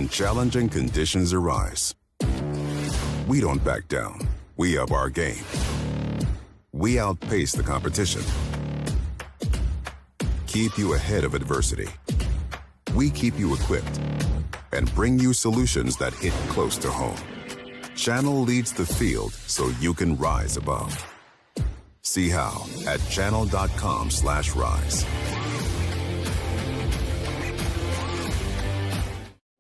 when challenging conditions arise. We don't back down. We up our game. We outpace the competition. Keep you ahead of adversity. We keep you equipped and bring you solutions that hit close to home. Channel leads the field so you can rise above. See how at channel.com/rise.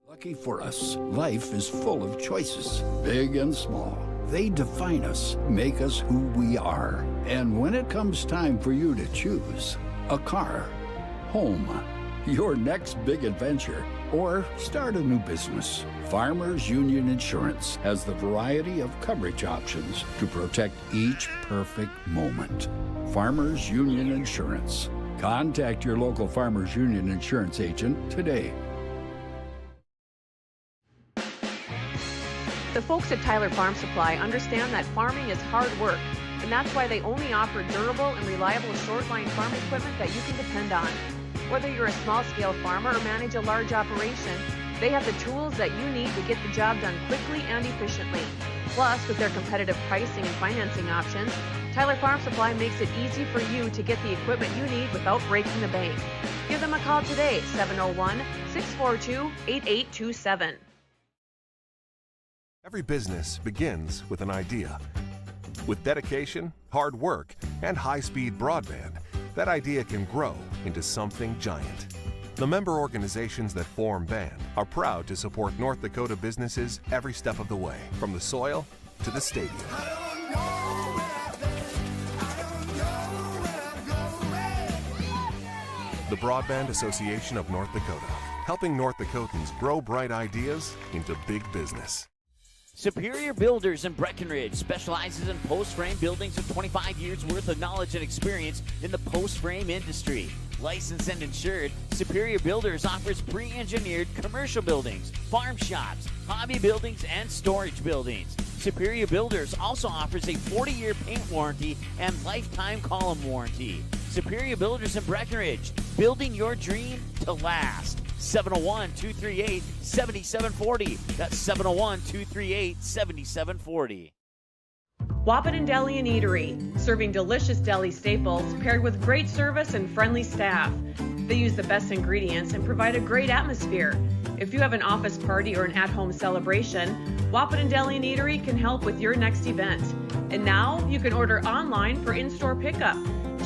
Lucky for us, life is full of choices, big and small. They define us, make us who we are. And when it comes time for you to choose, a car, home, your next big adventure, or start a new business, Farmers Union Insurance has the variety of coverage options to protect each perfect moment. Farmers Union Insurance. Contact your local Farmers Union Insurance agent today. The folks at Tyler Farm Supply understand that farming is hard work, and that's why they only offer durable and reliable short-line farm equipment that you can depend on. Whether you're a small-scale farmer or manage a large operation, they have the tools that you need to get the job done quickly and efficiently. Plus, with their competitive pricing and financing options, Tyler Farm Supply makes it easy for you to get the equipment you need without breaking the bank. Give them a call today, 701-642-8827. Every business begins with an idea. With dedication, hard work, and high-speed broadband, that idea can grow into something giant. The member organizations that form BAND are proud to support North Dakota businesses every step of the way, from the soil to the stadium. The Broadband Association of North Dakota, helping North Dakotans grow bright ideas into big business. Superior Builders in Breckenridge specializes in post-frame buildings with 25 years worth of knowledge and experience in the post-frame industry. Licensed and insured, Superior Builders offers pre-engineered commercial buildings, farm shops, hobby buildings, and storage buildings. Superior Builders also offers a 40-year paint warranty and lifetime column warranty. Superior Builders in Breckenridge, building your dream to last. 701-238-7740. That's 701-238-7740. Wahpeton Deli and Eatery, serving delicious deli staples paired with great service and friendly staff. They use the best ingredients and provide a great atmosphere. If you have an office party or an at-home celebration, Wahpeton Deli and Eatery can help with your next event. And now you can order online for in-store pickup.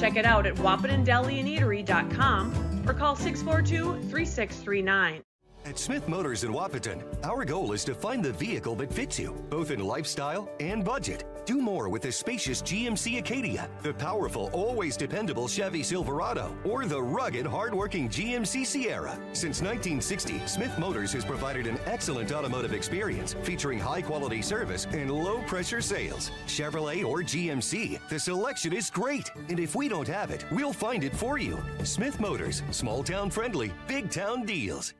Check it out at wahpetondeliandeatery.com or call 642-3639. At Smith Motors in Wahpeton, our goal is to find the vehicle that fits you, both in lifestyle and budget. Do more with the spacious GMC Acadia, the powerful, always dependable Chevy Silverado, or the rugged, hardworking GMC Sierra. Since 1960, Smith Motors has provided an excellent automotive experience featuring high-quality service and low-pressure sales. Chevrolet or GMC, the selection is great. And if we don't have it, we'll find it for you. Smith Motors, small-town friendly, big-town deals.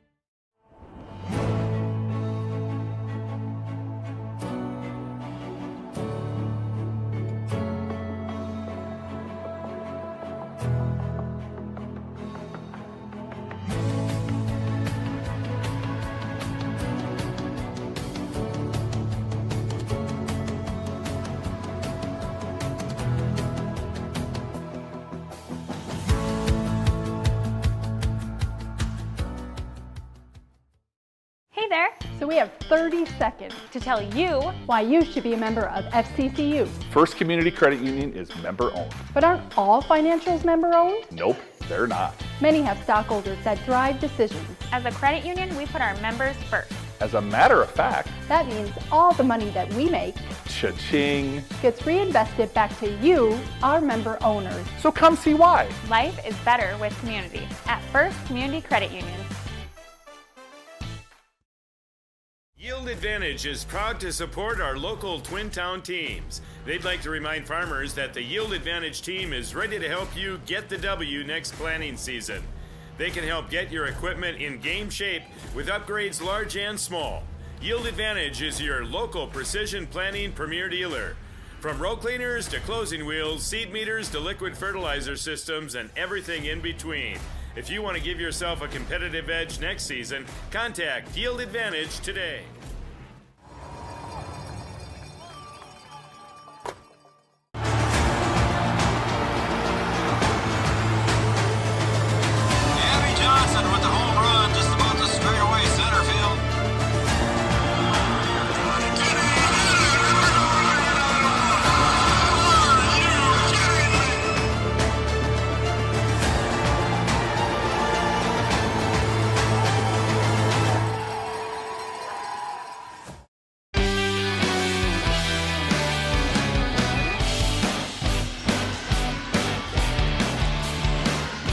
So we have 30 seconds to tell you why you should be a member of FCCU. First Community Credit Union is member-owned. But aren't all financials member-owned? Nope, they're not. Many have stockholders that drive decisions. As a credit union, we put our members first. As a matter of fact, that means all the money that we make cha-ching gets reinvested back to you, our member owners. So come see why. Life is better with community at First Community Credit Union. Yield Advantage is proud to support our local Twin Town teams. They'd like to remind farmers that the Yield Advantage team is ready to help you get the W next planting season. They can help get your equipment in game shape with upgrades large and small. Yield Advantage is your local precision planting premier dealer. From row cleaners to closing wheels, seed meters to liquid fertilizer systems, and everything in between. If you want to give yourself a competitive edge next season, contact Yield Advantage today. Johnson with the home run just about the straightaway center field.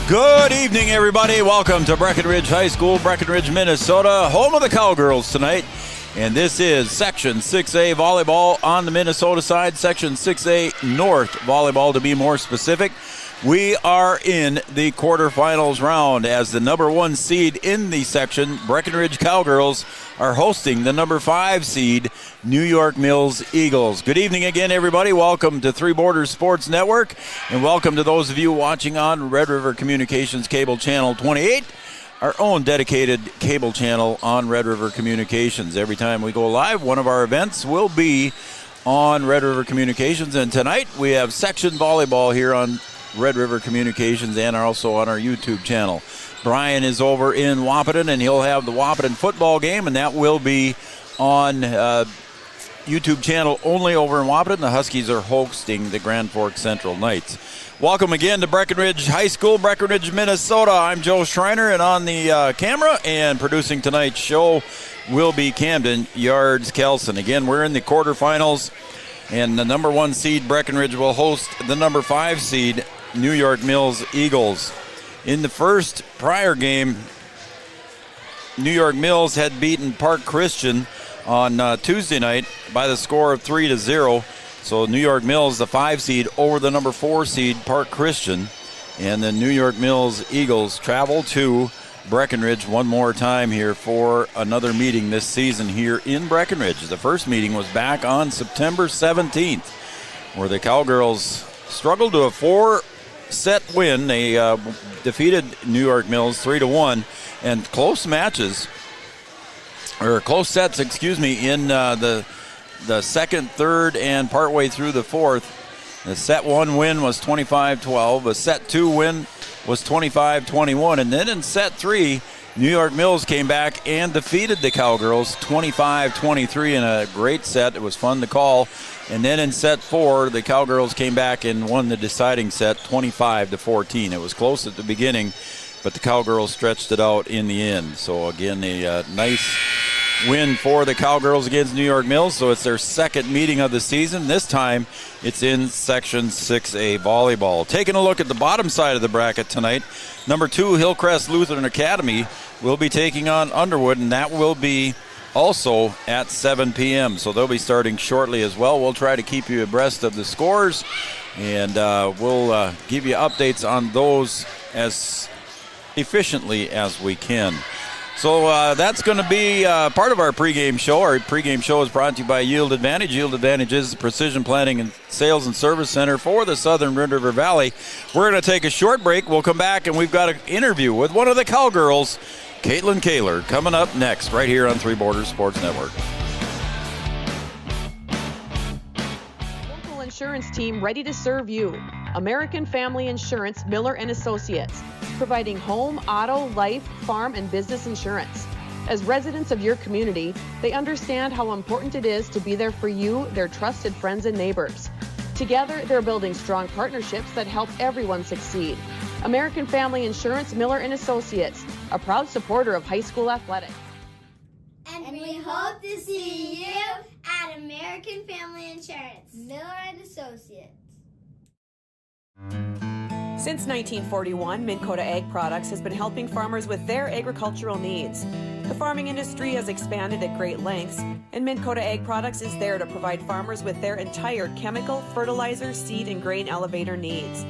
Good evening, everybody. Welcome to Breckenridge High School, Breckenridge, Minnesota, home of the Cowgirls tonight. And this is Section 6A Volleyball on the Minnesota side, Section 6A North Volleyball to be more specific. We are in the quarterfinals round as the number 1 seed in the section, Breckenridge Cowgirls, are hosting the number 5 seed, New York Mills Eagles. Good evening again, everybody. Welcome to Three Borders Sports Network, and welcome to those of you watching on Red River Communications Cable Channel 28, our own dedicated cable channel on Red River Communications. Every time we go live, one of our events will be on Red River Communications, and tonight we have section volleyball here on Red River Communications and also on our YouTube channel. Brian is over in Wahpeton, and he'll have the Wahpeton football game, and that will be on YouTube channel only over in Wahpeton. The Huskies are hosting the Grand Forks Central Knights. Welcome again to Breckenridge High School, Breckenridge, Minnesota. I'm Joe Schreiner, and on the camera and producing tonight's show will be Camden Yards-Kelson. Again, we're in the quarterfinals, and the number 1 seed, Breckenridge, will host the number 5 seed, New York Mills Eagles. In the first prior game, New York Mills had beaten Park Christian on Tuesday night by the score of 3-0. So New York Mills, the 5 seed, over the number 4 seed, Park Christian. And the New York Mills Eagles travel to Breckenridge one more time here for another meeting this season here in Breckenridge. The first meeting was back on September 17th, where the Cowgirls struggled to a 4-set win. They defeated New York Mills 3-1, and close sets, in the second, third, and partway through the fourth. The set 1 win was 25-12. The set 2 win was 25-21. And then in set 3, New York Mills came back and defeated the Cowgirls 25-23 in a great set. It was fun to call. And then in set 4, the Cowgirls came back and won the deciding set 25-14. It was close at the beginning, but the Cowgirls stretched it out in the end. So again, a nice win for the Cowgirls against New York Mills. So it's their second meeting of the season. This time it's in Section 6A Volleyball. Taking a look at the bottom side of the bracket tonight, number 2 Hillcrest Lutheran Academy will be taking on Underwood, and that will be also at 7 p.m. So they'll be starting shortly as well. We'll try to keep you abreast of the scores, and we'll give you updates on those as efficiently as we can. So that's going to be part of our pregame show. Our pregame show is brought to you by Yield Advantage. Yield Advantage is the precision planning and sales and service center for the Southern Red River Valley. We're going to take a short break. We'll come back, and we've got an interview with one of the Cowgirls, Caitlyn Kaylor, coming up next right here on Three Borders Sports Network. Local insurance team ready to serve you. American Family Insurance, Miller & Associates, providing home, auto, life, farm, and business insurance. As residents of your community, they understand how important it is to be there for you, their trusted friends and neighbors. Together, they're building strong partnerships that help everyone succeed. American Family Insurance, Miller & Associates, a proud supporter of high school athletics. And we hope to see you at American Family Insurance, Miller & Associates. Since 1941, Minn Kota Ag Products has been helping farmers with their agricultural needs. The farming industry has expanded at great lengths, and Minn Kota Ag Products is there to provide farmers with their entire chemical, fertilizer, seed, and grain elevator needs.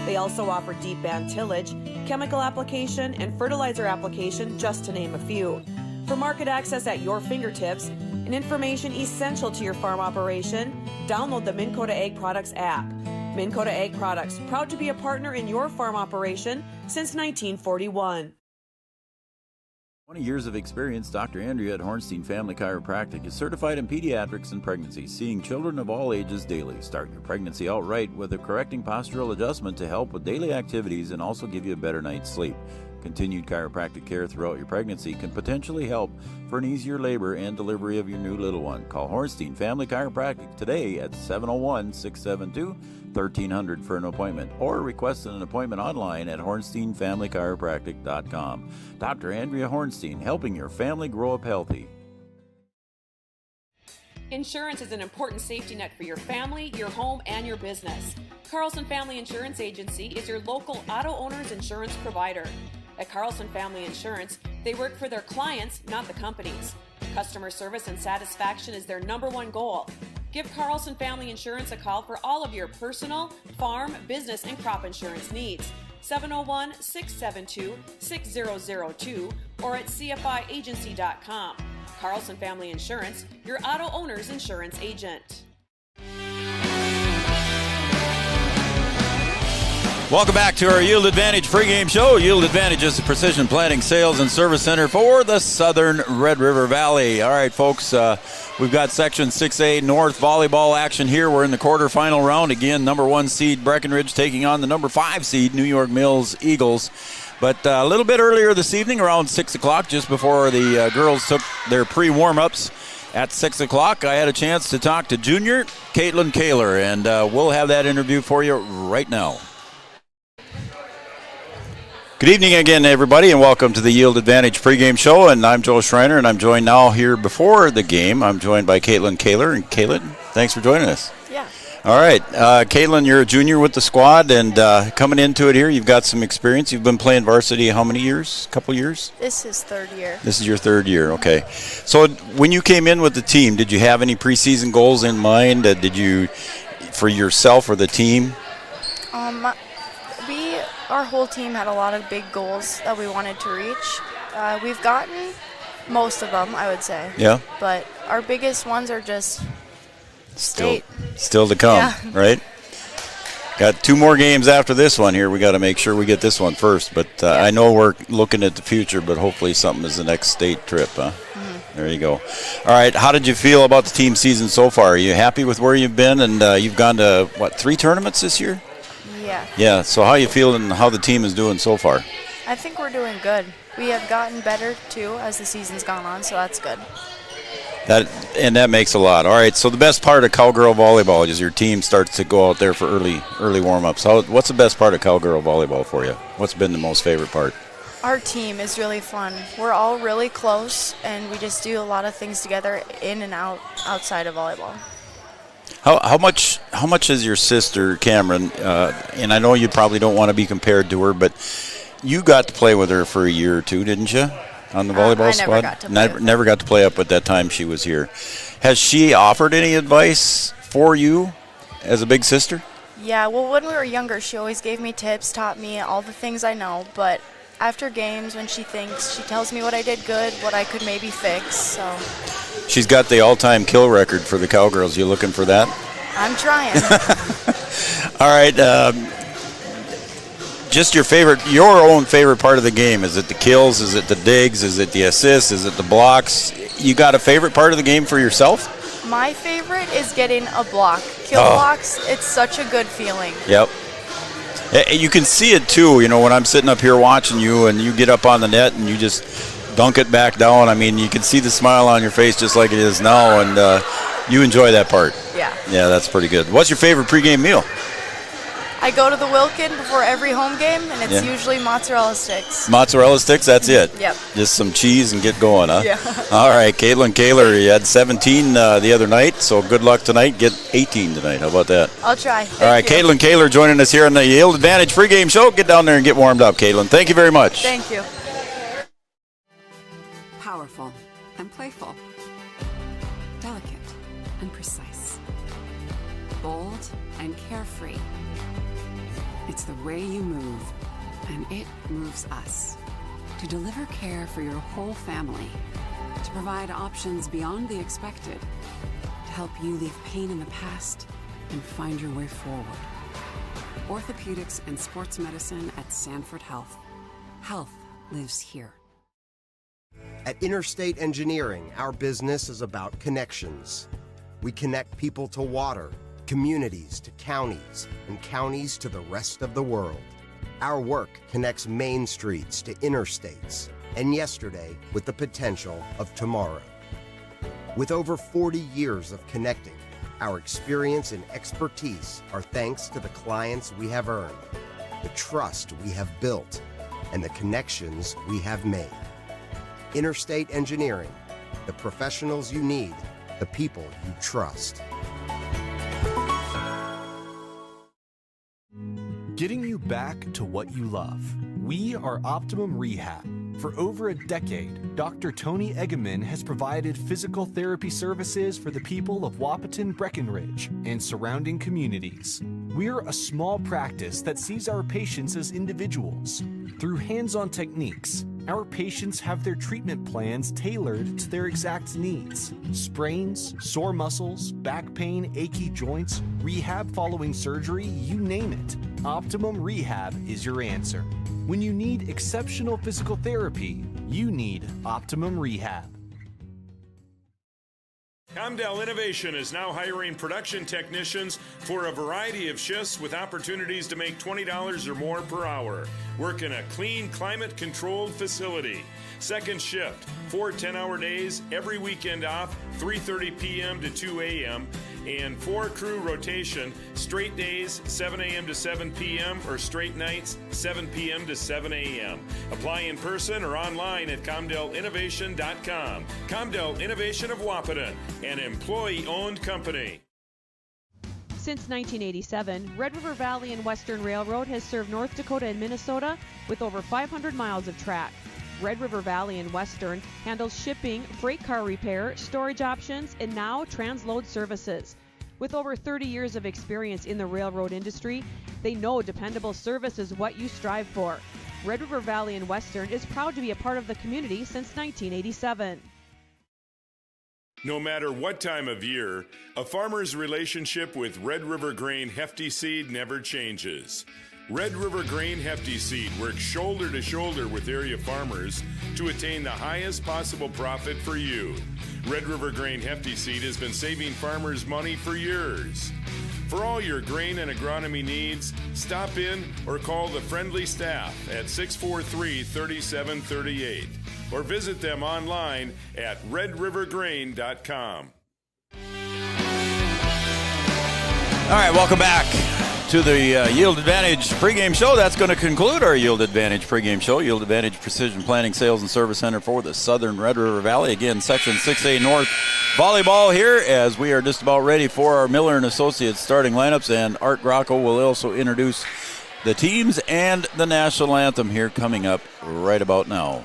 They also offer deep band tillage, chemical application, and fertilizer application, just to name a few. For market access at your fingertips and information essential to your farm operation, download the Minn Kota Ag Products app. Minn Kota Ag Products, proud to be a partner in your farm operation since 1941. 20 years of experience, Dr. Andrea at Hornstein Family Chiropractic is certified in pediatrics and pregnancy, seeing children of all ages daily. Start your pregnancy out right with a correcting postural adjustment to help with daily activities and also give you a better night's sleep. Continued chiropractic care throughout your pregnancy can potentially help for an easier labor and delivery of your new little one. Call Hornstein Family Chiropractic today at 701-672-1300 for an appointment, or request an appointment online at hornsteinfamilychiropractic.com. Dr. Andrea Hornstein, helping your family grow up healthy. Insurance is an important safety net for your family, your home, and your business. Carlson Family Insurance Agency is your local auto owner's insurance provider. At Carlson Family Insurance, they work for their clients, not the companies. Customer service and satisfaction is their #1 goal. Give Carlson Family Insurance a call for all of your personal, farm, business, and crop insurance needs. 701-672-6002 or at cfiagency.com. Carlson Family Insurance, your auto owner's insurance agent. Welcome back to our Yield Advantage pregame show. Yield Advantage is the precision planting sales and service center for the Southern Red River Valley. All right, folks, we've got Section 6A North volleyball action here. We're in the quarterfinal round. Again, #1 seed Breckenridge taking on the #5 seed New York Mills Eagles. But a little bit earlier this evening, around 6 o'clock, just before the girls took their pre-warm-ups, at 6 o'clock, I had a chance to talk to junior Caitlyn Kaylor, and we'll have that interview for you right now. Good evening again, everybody, and welcome to the Yield Advantage pregame show. And I'm Joe Schreiner, and I'm joined now here before the game. I'm joined by Caitlyn Kaylor. And Caitlyn, thanks for joining us. Yeah. All right. Caitlyn, you're a junior with the squad, and coming into it here, you've got some experience. You've been playing varsity how many years? A couple years? This is third year. This is your third year, okay. So when you came in with the team, did you have any preseason goals in mind? Did you, for yourself or the team? Our whole team had a lot of big goals that we wanted to reach. We've gotten most of them, I would say. Yeah. But our biggest ones are just state. Still to come, right? Got 2 more games after this one here. We got to make sure we get this one first. But I know we're looking at the future, but hopefully something is the next state trip, huh? Mm-hmm. There you go. All right, how did you feel about the team season so far? Are you happy with where you've been? And you've gone to, 3 tournaments this year? Yeah. Yeah, so how you feel and how the team is doing so far? I think we're doing good. We have gotten better, too, as the season's gone on, so that's good. That makes a lot. All right, so the best part of Cowgirl Volleyball is your team starts to go out there for early warm-ups. What's the best part of Cowgirl Volleyball for you? What's been the most favorite part? Our team is really fun. We're all really close, and we just do a lot of things together in and outside of volleyball. How much is your sister Cameron? And I know you probably don't want to be compared to her, but you got to play with her for a year or two, didn't you? On the volleyball squad. Never got to play up at that time she was here. Has she offered any advice for you as a big sister? Yeah. Well, when we were younger, she always gave me tips, taught me all the things I know. But after games, when she tells me what I did good, what I could maybe fix. So. She's got the all-time kill record for the Cowgirls. You looking for that? I'm trying. All right. Just your own favorite part of the game. Is it the kills? Is it the digs? Is it the assists? Is it the blocks? You got a favorite part of the game for yourself? My favorite is getting a block. Blocks, it's such a good feeling. Yep. You can see it, too, when I'm sitting up here watching you and you get up on the net and you just dunk it back down. I mean, you can see the smile on your face just like it is now, and you enjoy that part. Yeah. Yeah, that's pretty good. What's your favorite pregame meal? I go to the Wilkin before every home game, and it's usually mozzarella sticks. Mozzarella sticks, that's it? Yep. Just some cheese and get going, huh? Yeah. All right, Caitlyn Kaylor, you had 17 the other night, so good luck tonight. Get 18 tonight. How about that? I'll try. All right, Caitlyn Kaylor joining us here on the Yield Advantage pregame show. Get down there and get warmed up, Caitlyn. Thank you very much. Thank you. Powerful and playful. Delicate and precise. Bold and carefree. It's the way you move, and it moves us. To deliver care for your whole family, to provide options beyond the expected, to help you leave pain in the past and find your way forward. Orthopedics and sports medicine at Sanford Health. Health lives here. At Interstate Engineering, our business is about connections. We connect people to water, communities to counties, and counties to the rest of the world. Our work connects main streets to interstates, and yesterday with the potential of tomorrow. With over 40 years of connecting, our experience and expertise are thanks to the clients we have earned, the trust we have built, and the connections we have made. Interstate Engineering, the professionals you need, the people you trust. Getting you back to what you love. We are Optimum Rehab. For over a decade, Dr. Tony Eggeman has provided physical therapy services for the people of Wahpeton, Breckenridge, and surrounding communities. We're a small practice that sees our patients as individuals. Through hands-on techniques, our patients have their treatment plans tailored to their exact needs. Sprains, sore muscles, back pain, achy joints, rehab following surgery, you name it. Optimum Rehab is your answer. When you need exceptional physical therapy, you need Optimum Rehab. Comdell Innovation is now hiring production technicians for a variety of shifts with opportunities to make $20 or more per hour. Work in a clean, climate-controlled facility. Second shift, 4 10-hour days, every weekend off, 3:30 p.m. to 2 a.m., and 4-crew rotation, straight days, 7 a.m. to 7 p.m., or straight nights, 7 p.m. to 7 a.m. Apply in person or online at ComdellInnovation.com. Comdell Innovation of Wahpeton, an employee-owned company. Since 1987, Red River Valley and Western Railroad has served North Dakota and Minnesota with over 500 miles of track. Red River Valley and Western handles shipping, freight car repair, storage options, and now transload services. With over 30 years of experience in the railroad industry, they know dependable service is what you strive for. Red River Valley and Western is proud to be a part of the community since 1987. No matter what time of year, a farmer's relationship with Red River Grain Hefty Seed never changes. Red River Grain Hefty Seed works shoulder to shoulder with area farmers to attain the highest possible profit for you. Red River Grain Hefty Seed has been saving farmers money for years. For all your grain and agronomy needs, stop in or call the friendly staff at 643-3738 or visit them online at redrivergrain.com. All right, welcome back to the Yield Advantage pregame show. That's going to conclude our Yield Advantage pregame show. Yield Advantage Precision Planning Sales and Service Center for the Southern Red River Valley. Again, Section 6A North Volleyball here as we are just about ready for our Miller and Associates starting lineups, and Art Grocko will also introduce the teams and the national anthem here coming up right about now.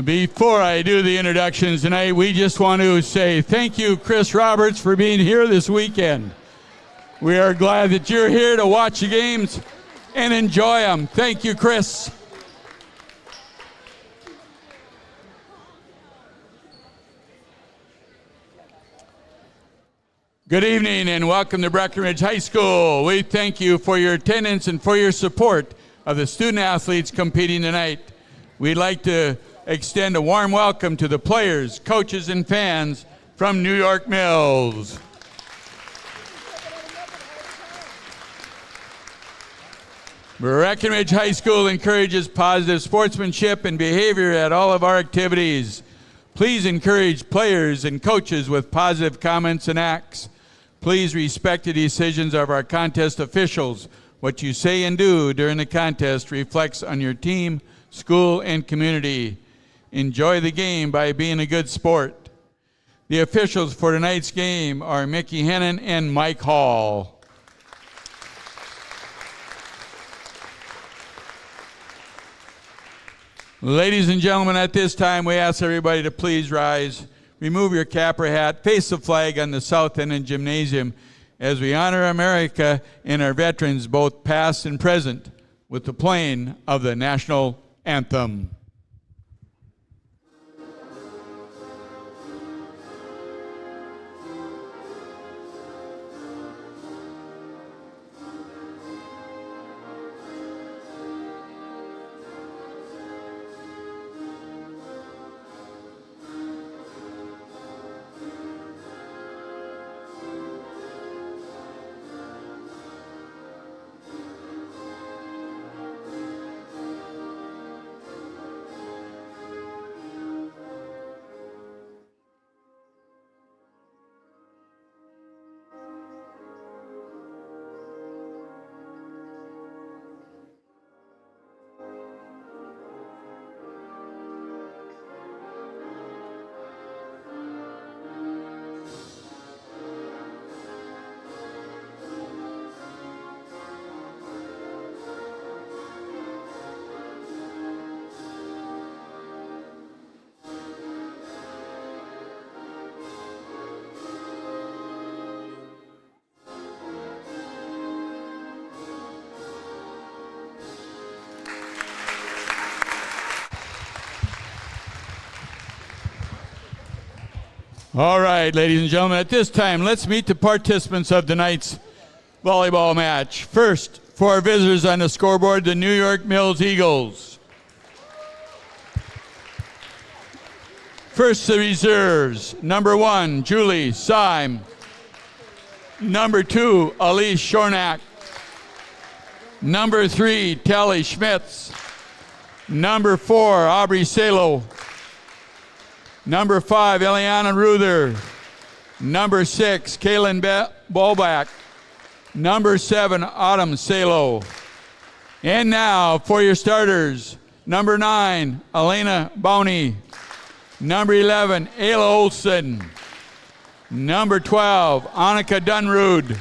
Before I do the introductions tonight, we just want to say thank you, Chris Roberts, for being here this weekend. We are glad that you're here to watch the games and enjoy them. Thank you, Chris. Good evening and welcome to Breckenridge High School. We thank you for your attendance and for your support of the student athletes competing tonight. We'd like to extend a warm welcome to the players, coaches, and fans from New York Mills. Breckenridge High School encourages positive sportsmanship and behavior at all of our activities. Please encourage players and coaches with positive comments and acts. Please respect the decisions of our contest officials. What you say and do during the contest reflects on your team, school, and community. Enjoy the game by being a good sport. The officials for tonight's game are Mickey Hennon and Mike Hall. Ladies and gentlemen, at this time we ask everybody to please rise, remove your cap or hat, face the flag on the south end of the gymnasium as we honor America and our veterans, both past and present, with the playing of the national anthem. All right, ladies and gentlemen, at this time, let's meet the participants of tonight's volleyball match. First, for our visitors on the scoreboard, the New York Mills Eagles. First, the reserves. Number 1, Julie Syme. Number 2, Elise Shornack. Number 3, Tally Schmitz. Number 4, Aubrey Salo. Number 5, Eliana Ruther. Number 6, Kaylin Bolbach. Number 7, Autumn Salo. And now for your starters. Number 9, Elena Bowney. Number 11, Ayla Olsen. Number 12, Annika Dunrud.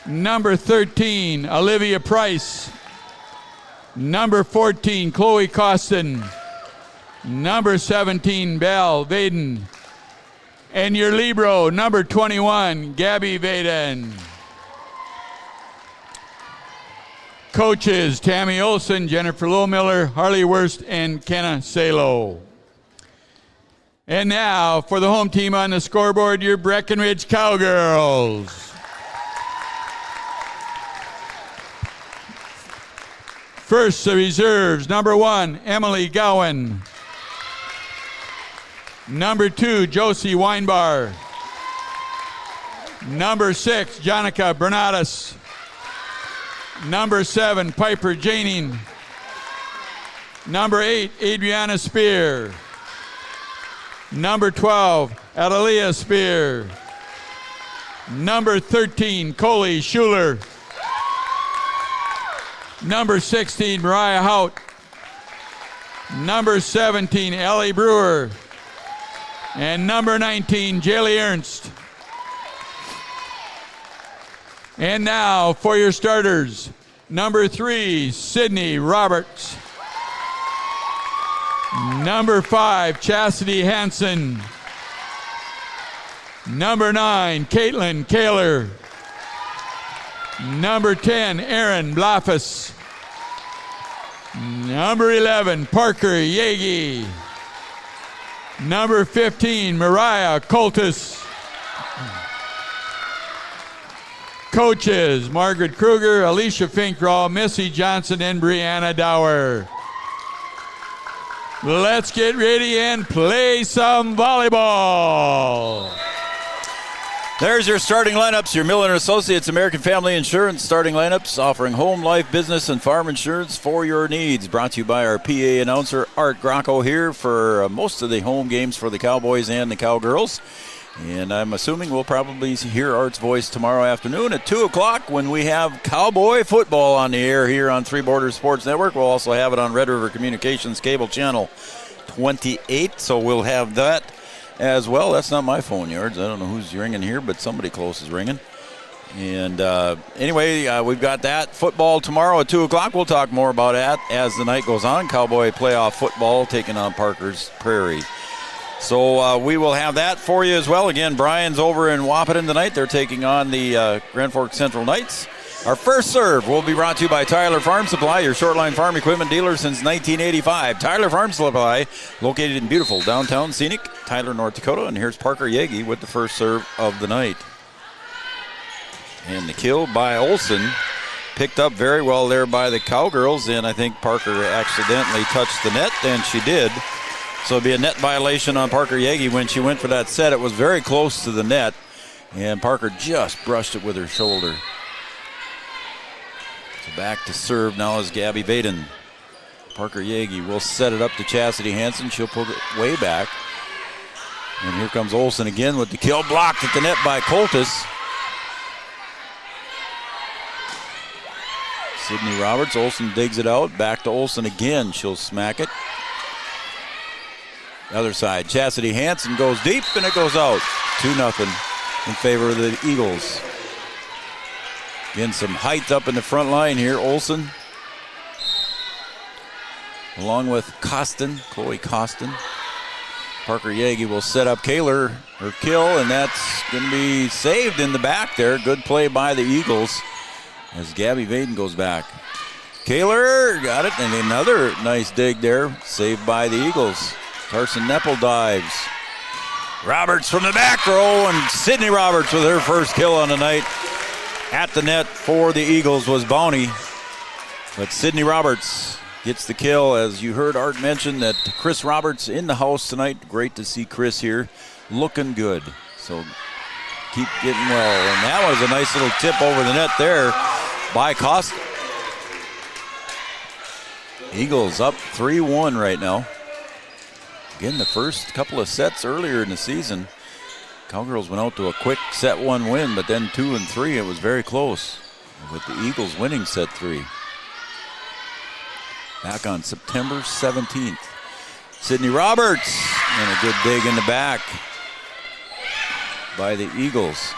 Number 13, Olivia Price. Number 14, Chloe Costin. Number 17, Belle Vaden. And your libero, number 21, Gabby Vaden. Coaches, Tammy Olson, Jennifer Lowmiller, Harley Wurst, and Kenna Salo. And now, for the home team on the scoreboard, your Breckenridge Cowgirls. First, the reserves. Number 1, Emily Gowan. Number 2, Josie Weinbar. Number 6, Jonica Bernadas. Number 7, Piper Janing. Number 8, Adriana Spear. Number 12, Adelia Spear. Number 13, Coley Schuler. Number 16, Mariah Hout. Number 17, Ellie Brewer. And number 19, Jaylee Ernst. And now for your starters. Number 3, Sydney Roberts. Number 5, Chastity Hansen. Number 9, Caitlyn Kaylor. Number 10, Erin Blafus. Number 11, Parker Yagi. Number 15, Mariah Coltis. Coaches, Margaret Kruger, Alicia Finkraw, Missy Johnson, and Brianna Dower. Let's get ready and play some volleyball. There's your starting lineups, your Miller & Associates American Family Insurance starting lineups, offering home, life, business, and farm insurance for your needs. Brought to you by our PA announcer, Art Grocko, here for most of the home games for the Cowboys and the Cowgirls. And I'm assuming we'll probably hear Art's voice tomorrow afternoon at 2 o'clock when we have Cowboy football on the air here on Three Borders Sports Network. We'll also have it on Red River Communications Cable Channel 28, so we'll have that as well. That's not my phone, Yards. I don't know who's ringing here, but somebody close is ringing. And anyway, we've got that. Football tomorrow at 2 o'clock. We'll talk more about that as the night goes on. Cowboy playoff football taking on Parker's Prairie. So we will have that for you as well. Again, Brian's over in Wahpeton tonight. They're taking on the Grand Forks Central Knights. Our first serve will be brought to you by Tyler Farm Supply, your short-line farm equipment dealer since 1985. Tyler Farm Supply, located in beautiful downtown scenic Tyler, North Dakota. And here's Parker Yagi with the first serve of the night. And the kill by Olsen, picked up very well there by the Cowgirls, and I think Parker accidentally touched the net, and she did. So it'll be a net violation on Parker Yagi when she went for that set. It was very close to the net, and Parker just brushed it with her shoulder. So back to serve now is Gabby Vaden. Parker Yagi will set it up to Chastity Hansen. She'll put it way back. And here comes Olsen again with the kill, blocked at the net by Coltis. Sydney Roberts, Olsen digs it out. Back to Olsen again. She'll smack it. The other side, Chastity Hansen goes deep, and it goes out. 2-0 in favor of the Eagles. Again, some height up in the front line here. Olsen, along with Costin, Chloe Costin. Parker Yagi will set up Kaylor, her kill, and that's going to be saved in the back there. Good play by the Eagles as Gabby Vaden goes back. Kaylor got it, and another nice dig there, saved by the Eagles. Carson Neppel dives. Roberts from the back row, and Sydney Roberts with her first kill on the night. At the net for the Eagles was Bounty, but Sydney Roberts gets the kill. As you heard Art mention that Chris Roberts in the house tonight. Great to see Chris here, looking good. So keep getting well. And that was a nice little tip over the net there by Costa. Eagles up 3-1 right now. Again, the first couple of sets earlier in the season, Cowgirls went out to a quick set 1 win, but then 2 and 3, it was very close, with the Eagles winning set 3. Back on September 17th. Sydney Roberts, and a good dig in the back by the Eagles.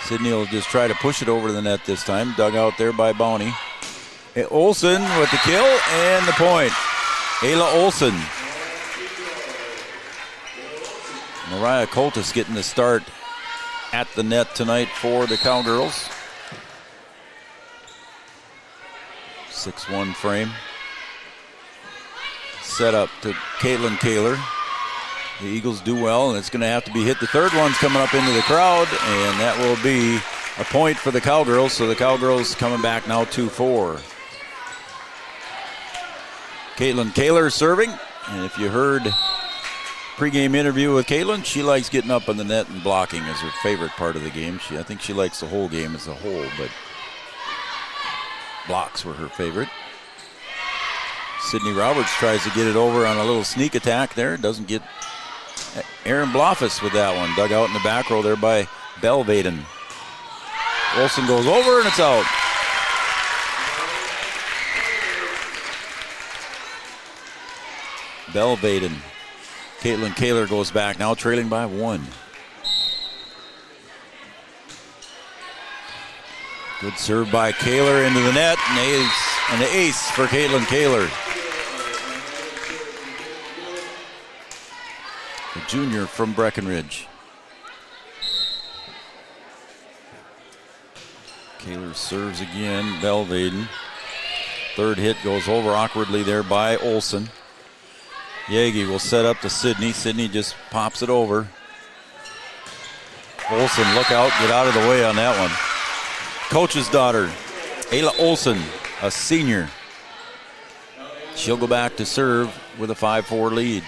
Sydney will just try to push it over the net this time, dug out there by Bounty. Olsen with the kill and the point. Ayla Olsen. Mariah Coltis getting the start at the net tonight for the Cowgirls. 6-1 frame. Set up to Caitlyn Kaylor. The Eagles do well, and it's going to have to be hit. The third one's coming up into the crowd, and that will be a point for the Cowgirls. So the Cowgirls coming back now 2-4. Caitlyn Kaylor serving, and if you heard pregame interview with Caitlyn, she likes getting up on the net and blocking as her favorite part of the game. I think she likes the whole game as a whole, but blocks were her favorite. Sydney Roberts tries to get it over on a little sneak attack there. Doesn't get Aaron Blofus with that one. Dug out in the back row there by Belvaden. Olsen goes over and it's out. Belvaden. Caitlyn Kaylor goes back, now trailing by 1. Good serve by Kaylor into the net, and an ace for Caitlyn Kaylor. The junior from Breckenridge. Kaylor serves again, Belvaden. Third hit goes over awkwardly there by Olsen. Yagi will set up to Sydney. Sydney just pops it over. Olsen, look out, get out of the way on that one. Coach's daughter, Ayla Olsen, a senior. She'll go back to serve with a 5-4 lead.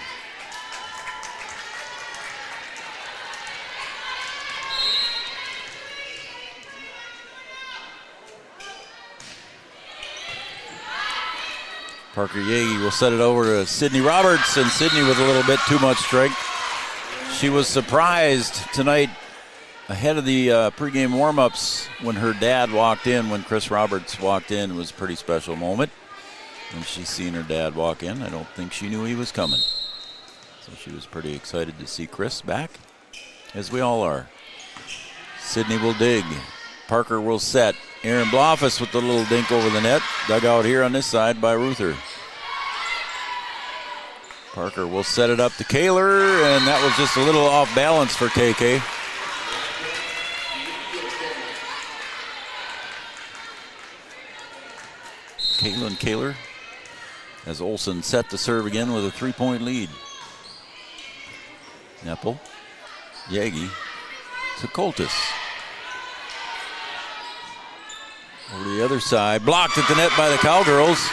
Parker Yagi will set it over to Sydney Roberts, and Sydney with a little bit too much strength. She was surprised tonight ahead of the pregame warm-ups when her dad walked in, when Chris Roberts walked in. It was a pretty special moment when she seen her dad walk in. I don't think she knew he was coming. So she was pretty excited to see Chris back, as we all are. Sydney will dig. Parker will set. Aaron Blofus with the little dink over the net. Dug out here on this side by Ruther. Parker will set it up to Kaylor, and that was just a little off balance for KK. Caitlyn Kaylor as Olsen set to serve again with a 3-point lead. Neppel, Yagi to Coltis. Over to the other side, blocked at the net by the Cowgirls.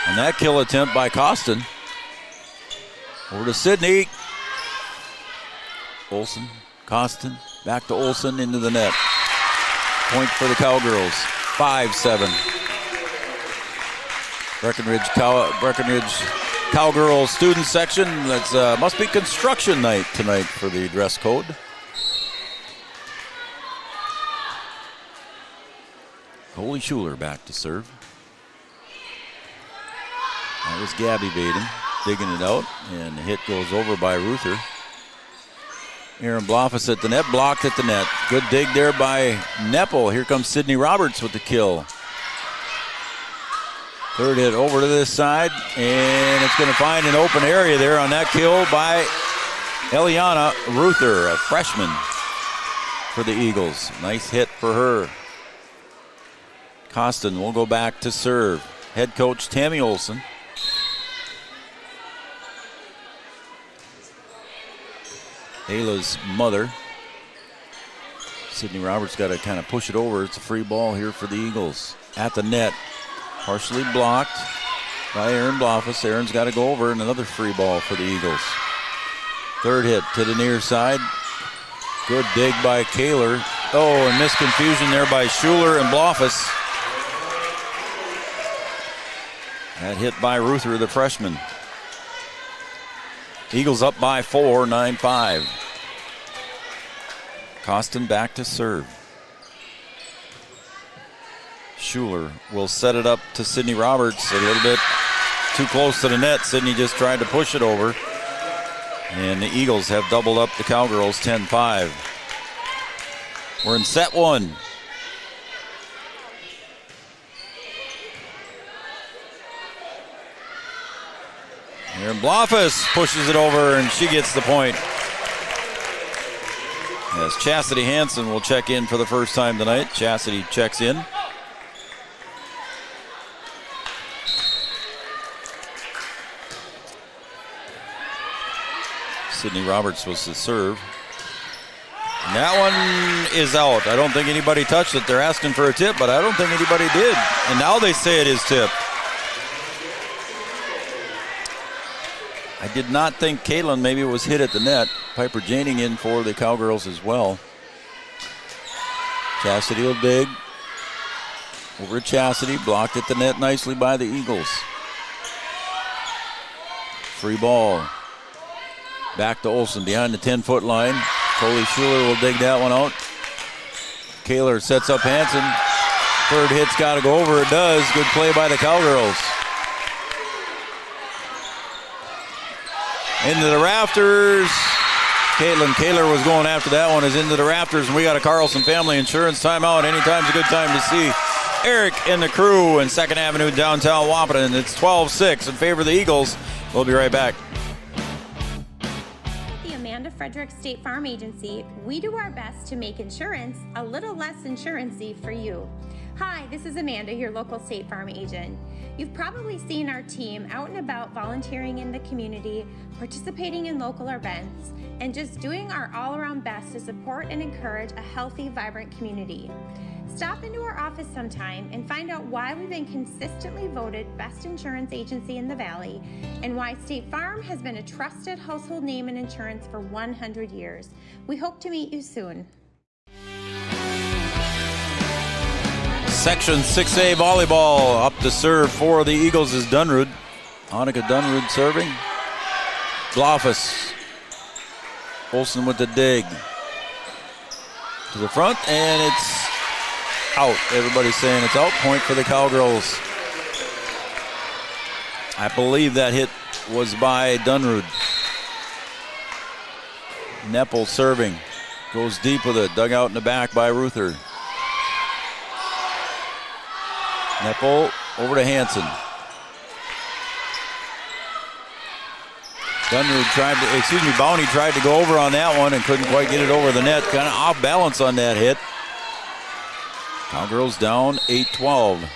And that kill attempt by Costin. Over to Sydney. Olsen, Costin, back to Olsen, into the net. Point for the Cowgirls, 5-7. Breckenridge Cowgirls student section. That's must be construction night tonight for the dress code. Coley Schuler back to serve. That was Gabby Baden digging it out, and the hit goes over by Ruther. Aaron Blofus at the net, blocked at the net. Good dig there by Neppel. Here comes Sydney Roberts with the kill. Third hit over to this side, and it's going to find an open area there on that kill by Eliana Ruther, a freshman for the Eagles. Nice hit for her. Costin will go back to serve. Head coach Tammy Olsen. Ayla's mother. Sydney Roberts got to kind of push it over. It's a free ball here for the Eagles. At the net, partially blocked by Aaron Blofus. Aaron's got to go over, and another free ball for the Eagles. Third hit to the near side. Good dig by Kaylor. Oh, and misconfusion there by Schuler and Blofus. That hit by Ruther, the freshman. Eagles up by 4, 9-5. Costin back to serve. Schuler will set it up to Sydney Roberts. A little bit too close to the net. Sydney just tried to push it over. And the Eagles have doubled up the Cowgirls 10-5. We're in set one. Aaron Blofus pushes it over, and she gets the point. As Chastity Hansen will check in for the first time tonight. Chastity checks in. Sydney Roberts was the serve. And that one is out. I don't think anybody touched it. They're asking for a tip, but I don't think anybody did. And now they say it is tip. I did not think Caitlyn maybe was hit at the net. Piper Janing in for the Cowgirls as well. Chastity will dig. Over Chastity, blocked at the net nicely by the Eagles. Free ball. Back to Olsen behind the 10-foot line. Coley Schuler will dig that one out. Kaylor sets up Hansen. Third hit's got to go over. It does. Good play by the Cowgirls. Into the rafters. Caitlyn Kaylor was going after that one. Is into the rafters, and we got a Carlson Family Insurance timeout. Anytime's a good time to see Eric and the crew in 2nd Avenue downtown Wahpeton. It's 12-6 in favor of the Eagles. We'll be right back. At the Amanda Frederick State Farm Agency, we do our best to make insurance a little less insurance-y for you. Hi, this is Amanda, your local State Farm agent. You've probably seen our team out and about volunteering in the community, participating in local events, and just doing our all-around best to support and encourage a healthy, vibrant community. Stop into our office sometime and find out why we've been consistently voted best insurance agency in the Valley and why State Farm has been a trusted household name in insurance for 100 years. We hope to meet you soon. Section 6A volleyball. Up to serve for the Eagles is Dunrud. Annika Dunrud serving. Blofus. Olsen with the dig. To the front, and it's out. Everybody's saying it's out. Point for the Cowgirls. I believe that hit was by Dunrud. Neppel serving. Goes deep with it. Dug out in the back by Ruther. Neppel over to Hansen. Bowney tried to go over on that one and couldn't quite get it over the net. Kind of off balance on that hit. Cowgirls down 8-12.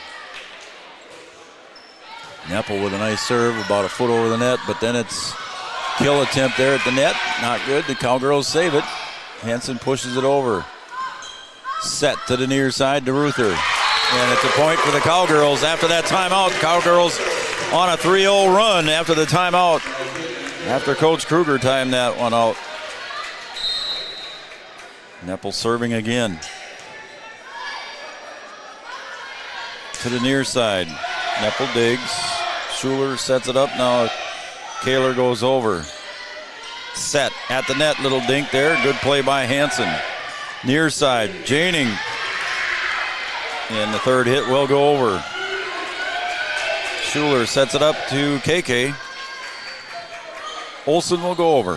Neppel with a nice serve, about a foot over the net, but then it's kill attempt there at the net. Not good. The Cowgirls save it. Hansen pushes it over. Set to the near side to Ruther. And it's a point for the Cowgirls after that timeout. Cowgirls on a 3-0 run after the timeout. After Coach Kruger timed that one out. Neppel serving again. To the near side. Neppel digs. Schuler sets it up. Now Kaylor goes over. Set at the net. Little dink there. Good play by Hansen. Near side. Janing. And the third hit will go over. Schuler sets it up to KK. Olsen will go over.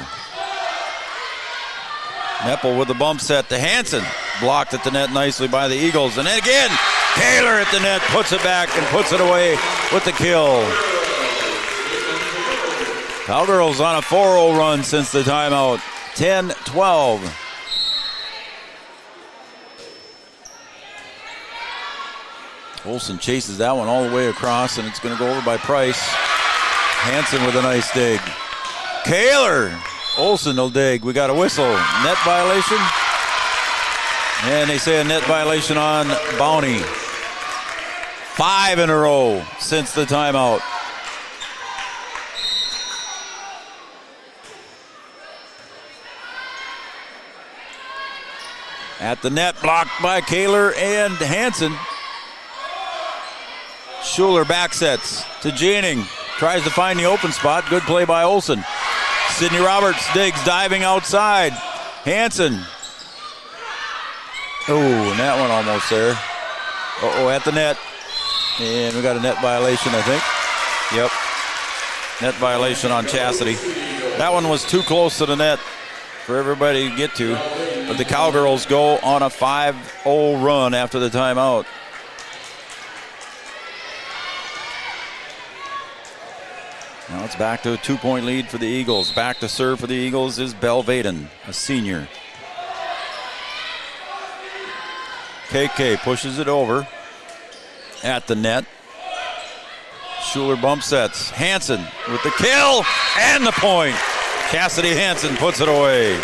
Neppel with the bump set to Hansen. Blocked at the net nicely by the Eagles. And then again, Kaylor at the net puts it back and puts it away with the kill. Cowgirls on a 4-0 run since the timeout. 10-12. Olsen chases that one all the way across, and it's going to go over by Price. Hansen with a nice dig. Kaylor Olsen will dig. We got a whistle. Net violation. And they say a net violation on Bounty. 5 in a row since the timeout. At the net, blocked by Kaylor and Hansen. Schuler back sets to Janing. Tries to find the open spot. Good play by Olsen. Sydney Roberts digs, diving outside. Hansen. Oh, and that one almost there. At the net. And we got a net violation, I think. Yep. Net violation on Chastity. That one was too close to the net for everybody to get to. But the Cowgirls go on a 5-0 run after the timeout. Now it's back to a 2-point lead for the Eagles. Back to serve for the Eagles is Belvaden, a senior. KK pushes it over at the net. Schuler bump sets. Hansen with the kill and the point. Cassidy Hansen puts it away.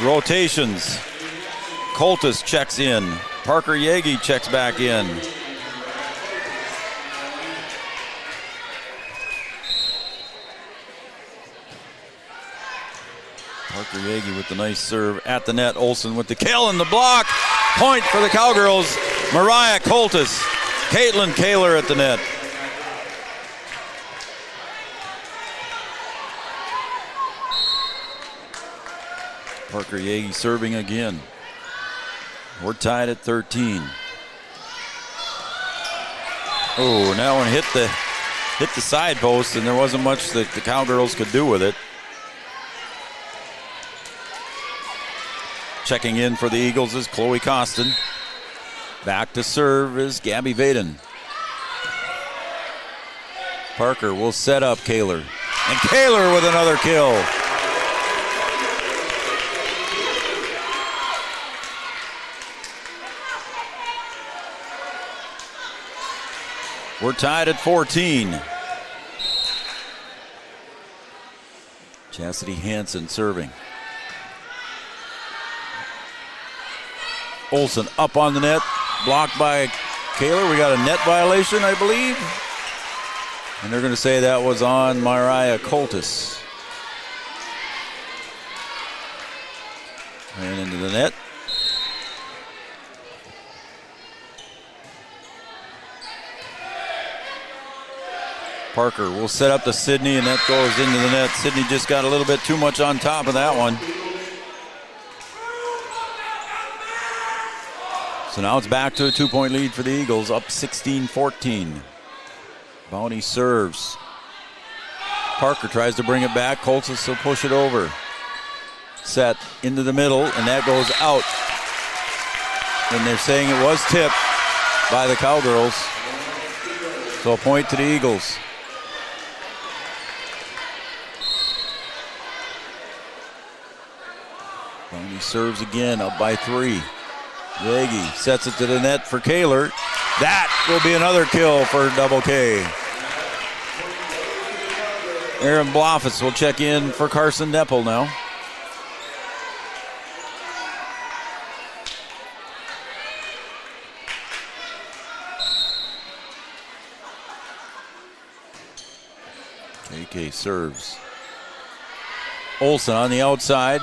Rotations. Coltis checks in. Parker Yagi checks back in. Parker Yagi with the nice serve at the net. Olsen with the kill and the block. Point for the Cowgirls. Mariah Coltis. Caitlyn Kaylor at the net. Parker Yagi serving again. We're tied at 13. Oh, and that one hit the side post, and there wasn't much that the Cowgirls could do with it. Checking in for the Eagles is Chloe Costin. Back to serve is Gabby Vaden. Parker will set up Kaylor. And Kaylor with another kill. We're tied at 14. Chastity Hansen serving. Olsen up on the net, blocked by Kaylor. We got a net violation, I believe. And they're going to say that was on Mariah Coltis. And into the net. Parker will set up to Sydney, and that goes into the net. Sydney just got a little bit too much on top of that one. So now it's back to a 2-point lead for the Eagles, up 16-14. Bounty serves. Parker tries to bring it back. Coltis will push it over. Set into the middle, and that goes out. And they're saying it was tipped by the Cowgirls. So a point to the Eagles. Bounty serves again, up by 3. Yagi sets it to the net for Kaylor. That will be another kill for Double K. Aaron Bloffus will check in for Carson Deppel now. KK serves. Olsen on the outside.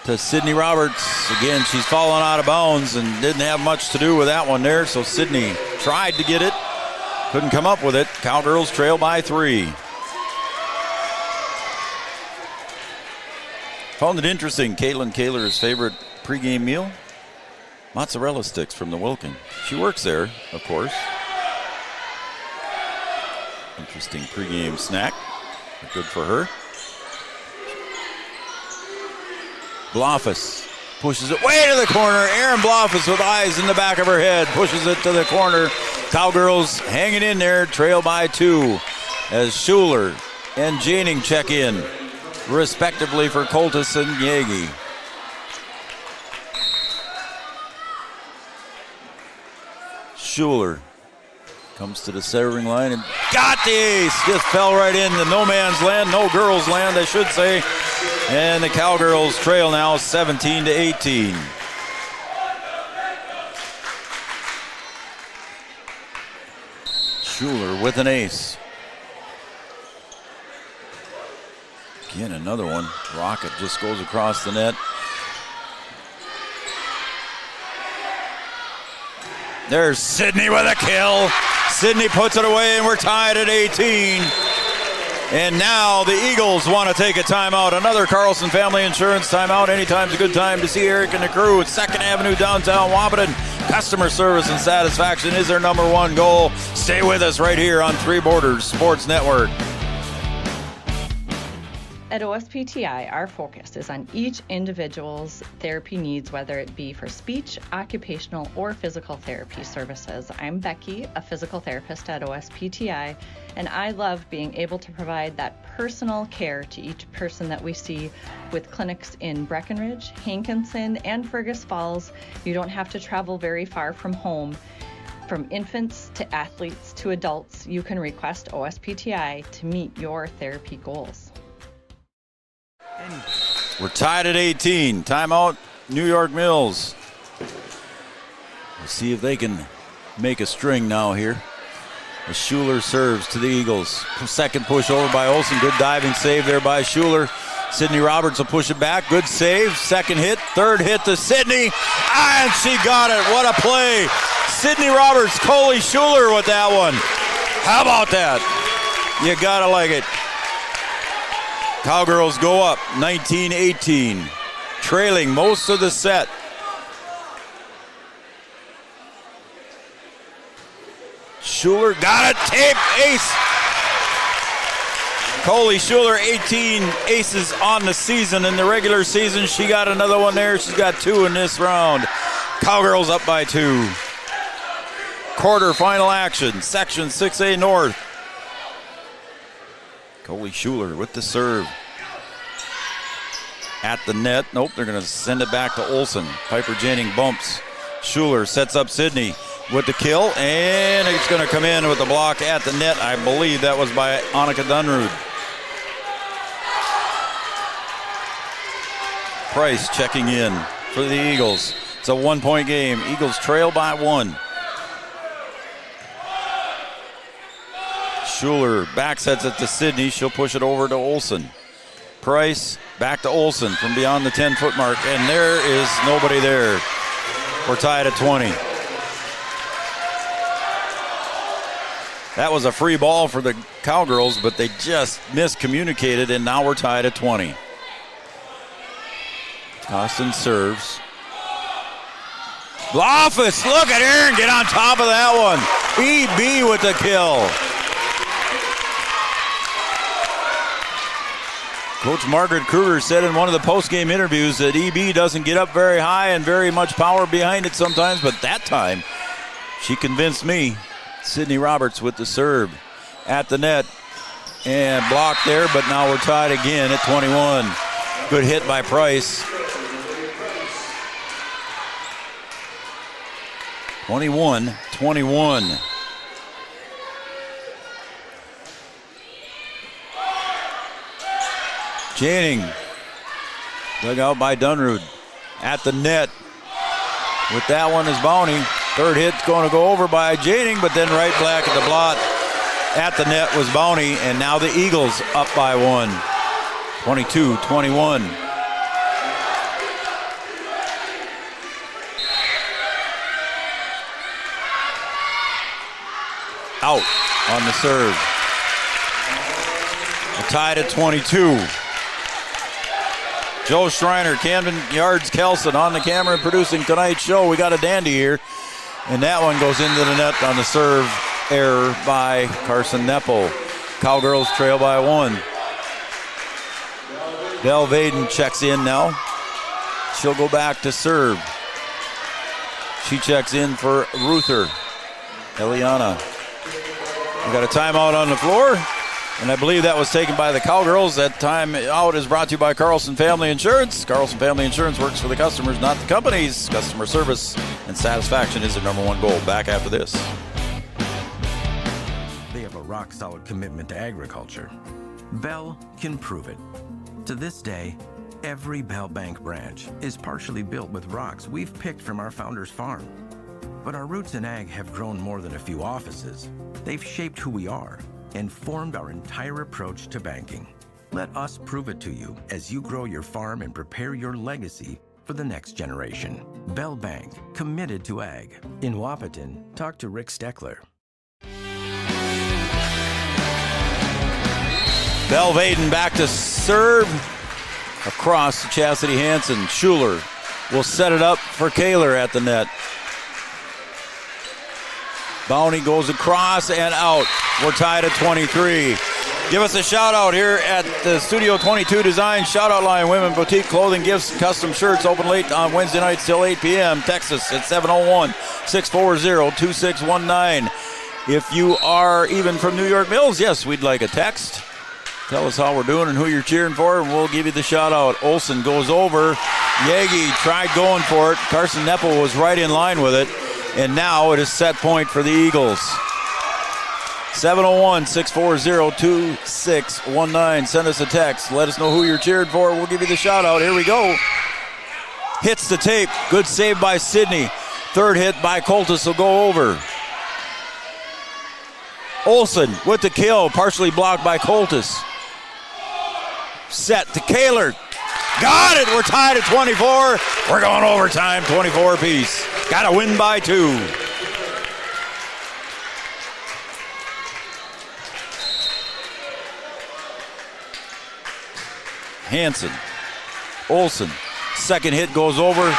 To Sydney Roberts. Again, she's fallen out of bounds and didn't have much to do with that one there. So Sydney tried to get it. Couldn't come up with it. Cowgirls trail by 3. Found it interesting. Caitlyn Kaylor's favorite pregame meal? Mozzarella sticks from the Wilkin. She works there, of course. Interesting pregame snack. Good for her. Bloffus pushes it way to the corner. Aaron Bloffus with eyes in the back of her head pushes it to the corner. Cowgirls hanging in there, trail by 2 as Schuler and Janing check in, respectively, for Coltis and Yagi. Schuler Comes to the serving line and got the ace. Just fell right in the no man's land, no girls land, I should say. And the Cowgirls trail now 17-18. Schuler with an ace. Again, another one. Rocket just goes across the net. There's Sydney with a kill. Sydney puts it away, and we're tied at 18. And now the Eagles want to take a timeout. Another Carlson Family Insurance timeout. Anytime's a good time to see Eric and the crew at 2nd Avenue, downtown Wapaton. Customer service and satisfaction is their number one goal. Stay with us right here on Three Borders Sports Network. At OSPTI, our focus is on each individual's therapy needs, whether it be for speech, occupational, or physical therapy services. I'm Becky, a physical therapist at OSPTI, and I love being able to provide that personal care to each person that we see with clinics in Breckenridge, Hankinson, and Fergus Falls. You don't have to travel very far from home. From infants to athletes to adults, you can request OSPTI to meet your therapy goals. We're tied at 18. Timeout, New York Mills. We'll see if they can make a string now here. As Schuler serves to the Eagles. Second push over by Olsen. Good diving save there by Schuler. Sydney Roberts will push it back. Good save. Second hit. Third hit to Sydney. And she got it. What a play. Sydney Roberts, Coley Schuler with that one. How about that? You gotta like it. Cowgirls go up 19-18, trailing most of the set. Schuler got it, tape, ace. Coley Schuler, 18 aces on the season. In the regular season, she got another one there. She's got 2 in this round. Cowgirls up by 2. Quarterfinal action, Section 6A North. Coley Schuler with the serve. At the net. Nope, they're going to send it back to Olsen. Piper Janning bumps. Schuler sets up Sydney with the kill, and it's going to come in with the block at the net. I believe that was by Annika Dunrud. Price checking in for the Eagles. It's a 1-point game. Eagles trail by 1. Schuler back sets it to Sydney. She'll push it over to Olsen. Price back to Olsen from beyond the 10-foot mark, and there is nobody there. We're tied at 20. That was a free ball for the Cowgirls, but they just miscommunicated, and now we're tied at 20. Austin serves. Loftus, look at Aaron get on top of that one. EB with the kill. Coach Margaret Kruger said in one of the post-game interviews that EB doesn't get up very high and very much power behind it sometimes, but that time she convinced me. Sydney Roberts with the serve at the net and blocked there, but now we're tied again at 21. Good hit by Price. 21-21. Janning, dug out by Dunrud. At the net. With that one is Bowney. Third hit's going to go over by Janning, but then right back at the blot. At the net was Bowney, and now the Eagles up by 1. 22-21. Out on the serve. We're tied at 22. Joe Schreiner, Camden Yards Kelson on the camera producing tonight's show. We got a dandy here. And that one goes into the net on the serve error by Carson Neppel. Cowgirls trail by 1. Del Vaden checks in now. She'll go back to serve. She checks in for Ruther. Eliana. We got a timeout on the floor. And I believe that was taken by the Cowgirls. That time out is brought to you by Carlson Family Insurance. Carlson Family Insurance works for the customers, not the companies. Customer service and satisfaction is their number one goal. Back after this. rock-solid commitment to agriculture. Bell can prove it. To this day, every Bell Bank branch is partially built with rocks we've picked from our founder's farm. But our roots in ag have grown more than a few offices. They've shaped who we are and formed our entire approach to banking. Let us prove it to you as you grow your farm and prepare your legacy for the next generation. Bell Bank, committed to ag. In Wahpeton, talk to Rick Steckler. Belvaden back to serve. Across to Chastity Hansen. Schuler will set it up for Kaylor at the net. Bounty goes across and out. We're tied at 23. Give us a shout out here at the Studio 22 Design Shout Out Line. Women Boutique Clothing, Gifts, Custom Shirts. Open late on Wednesday nights till 8 p.m. Texas at 701-640-2619. If you are even from New York Mills, yes, we'd like a text. Tell us how we're doing and who you're cheering for, and we'll give you the shout out. Olsen goes over. Yagi tried going for it. Carson Neppel was right in line with it. And now it is set point for the Eagles. 701-640-2619. Send us a text. Let us know who you're cheering for. We'll give you the shout out. Here we go. Hits the tape. Good save by Sidney. Third hit by Coltis will go over. Olsen with the kill. Partially blocked by Coltis. Set to Kaylor. Got it. We're tied at 24. We're going overtime. 24 apiece. Got to win by 2. Hansen. Olsen. Second hit goes over.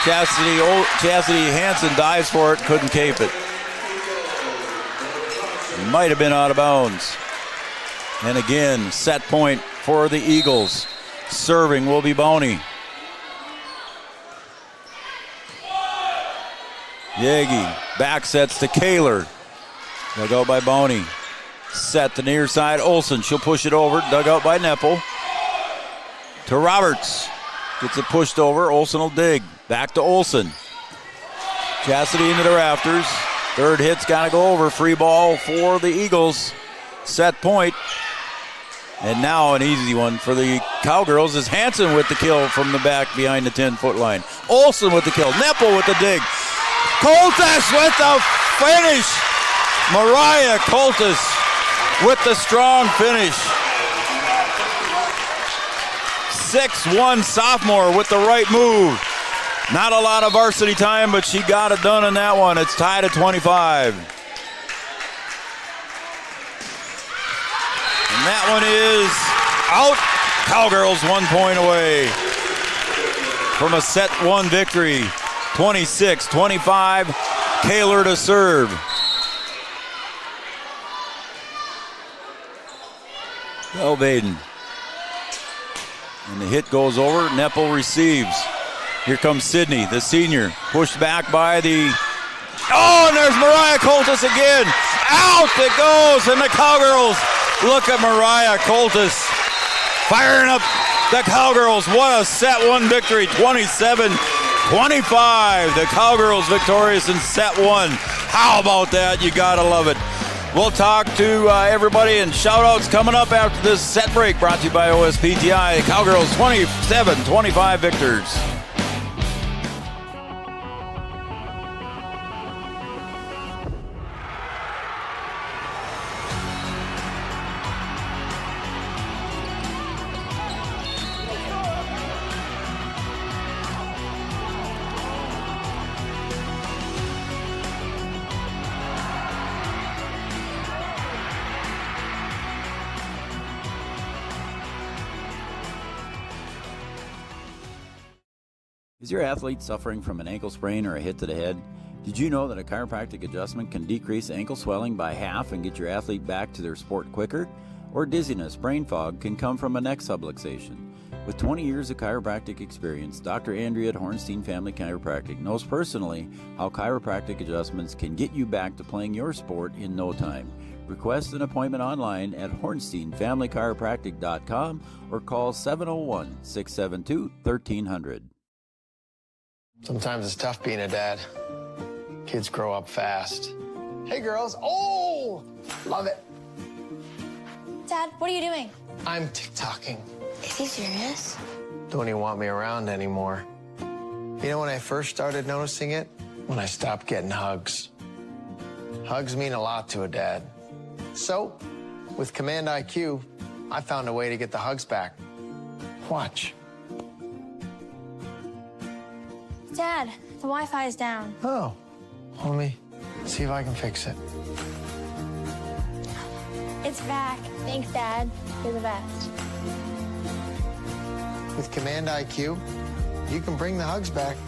Chastity Hansen dives for it. Couldn't cape it. Might have been out of bounds. And again, set point for the Eagles. Serving will be Boney. Yagi back sets to Kaylor. Dug out by Boney. Set the near side. Olsen. She'll push it over. Dug out by Neppel. To Roberts. Gets it pushed over. Olsen will dig. Back to Olsen. Chastity into the rafters. Third hit's got to go over. Free ball for the Eagles. Set point. And now an easy one for the Cowgirls is Hansen with the kill from the back behind the 10-foot line. Olsen with the kill. Neppel with the dig. Coltis with the finish. Mariah Coltis with the strong finish. 6'1" sophomore with the right move. Not a lot of varsity time, but she got it done in that one. It's tied at 25. And that one is out. Cowgirls 1 point away from a set 1 victory. 26-25. Kaylor to serve. Belvaden. And the hit goes over. Neppel receives. Here comes Sidney, the senior. Pushed back by the... Oh, and there's Mariah Coltis again. Out it goes, and the Cowgirls. Look at Mariah Coltis firing up the Cowgirls. What a set 1 victory, 27-25. The Cowgirls victorious in set 1. How about that? You gotta love it. We'll talk to everybody, and shout-outs coming up after this set break, brought to you by OSPTI. Cowgirls 27-25 victors. Is your athlete suffering from an ankle sprain or a hit to the head? Did you know that a chiropractic adjustment can decrease ankle swelling by half and get your athlete back to their sport quicker? Or dizziness, brain fog can come from a neck subluxation. With 20 years of chiropractic experience, Dr. Andrea at Hornstein Family Chiropractic knows personally how chiropractic adjustments can get you back to playing your sport in no time. Request an appointment online at hornsteinfamilychiropractic.com or call 701-672-1300. Sometimes it's tough being a dad. Kids grow up fast. Hey, girls. Oh, love it. Dad, what are you doing? I'm TikToking. Is he serious? Don't even want me around anymore. You know when I first started noticing it? When I stopped getting hugs. Hugs mean a lot to a dad. So, with Command IQ, I found a way to get the hugs back. Watch. Dad, the Wi-Fi is down. Oh, let me see if I can fix it. It's back. Thanks, Dad. You're the best. With Command IQ, you can bring the hugs back.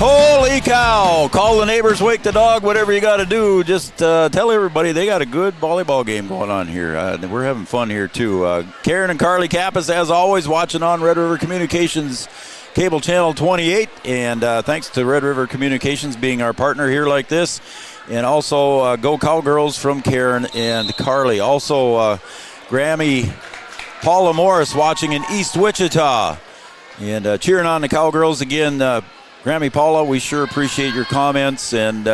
Holy cow! Call the neighbors, wake the dog, whatever you got to do. Just tell everybody they got a good volleyball game going on here. We're having fun here, too. Karen and Carly Kappas, as always, watching on Red River Communications Cable Channel 28. And thanks to Red River Communications being our partner here like this. And also, Go Cowgirls from Karen and Carly. Also, Grammy Paula Morris watching in East Wichita. And cheering on the Cowgirls again. Grammy Paula, we sure appreciate your comments, and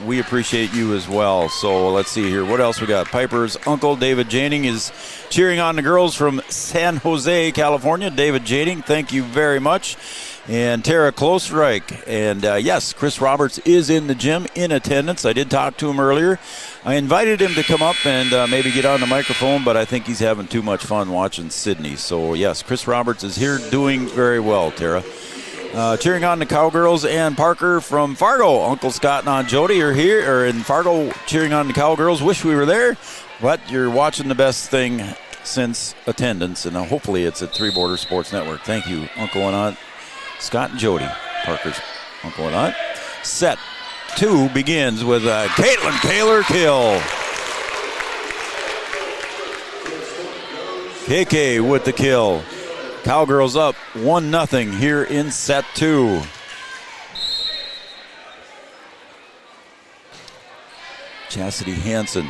we appreciate you as well. So let's see here. What else we got? Piper's uncle, David Janing, is cheering on the girls from San Jose, California. David Janing, thank you very much. And Tara Klosterreich. And yes, Chris Roberts is in the gym in attendance. I did talk to him earlier. I invited him to come up and maybe get on the microphone, but I think he's having too much fun watching Sydney. So yes, Chris Roberts is here doing very well, Tara. Cheering on the Cowgirls and Parker from Fargo. Uncle Scott and Aunt Jody are here, or in Fargo, cheering on the Cowgirls. Wish we were there, but you're watching the best thing since attendance, and hopefully it's at Three Border Sports Network. Thank you, Uncle and Aunt Scott and Jody. Parker's uncle and aunt. Set 2 begins with a Caitlyn Kaylor kill. KK with the kill. Cowgirls up 1-0 here in set 2. Chastity Hansen.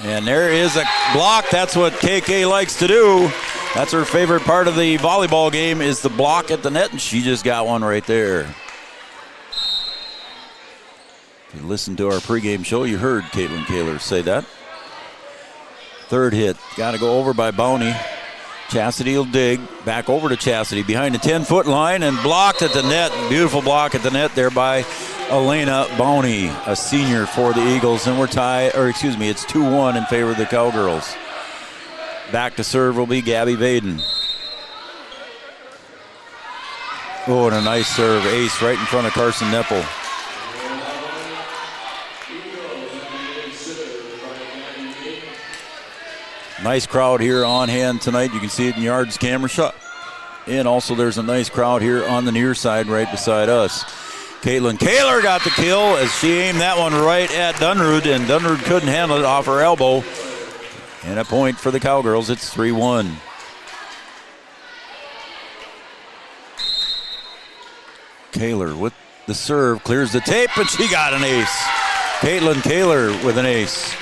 And there is a block. That's what KK likes to do. That's her favorite part of the volleyball game, is the block at the net, and she just got one right there. If you listened to our pregame show, you heard Caitlyn Kaylor say that. Third hit. Got to go over by Bowney. Chastity will dig. Back over to Chastity behind the 10-foot line and blocked at the net. Beautiful block at the net there by Elena Bowney, a senior for the Eagles. And we're tied, or excuse me, it's 2-1 in favor of the Cowgirls. Back to serve will be Gabby Vaden. Oh, and a nice serve. Ace right in front of Carson Neppel. Nice crowd here on hand tonight. You can see it in Yard's camera shot. And also there's a nice crowd here on the near side right beside us. Caitlyn Kaylor got the kill as she aimed that one right at Dunrud, and Dunrud couldn't handle it off her elbow. And a point for the Cowgirls. It's 3-1. Kaylor with the serve, clears the tape, and she got an ace. Caitlyn Kaylor with an ace.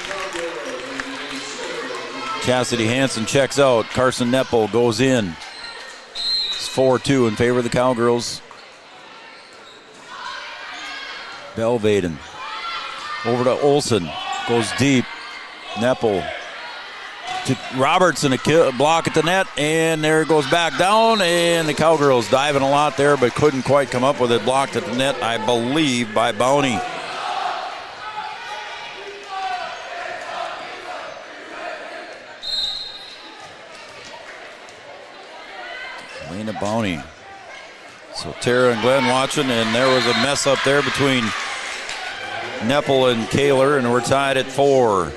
Chastity Hansen checks out. Carson Neppel goes in. It's 4-2 in favor of the Cowgirls. Belvaden over to Olsen. Goes deep. Neppel to Roberts, and a block at the net, and there it goes back down, and the Cowgirls diving a lot there but couldn't quite come up with it. Blocked at the net, I believe, by Bowney. Elena Bowney. So Tara and Glenn watching, and there was a mess up there between Neppel and Kaylor, and we're tied at 4.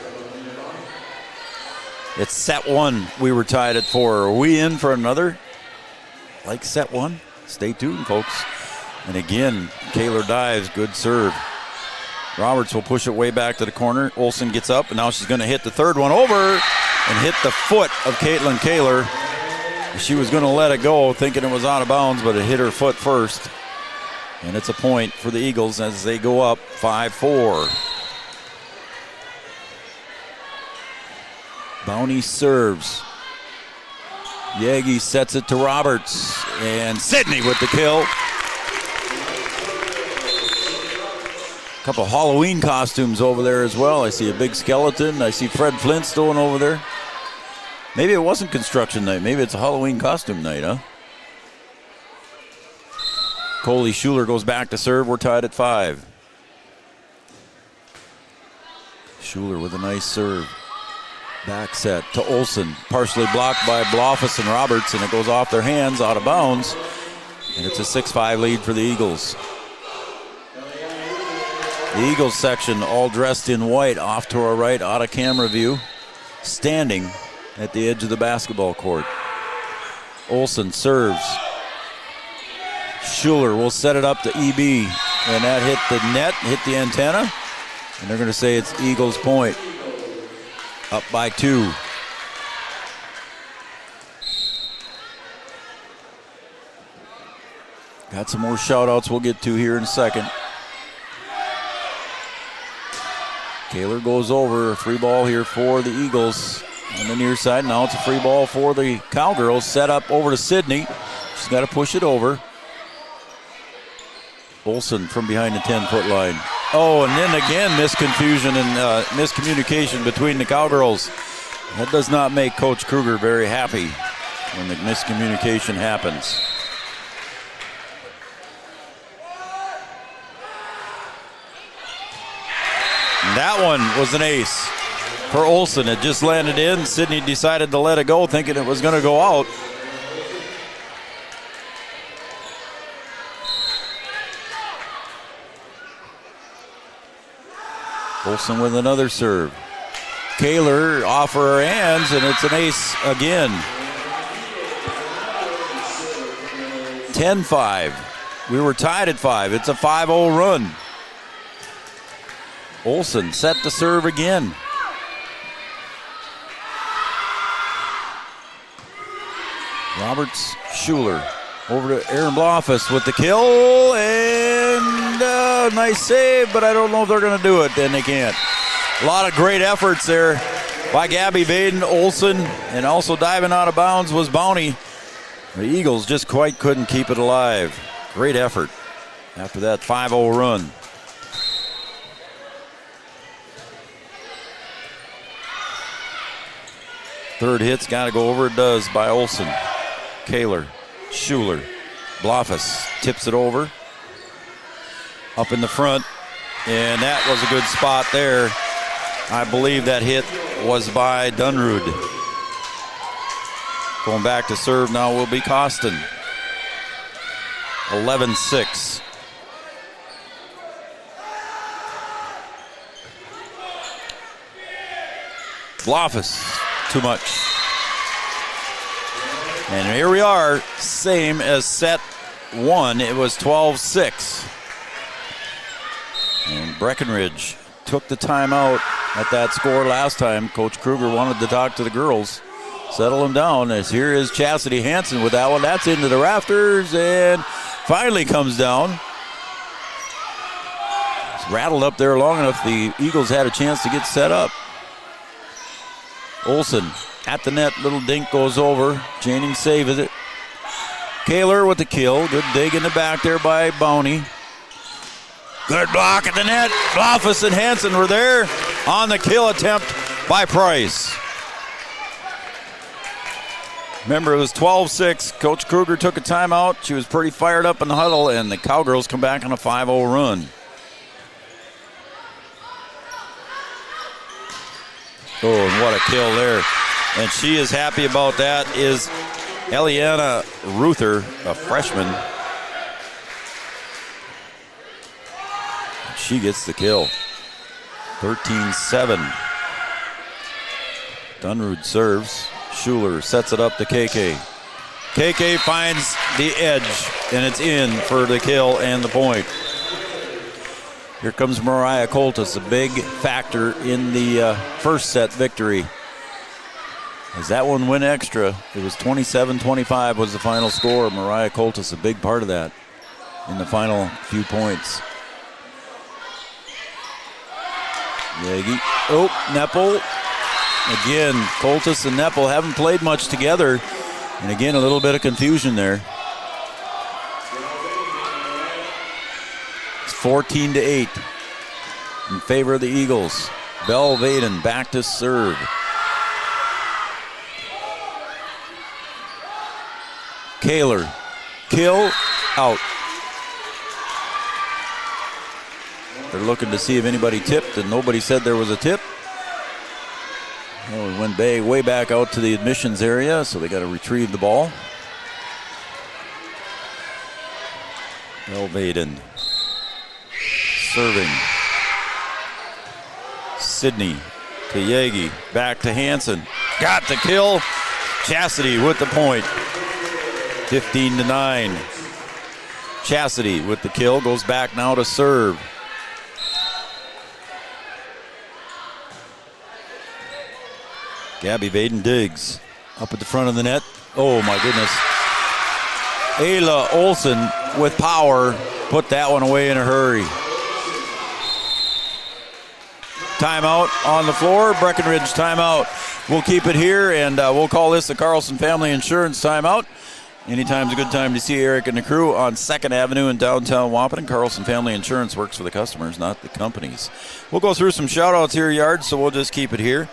It's set 1. We were tied at 4. Are we in for another like set 1? Stay tuned, folks. And again, Kaylor dives. Good serve. Roberts will push it way back to the corner. Olsen gets up, and now she's going to hit the third one over and hit the foot of Caitlyn Kaylor. She was going to let it go, thinking it was out of bounds, but it hit her foot first. And it's a point for the Eagles as they go up 5-4. Bowney serves. Yagi sets it to Roberts, and Sydney with the kill. A couple Halloween costumes over there as well. I see a big skeleton. I see Fred Flintstone over there. Maybe it wasn't construction night. Maybe it's a Halloween costume night, huh? Coley Schuler goes back to serve. We're tied at 5. Schuler with a nice serve. Back set to Olsen. Partially blocked by Blofus and Roberts, and it goes off their hands, out of bounds. And it's a 6-5 lead for the Eagles. The Eagles section all dressed in white, off to our right, out of camera view, standing at the edge of the basketball court. Olsen serves. Schuler will set it up to EB, and that hit the net, hit the antenna, and they're going to say it's Eagles point. Up by 2. Got some more shout-outs we'll get to here in a second. Kaylor goes over, a free ball here for the Eagles on the near side. Now it's a free ball for the Cowgirls. Set up over to Sydney. She's got to push it over. Olsen from behind the 10-foot line. Oh, and then again, misconfusion and miscommunication between the Cowgirls. That does not make Coach Kruger very happy when the miscommunication happens. That one was an ace for Olsen. It just landed in. Sydney decided to let it go, thinking it was going to go out. Olsen with another serve. Kaylor off her hands, and it's an ace again. 10-5. We were tied at 5. It's a 5-0 run. Olsen set to serve again. Roberts, Schuler over to Aaron Blofus with the kill, and nice save, but I don't know if they're going to do it, and they can't. A lot of great efforts there by Gabby Vaden, Olsen, and also diving out of bounds was Bounty. The Eagles just quite couldn't keep it alive. Great effort after that 5-0 run. Third hit's got to go over. It does by Olsen. Kaylor, Schuler, Blofus tips it over. Up in the front, and that was a good spot there. I believe that hit was by Dunrud. Going back to serve now will be Costin. 11-6. Blofus. Too much. And here we are, same as set 1. It was 12-6. And Breckenridge took the timeout at that score last time. Coach Kruger wanted to talk to the girls, settle them down, as here is Chastity Hansen with that one. That's into the rafters and finally comes down. It's rattled up there long enough the Eagles had a chance to get set up. Olsen at the net, little dink goes over. Janning saves it. Kaylor with the kill. Good dig in the back there by Bounty. Good block at the net. Blofus and Hansen were there on the kill attempt by Price. Remember, it was 12-6. Coach Kruger took a timeout. She was pretty fired up in the huddle, and the Cowgirls come back on a 5-0 run. Oh, and what a kill there. And she is happy about that, is Eliana Ruther, a freshman. She gets the kill. 13-7. Dunrud serves. Schuler sets it up to KK. KK finds the edge, and it's in for the kill and the point. Here comes Mariah Coltis, a big factor in the first set victory. As that one went extra, it was 27-25 was the final score. Mariah Coltis, a big part of that in the final few points. Yagi. Oh, Neppel. Again, Coltis and Neppel haven't played much together And again, a little bit of confusion there. It's 14-8 in favor of the Eagles. Belle Vaden back to serve. Kaylor, kill, out. They're looking to see if anybody tipped, and nobody said there was a tip. Well, we went way back out to the admissions area, so they got to retrieve the ball. Belle Vaden serving. Sidney to Yagi, back to Hansen. Got the kill. Chastity with the point. 15-9. Chastity with the kill, goes back now to serve. Gabby Vaden digs up at the front of the net. Oh my goodness. Ayla Olsen with power put that one away in a hurry. Timeout on the floor. Breckenridge timeout. We'll keep it here, and we'll call this the Carlson Family Insurance timeout. Anytime's a good time to see Eric and the crew on 2nd Avenue in downtown Wahpeton. Carlson Family Insurance works for the customers, not the companies. We'll go through some shout-outs here, Yard, so we'll just keep it here.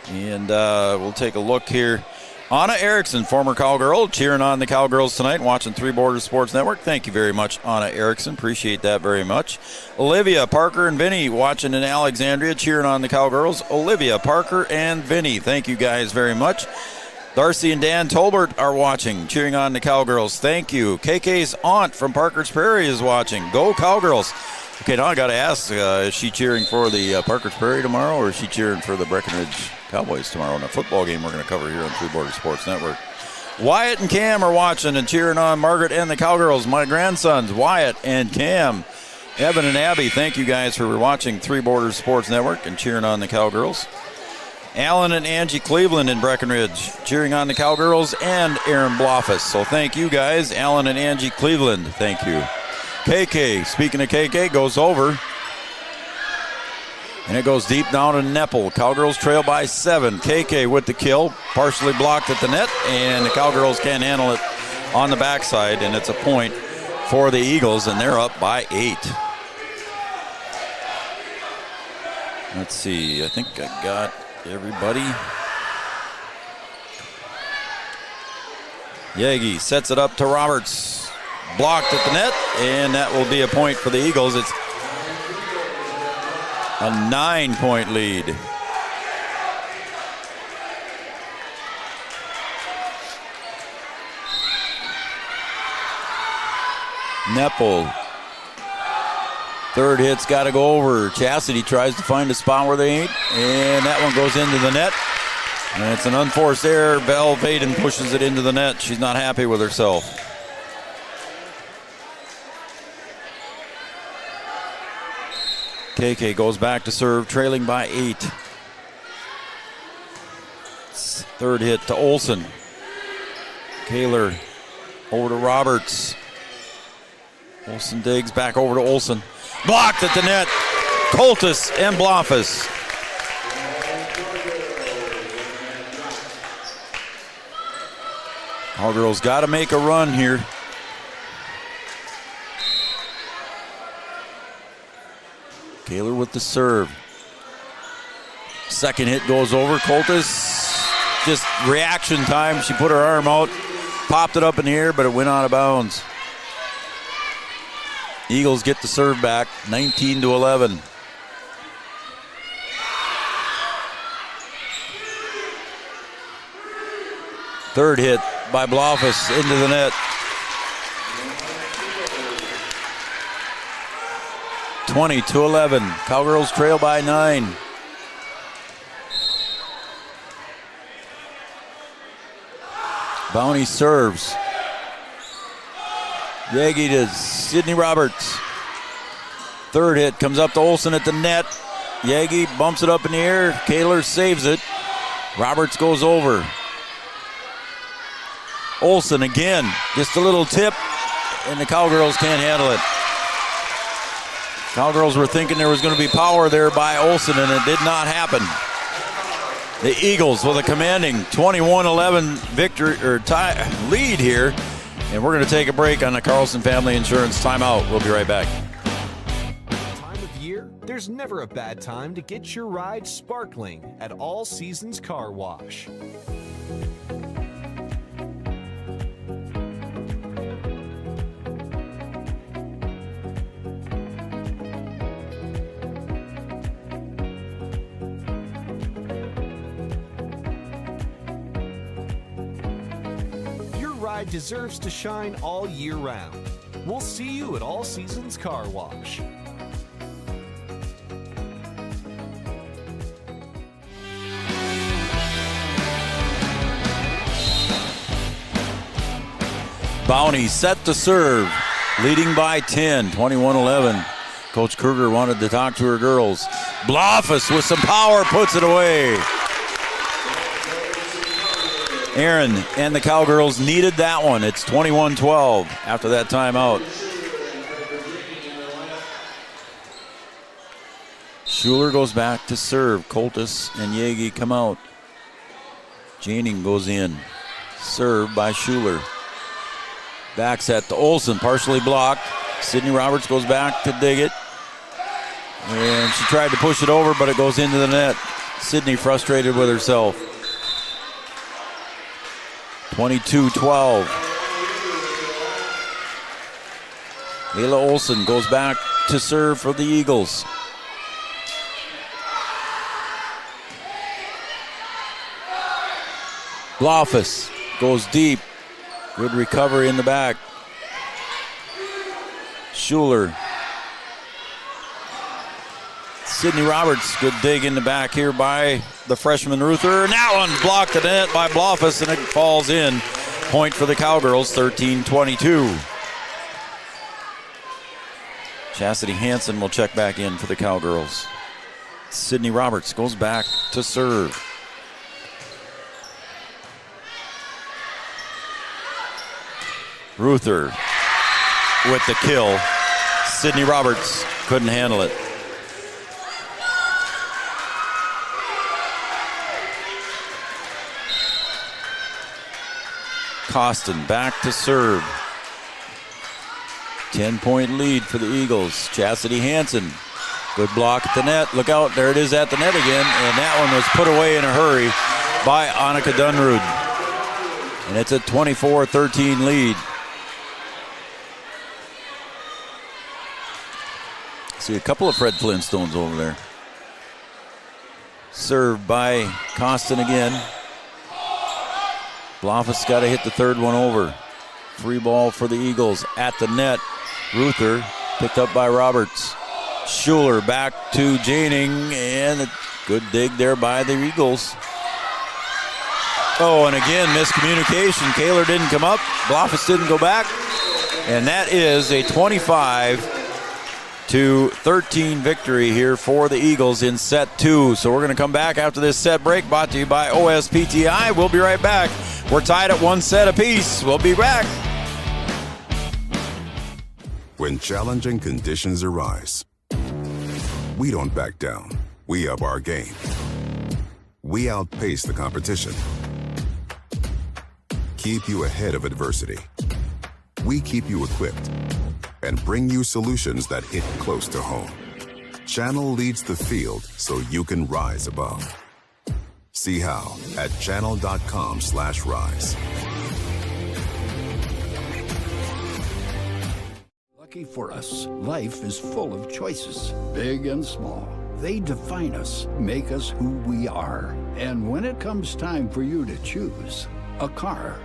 And we'll take a look here. Anna Erickson, former Cowgirl, cheering on the Cowgirls tonight, watching Three Borders Sports Network. Thank you very much, Anna Erickson. Appreciate that very much. Olivia, Parker, and Vinny watching in Alexandria, cheering on the Cowgirls. Olivia, Parker, and Vinny, thank you guys very much. Darcy and Dan Tolbert are watching, cheering on the Cowgirls. Thank you. KK's aunt from Parker's Prairie is watching. Go Cowgirls. Okay, now I got to ask, is she cheering for the Parker's Prairie tomorrow, or is she cheering for the Breckenridge Cowboys tomorrow in a football game we're going to cover here on Three Borders Sports Network? Wyatt and Cam are watching and cheering on Margaret and the Cowgirls. My grandsons, Wyatt and Cam. Evan and Abby, thank you guys for watching Three Borders Sports Network and cheering on the Cowgirls. Alan and Angie Cleveland in Breckenridge, cheering on the Cowgirls, and Aaron Bloffus. So thank you guys, Alan and Angie Cleveland. Thank you. KK, speaking of KK, goes over. And it goes deep down to Nepple. Cowgirls trail by 7. KK with the kill, partially blocked at the net, and the Cowgirls can't handle it on the backside, and it's a point for the Eagles, and they're up by 8. Let's see, I think I got everybody. Yagi sets it up to Roberts. Blocked at the net, and that will be a point for the Eagles. It's a 9-point lead. Nepple. Third hit's got to go over. Chastity tries to find a spot where they ain't, and that one goes into the net. And it's an unforced error. Belle Vaden pushes it into the net. She's not happy with herself. KK goes back to serve, trailing by 8. Third hit to Olsen. Kaylor over to Roberts. Olsen digs back over to Olsen. Blocked at the net. Coltis and Bloffus. Cowgirls got to make a run here. Kaylor with the serve. Second hit goes over. Coltis, just reaction time. She put her arm out, popped it up in the air, but it went out of bounds. Eagles get the serve back, 19-11. Third hit by Bloffus into the net. 20-11. Cowgirls trail by 9. Bounty serves. Yagi to Sydney Roberts. Third hit comes up to Olsen at the net. Yagi bumps it up in the air. Kaylor saves it. Roberts goes over. Olsen again. Just a little tip, and the Cowgirls can't handle it. Cowgirls were thinking there was going to be power there by Olsen, and it did not happen. The Eagles with a commanding 21-11 victory or tie lead here. And we're going to take a break on the Carlson Family Insurance timeout. We'll be right back. Time of year, there's never a bad time to get your ride sparkling at All Seasons Car Wash. Deserves to shine all year round. We'll see you at All Seasons Car Wash. Bounty set to serve, leading by 10, 21-11. Coach Kruger wanted to talk to her girls. Blofus with some power puts it away. Aaron and the Cowgirls needed that one. It's 21-12 after that timeout. Schuler goes back to serve. Coltis and Yagi come out. Janing goes in. Served by Schuler. Back set to Olsen, partially blocked. Sydney Roberts goes back to dig it. And she tried to push it over, but it goes into the net. Sydney frustrated with herself. 22-12. Layla Olsen goes back to serve for the Eagles. Blofus goes deep. Good recovery in the back. Schuler. Sydney Roberts, good dig in the back here by the freshman Ruther. And that one's blocked at the net by Blofus, and it falls in. Point for the Cowgirls, 13-22. Chastity Hansen will check back in for the Cowgirls. Sydney Roberts goes back to serve. Ruther with the kill. Sydney Roberts couldn't handle it. Costin back to serve. 10-point lead for the Eagles. Chastity Hansen. Good block at the net. Look out, there it is at the net again. And that one was put away in a hurry by Annika Dunrud. And it's a 24-13 lead. See a couple of Fred Flintstones over there. Served by Costin again. Blofus got to hit the third one over. Free ball for the Eagles at the net. Ruther picked up by Roberts. Schuler back to Janing, and a good dig there by the Eagles. Oh, and again, miscommunication. Kaylor didn't come up. Blofus didn't go back. And that is a 25-13 victory here for the Eagles in set 2. So we're going to come back after this set break, brought to you by OSPTI. We'll be right back. We're tied at 1 set apiece. We'll be back. When challenging conditions arise, we don't back down. We up our game. We outpace the competition. Keep you ahead of adversity. We keep you equipped and bring you solutions that hit close to home. Channel leads the field so you can rise above. See how at channel.com/rise. Lucky for us, life is full of choices, big and small. They define us, make us who we are. And when it comes time for you to choose a car,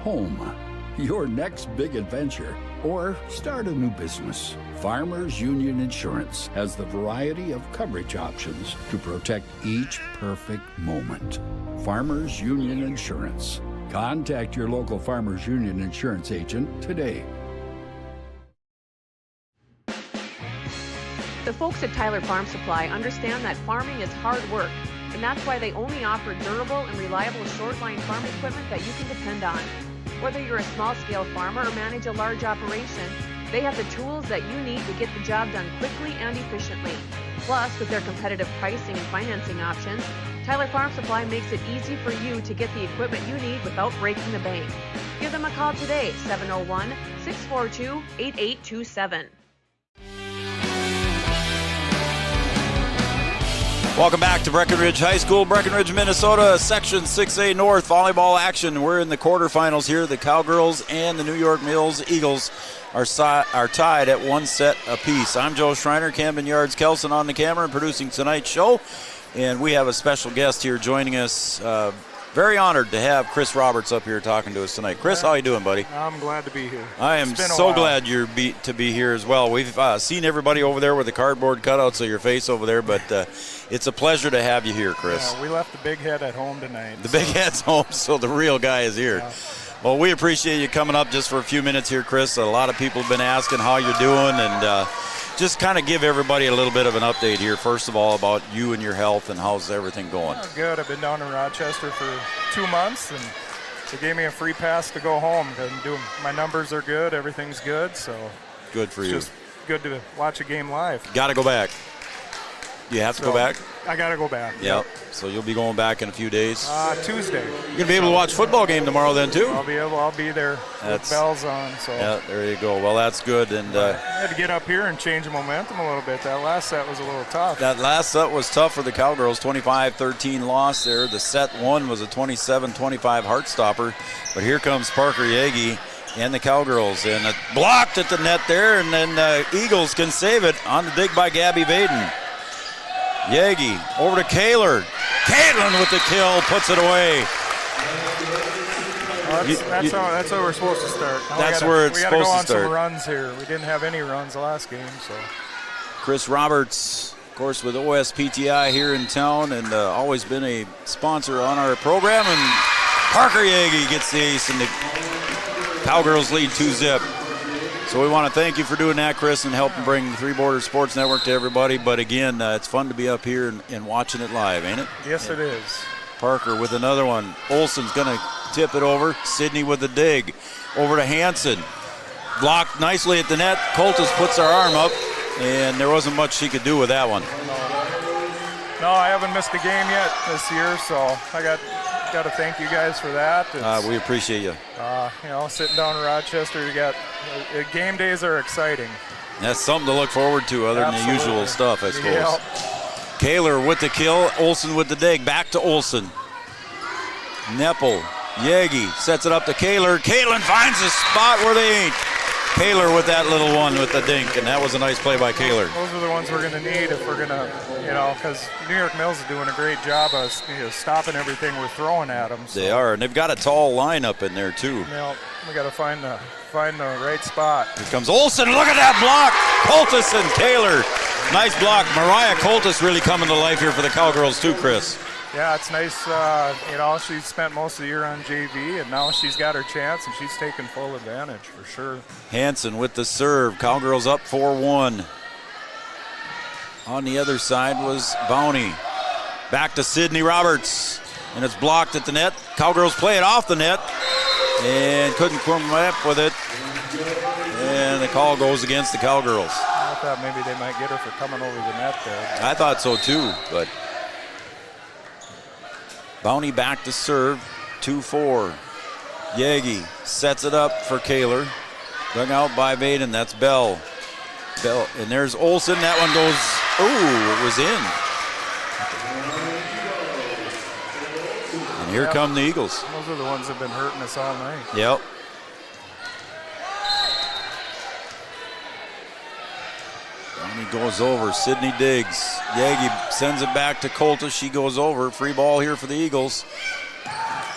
home, your next big adventure, or start a new business, Farmers Union Insurance has the variety of coverage options to protect each perfect moment. Farmers Union Insurance. Contact your local Farmers Union Insurance agent today. The folks at Tyler Farm Supply understand that farming is hard work, and that's why they only offer durable and reliable short-line farm equipment that you can depend on. Whether you're a small-scale farmer or manage a large operation, they have the tools that you need to get the job done quickly and efficiently. Plus, with their competitive pricing and financing options, Tyler Farm Supply makes it easy for you to get the equipment you need without breaking the bank. Give them a call today, 701-642-8827. Welcome back to Breckenridge High School, Breckenridge, Minnesota, Section 6A North volleyball action. We're in the quarterfinals here. The Cowgirls and the New York Mills Eagles are tied at 1 set apiece. I'm Joe Schreiner, Camden Yards Kelson on the camera and producing tonight's show. And we have a special guest here joining us. Very honored to have Chris Roberts up here talking to us tonight. Chris, how you doing, buddy? I'm glad to be here. I am so glad you're to be here as well. We've seen everybody over there with the cardboard cutouts of your face over there, but it's a pleasure to have you here, Chris. Yeah, we left the big head at home tonight. The big head's home, so the real guy is here. Yeah. Well, we appreciate you coming up just for a few minutes here, Chris. A lot of people have been asking how you're doing, and just kind of give everybody a little bit of an update here, first of all, about you and your health and how's everything going. Oh, good. I've been down in Rochester for 2 months, and they gave me a free pass to go home. My numbers are good. Everything's good. So good for you. Just good to watch a game live. Got to go back. You have to go back? I got to go back. Yep. So you'll be going back in a few days? Tuesday. You're going to be able to watch football game tomorrow then, too? I'll be there with bells on. So. Yeah, there you go. Well, that's good. And I had to get up here and change the momentum a little bit. That last set was a little tough. That last set was tough for the Cowgirls. 25-13 loss there. The set one was a 27-25 heart stopper. But here comes Parker Yagi and the Cowgirls. And it blocked at the net there, and then Eagles can save it on the dig by Gabby Vaden. Yagi over to Kaylor. Caitlyn with the kill, puts it away. That's how we're supposed to start. That's where it's supposed to start. We got to go on some runs here. We didn't have any runs the last game. So. Chris Roberts, of course, with OSPTI here in town, and always been a sponsor on our program. And Parker Yagi gets the ace, and the Cowgirls lead 2-zip. So we want to thank you for doing that, Chris, and helping bring Three Borders Sports Network to everybody. But again, it's fun to be up here and watching it live, ain't it? Yes, it is. Parker with another one. Olsen's going to tip it over. Sydney with the dig. Over to Hansen. Blocked nicely at the net. Coltis puts her arm up, and there wasn't much she could do with that one. No, I haven't missed a game yet this year, so I got to thank you guys for that. We appreciate you. Sitting down in Rochester, game days are exciting. That's something to look forward to other than the usual stuff, I suppose. Yep. Kaylor with the kill. Olsen with the dig. Back to Olsen. Neppel. Yagi sets it up to Kaylor. Caitlyn finds a spot where they ain't. Kaylor with that little one with the dink, and that was a nice play by Kaylor. Those are the ones we're going to need if we're going to, because New York Mills is doing a great job of stopping everything we're throwing at them. So. They are, and they've got a tall lineup in there too. We got to find the right spot. Here comes Olsen. Look at that block. Coltis and Kaylor. Nice block. Mariah Coltis really coming to life here for the Cowgirls too, Chris. Yeah, it's nice. She spent most of the year on JV, and now she's got her chance, and she's taking full advantage for sure. Hansen with the serve. Cowgirls up 4-1. On the other side was Bowney. Back to Sydney Roberts, and it's blocked at the net. Cowgirls play it off the net, and couldn't come up with it. And the call goes against the Cowgirls. I thought maybe they might get her for coming over the net there. I thought so too, but Bowney back to serve, 2-4. Yagi sets it up for Kaylor. Dug out by Vaden, that's Bell. And there's Olsen, that one goes, it was in. And here come the Eagles. Those are the ones that have been hurting us all night. Yep. Bowney goes over, Sydney digs. Yagi sends it back to Coltis, she goes over. Free ball here for the Eagles.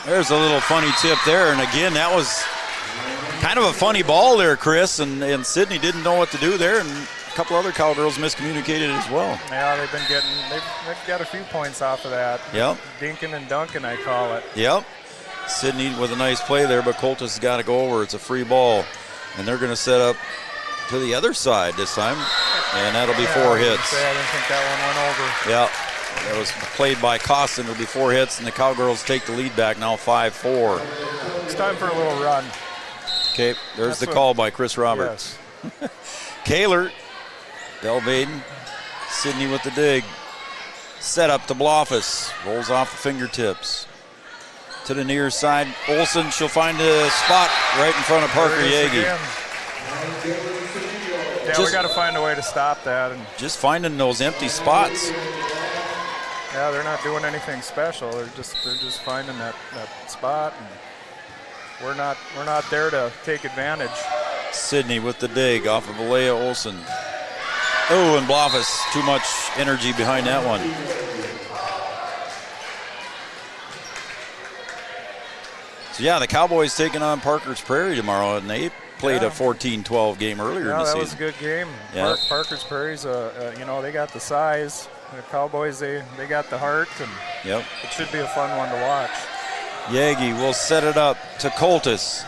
There's a little funny tip there, and again, that was kind of a funny ball there, Chris, and Sydney didn't know what to do there, and a couple other Cowgirls miscommunicated as well. Yeah, they've got a few points off of that. Yep. Dinking and dunking, I call it. Yep. Sydney with a nice play there, but Coltis has got to go over. It's a free ball, and they're going to set up to the other side this time, and that'll be 4 hits. I didn't think that one went over. Yeah, that was played by Costin. It'll be 4 hits, and the Cowgirls take the lead back now 5-4. It's time for a little run. Okay, there's the call by Chris Roberts. Yes. Kaylor, Bell Vaden, Sydney with the dig. Set up to Blofus. Rolls off the fingertips. To the near side. Olsen, she'll find a spot right in front of Parker Yagi. Yeah, we got to find a way to stop that. And just finding those empty spots. Yeah, they're not doing anything special. They're just finding that spot, and we're not there to take advantage. Sydney with the dig off of Alea Olsen. Oh, and Blofus, too much energy behind that one. So yeah, the Cowboys taking on Parker's Prairie tomorrow, and they played a 14-12 game earlier in the season. That was a good game. Yeah. Parker's Prairie's, they got the size. The Cowboys, they got the heart, and it should be a fun one to watch. Yagi will set it up to Coltis.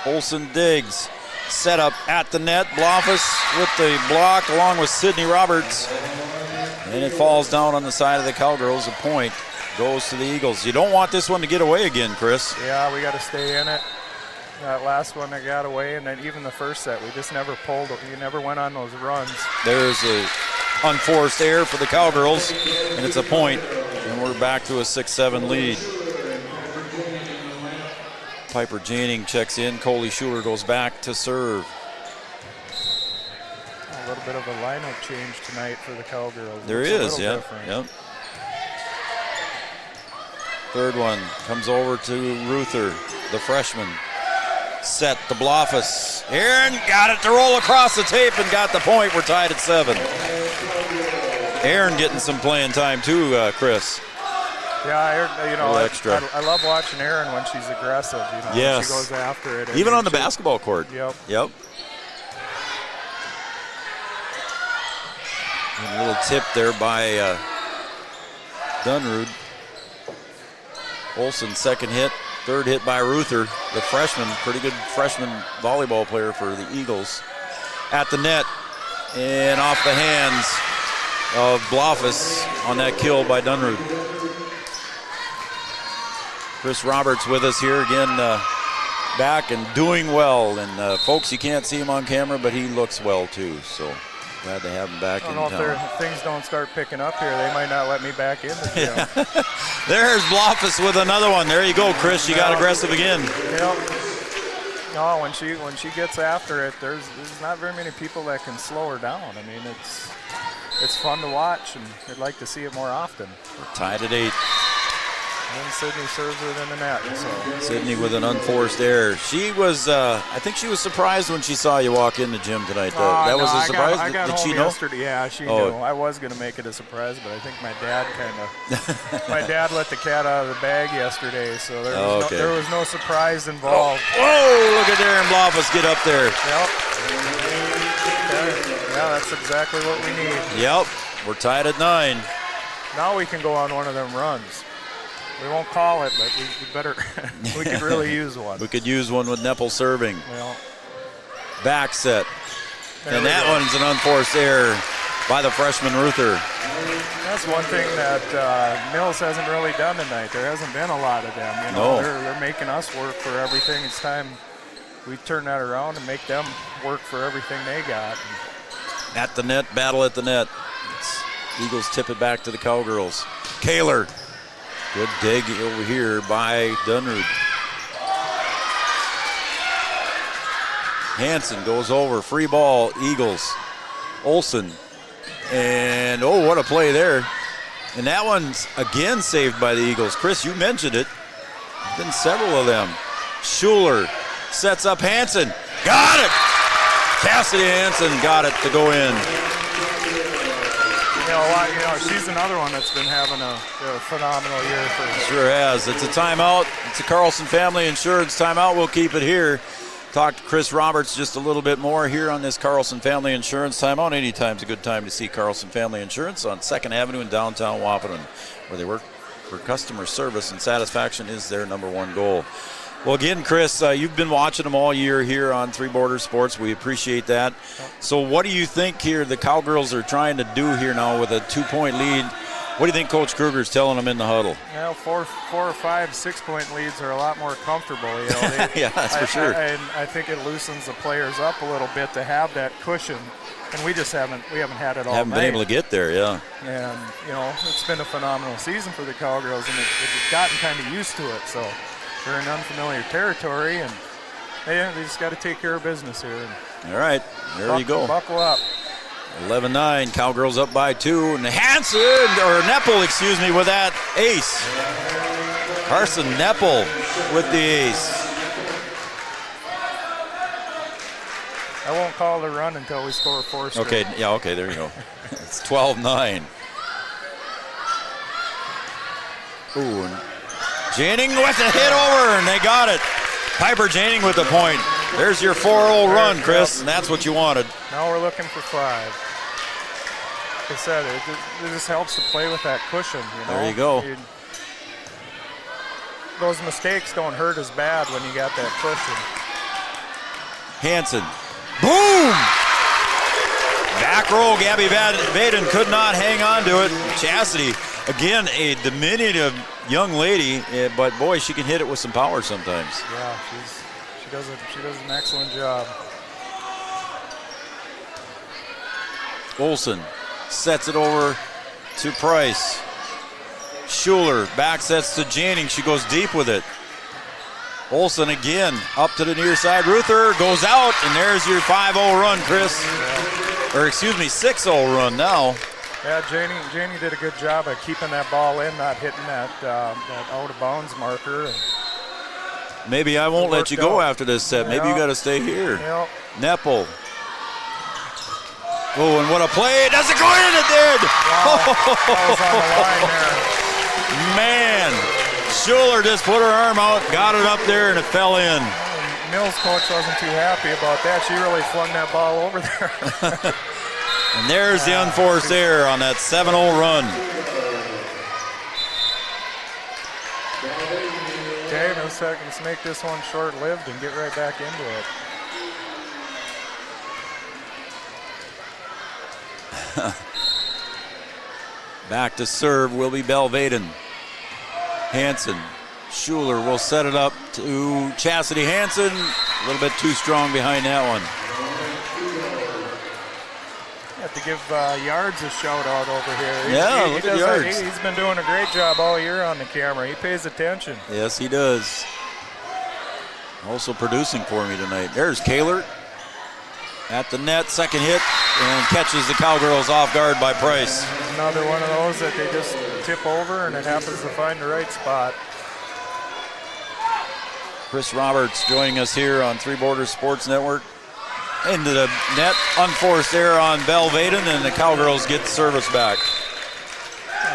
Olsen digs. Set up at the net. Blofus with the block along with Sydney Roberts. And it falls down on the side of the Cowgirls. A point goes to the Eagles. You don't want this one to get away again, Chris. Yeah, we got to stay in it. That last one that got away, and then even the first set, we just never pulled. You never went on those runs. There's a unforced error for the Cowgirls, and it's a point, and we're back to a 6-7 lead. Piper Janning checks in. Coley Schuler goes back to serve. A little bit of a lineup change tonight for the Cowgirls. There is, yeah. Yep. Third one comes over to Ruther, the freshman. Set to Blofus. Aaron got it to roll across the tape and got the point. We're tied at 7. Aaron getting some playing time too, Chris. Yeah, extra. I love watching Aaron when she's aggressive. Yes. When she goes after it. Even on the basketball court. Yep. And a little tip there by Dunrud. Olsen, second hit. Third hit by Ruther, the freshman, pretty good freshman volleyball player for the Eagles. At the net and off the hands of Blofus on that kill by Dunrud. Chris Roberts with us here again, back and doing well. And folks, you can't see him on camera, but he looks well too. So glad to have him back in town. If things don't start picking up here, they might not let me back in the gym. There's Blofus with another one. There you go, Chris. You got aggressive again. No, when she gets after it, there's not very many people that can slow her down. I mean, it's fun to watch, and I'd like to see it more often. We're tied at 8. And then Sydney serves it in the net. So. Sydney with an unforced error. She was, I think she was surprised when she saw you walk in the gym tonight. That was a surprise. I got Did home she know? yesterday. Yeah, she knew. I was going to make it a surprise, but I think my dad my dad let the cat out of the bag yesterday, so there was no surprise involved. Whoa, look at Aaron Blofus get up there. Yep. Yeah, that's exactly what we need. Yep, we're tied at 9. Now we can go on one of them runs. We won't call it, but we better. We could really use one. We could use one with Nepple serving. Well, back set. And that one's an unforced error by the freshman Ruther. That's one thing that Mills hasn't really done tonight. There hasn't been a lot of them. They're making us work for everything. It's time we turn that around and make them work for everything they got. At the net, battle at the net. Eagles tip it back to the Cowgirls. Kaylor. Good dig over here by Dunrud. Hansen goes over. Free ball, Eagles. Olsen. And, what a play there. And that one's again saved by the Eagles. Chris, you mentioned it. There's been several of them. Schuler sets up Hansen. Got it! Cassidy Hansen got it to go in. She's another one that's been having a phenomenal year for her. Sure has. It's a timeout. It's a Carlson Family Insurance timeout. We'll keep it here. Talk to Chris Roberts just a little bit more here on this Carlson Family Insurance timeout. Anytime's a good time to see Carlson Family Insurance on 2nd Avenue in downtown Wahpeton, where they work for customer service and satisfaction is their number one goal. Well, again, Chris, you've been watching them all year here on Three Borders Sports. We appreciate that. So what do you think here the Cowgirls are trying to do here now with a 2-point lead What do you think Coach Kruger's telling them in the huddle? Well, 4 or 5 6-point leads are a lot more comfortable. You know, yeah, that's for sure. And I think it loosens the players up a little bit to have that cushion. And we haven't had it all Haven't been able to get there, yeah. And, you know, it's been a phenomenal season for the Cowgirls, and they've gotten kind of used to it. So they're in unfamiliar territory, and they just got to take care of business here. All right, there you go. Buckle up. 11-9, Cowgirls up by 2, and Hansen, or Neppel, excuse me, with that ace. Carson Neppel with the ace. I won't call the run until we score 4 straight. Okay, yeah, okay, there you go. It's 12-9. Ooh, and Janning with the hit over, and they got it. Piper Janning with the point. There's your 4-0 run, Chris, and that's what you wanted. Now we're looking for 5. Like I said, it just helps to play with that cushion. You know? There you go. Those mistakes don't hurt as bad when you got that cushion. Hansen. Boom! Back row, Gabby Vaden could not hang on to it. Chastity, again, a diminutive young lady, but boy, she can hit it with some power sometimes. Yeah, she does an excellent job. Olsen sets it over to Price. Schuler back sets to Janning. She goes deep with it. Olsen again up to the near side. Ruther goes out, and there's your 5-0 run, Chris. Yeah. Or excuse me, 6-0 run now. Yeah, Janning did a good job of keeping that ball in, not hitting that out of bounds marker. And maybe I won't let you go after this set. Maybe you got to stay here. Yep. Neppel. Oh, and what a play. Does it go in? It did. Wow. That was on the line there. Man, Schuler just put her arm out, got it up there, and it fell in. Mills' coach wasn't too happy about that. She really flung that ball over there. And there's the unforced error on that 7-0 run. Okay, let's make this one short-lived and get right back into it. Back to serve will be Belvaden. Hansen. Schuler will set it up to Chastity Hansen. A little bit too strong behind that one. You have to give Yards a shout out over here. Yeah, look at Yards. He's been doing a great job all year on the camera. He pays attention. Yes, he does. Also producing for me tonight. There's Kaylor at the net, second hit, and catches the Cowgirls off guard by Price. Another one of those that they just tip over, and it happens to find the right spot. Chris Roberts joining us here on Three Borders Sports Network. Into the net, unforced error on Belvaden, and the Cowgirls get the service back.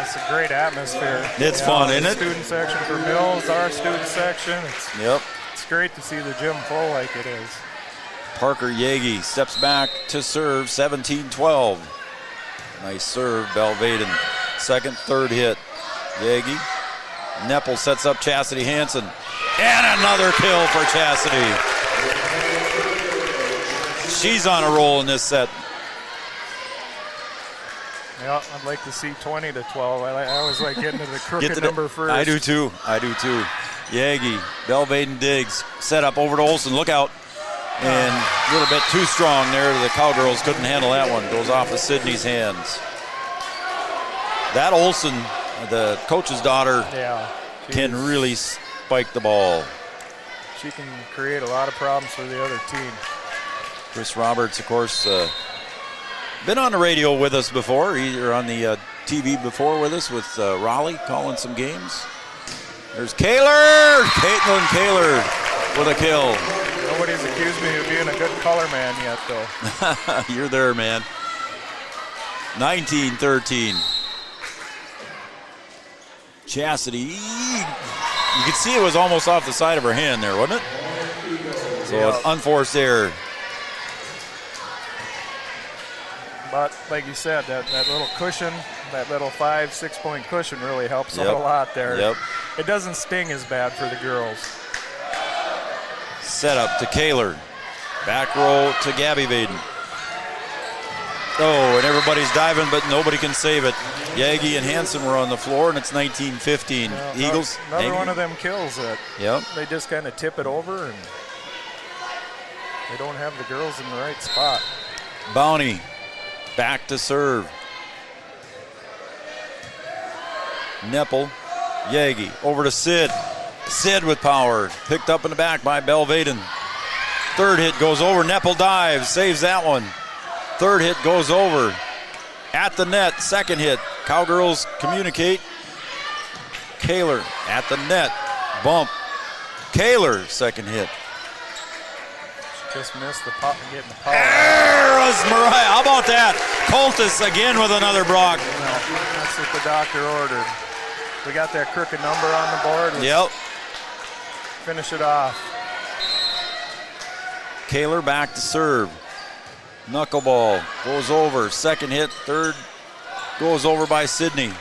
It's a great atmosphere. It's fun, isn't it? Student section for Mills, our student section. Yep. It's great to see the gym full like it is. Parker Yagi steps back to serve, 17-12. Nice serve, Belvaden. Second, third hit. Yagi. Neppel sets up Chastity Hansen. And another kill for Chastity. She's on a roll in this set. Yeah, I'd like to see 20-12. I always like getting to the crooked number first. I do too. Yagi, Belvaden digs, set up over to Olsen. Look out. And a little bit too strong there. The Cowgirls couldn't handle that one. Goes off of Sydney's hands. That Olsen, the coach's daughter, can really spike the ball. She can create a lot of problems for the other team. Chris Roberts, of course, been on the radio with us before, or on the TV before with us with Raleigh calling some games. There's Kaylor! Caitlyn Kaylor with a kill. Nobody's accused me of being a good color man yet, though. You're there, man. 19-13. Chastity. You could see it was almost off the side of her hand there, wasn't it? So an unforced error. But like you said, that little cushion, that little 5-6 point cushion really helps out a lot there. Yep. It doesn't sting as bad for the girls. Set up to Kaylor. Back roll to Gabby Vaden. Oh, and everybody's diving, but nobody can save it. Yagi and Hansen were on the floor, and it's 19-15. Eagles. Another one of them kills that. Yep. They just kind of tip it over, and they don't have the girls in the right spot. Bounty back to serve. Neppel, Yagi over to Sid. Sid with power, picked up in the back by Belvaden. Third hit goes over, Neppel dives, saves that one. Third hit goes over. At the net, second hit. Cowgirls communicate. Kaylor at the net, bump. Kaylor, second hit. Just missed the pop and getting the power. There was Mariah. How about that? Coltis again with another block. That's what the doctor ordered. We got that crooked number on the board. Yep. Finish it off. Kaylor back to serve. Knuckleball goes over. Second hit, third goes over by Sydney.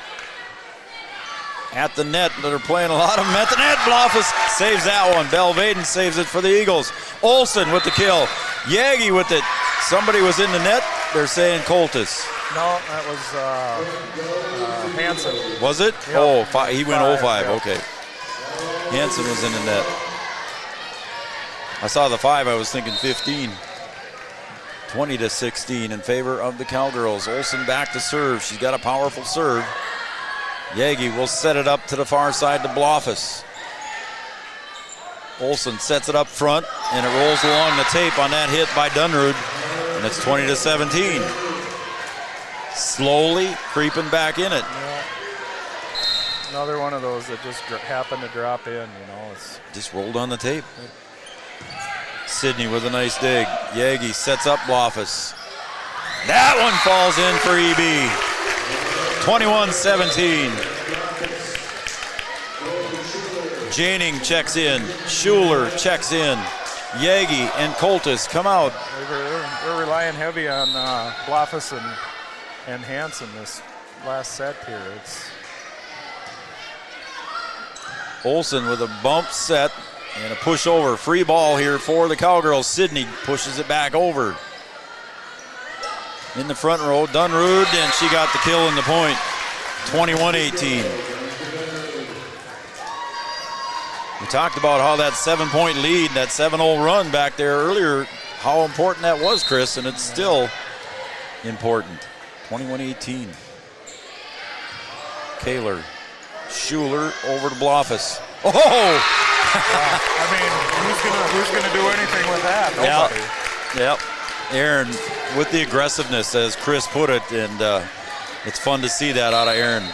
At the net, they're playing a lot of them at the net. Blofus saves that one. Belvaden saves it for the Eagles. Olsen with the kill. Yagi with it. Somebody was in the net. They're saying Coltis. No, that was Hansen. Was it? Yep. Oh, he went 0-5. Yep. Okay. Hansen was in the net. I saw the 5. I was thinking 15. 20-16 in favor of the Cowgirls. Olsen back to serve. She's got a powerful serve. Yagi will set it up to the far side to Blofus. Olsen sets it up front, and it rolls along the tape on that hit by Dunrud, and it's 20-17. Slowly creeping back in it. Yeah. Another one of those that just happened to drop in, It's just rolled on the tape. Sydney with a nice dig. Yagi sets up Blofus. That one falls in for EB. 21-17. Janing checks in. Schuler checks in. Yagi and Coltis come out. We're relying heavy on Blofus and Hansen this last set here. It's Olsen with a bump set and a push over. Free ball here for the Cowgirls. Sydney pushes it back over. In the front row, Dunrud, and she got the kill in the point. 21-18. We talked about how that 7-point lead, that 7-0 run back there earlier, how important that was, Chris, and it's still important. 21-18. Kaylor. Schuler over to Blofus. Oh! I mean, who's gonna do anything with that? Nobody. Yep. Aaron with the aggressiveness, as Chris put it, and it's fun to see that out of Aaron.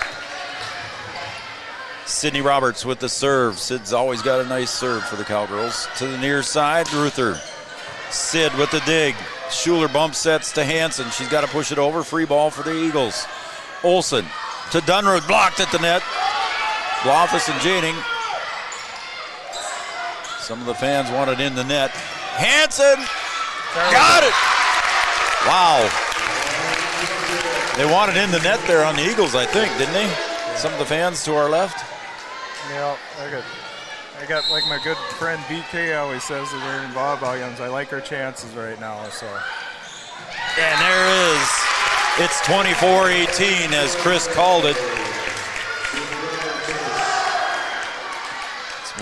Sydney Roberts with the serve. Sid's always got a nice serve for the Cowgirls. To the near side, Ruther. Sid with the dig. Schuler bump sets to Hansen. She's got to push it over. Free ball for the Eagles. Olsen to Dunrud, blocked at the net. Blofus and Janing. Some of the fans want it in the net. Hansen got it. Wow. They want it in the net there on the Eagles, I think, didn't they? Some of the fans to our left. Yeah, I got like my good friend BK always says that they're in volleyball games. I like our chances right now. So. And there it is. It's 24-18 as Chris called it.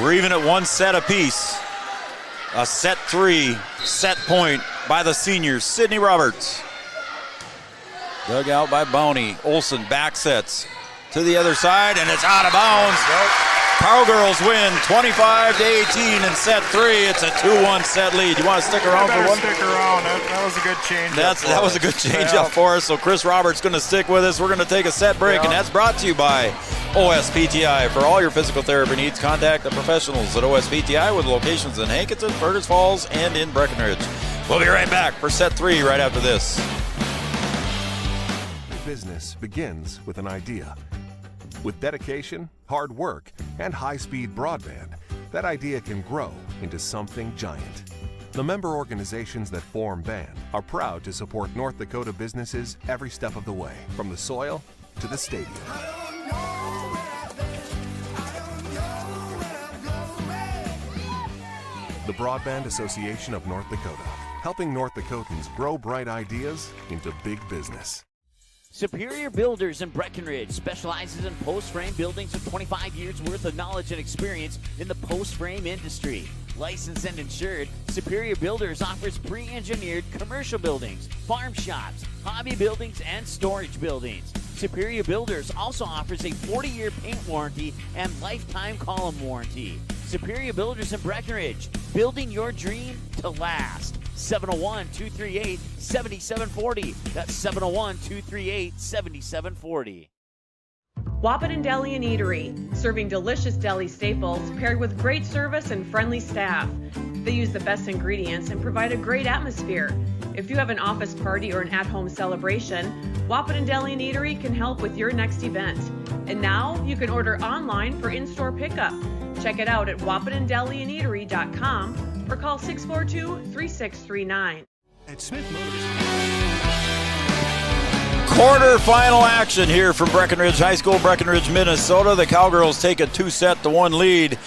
We're even at one set apiece. A set 3, set point by the seniors. Sydney Roberts. Dug out by Bounty. Olsen back sets to the other side, and it's out of bounds. Cowgirls win 25-18 in set 3. It's a 2-1 set lead. You want to stick around for one? Stick around. That was a good change. That was a good change up for us. So Chris Roberts going to stick with us. We're going to take a set break, and that's brought to you by OSPTI. For all your physical therapy needs, contact the professionals at OSPTI with locations in Hankinton, Fergus Falls, and in Breckenridge. We'll be right back for set 3 right after this. Business begins with an idea. With dedication, hard work, and high-speed broadband, that idea can grow into something giant. The member organizations that form BAN are proud to support North Dakota businesses every step of the way, from the soil to the stadium. The Broadband Association of North Dakota. helping North Dakotans grow bright ideas into big business. Superior Builders in Breckenridge specializes in post-frame buildings with 25 years worth of knowledge and experience in the post-frame industry. Licensed and insured, Superior Builders offers pre-engineered commercial buildings, farm shops, hobby buildings, and storage buildings. Superior Builders also offers a 40-year paint warranty and lifetime column warranty. Superior Builders in Breckenridge, building your dream to last. 701-238-7740. That's 701-238-7740. Wahpeton Deli and Eatery, serving delicious deli staples paired with great service and friendly staff. They use the best ingredients and provide a great atmosphere. If you have an office party or an at-home celebration, Wahpeton Deli and Eatery can help with your next event. And now you can order online for in-store pickup. Check it out at wahpetondelyandeatery.com or call 642-3639. At Smith Motors. Quarterfinal action here from Breckenridge High School, Breckenridge, Minnesota. The Cowgirls take a 2-1 lead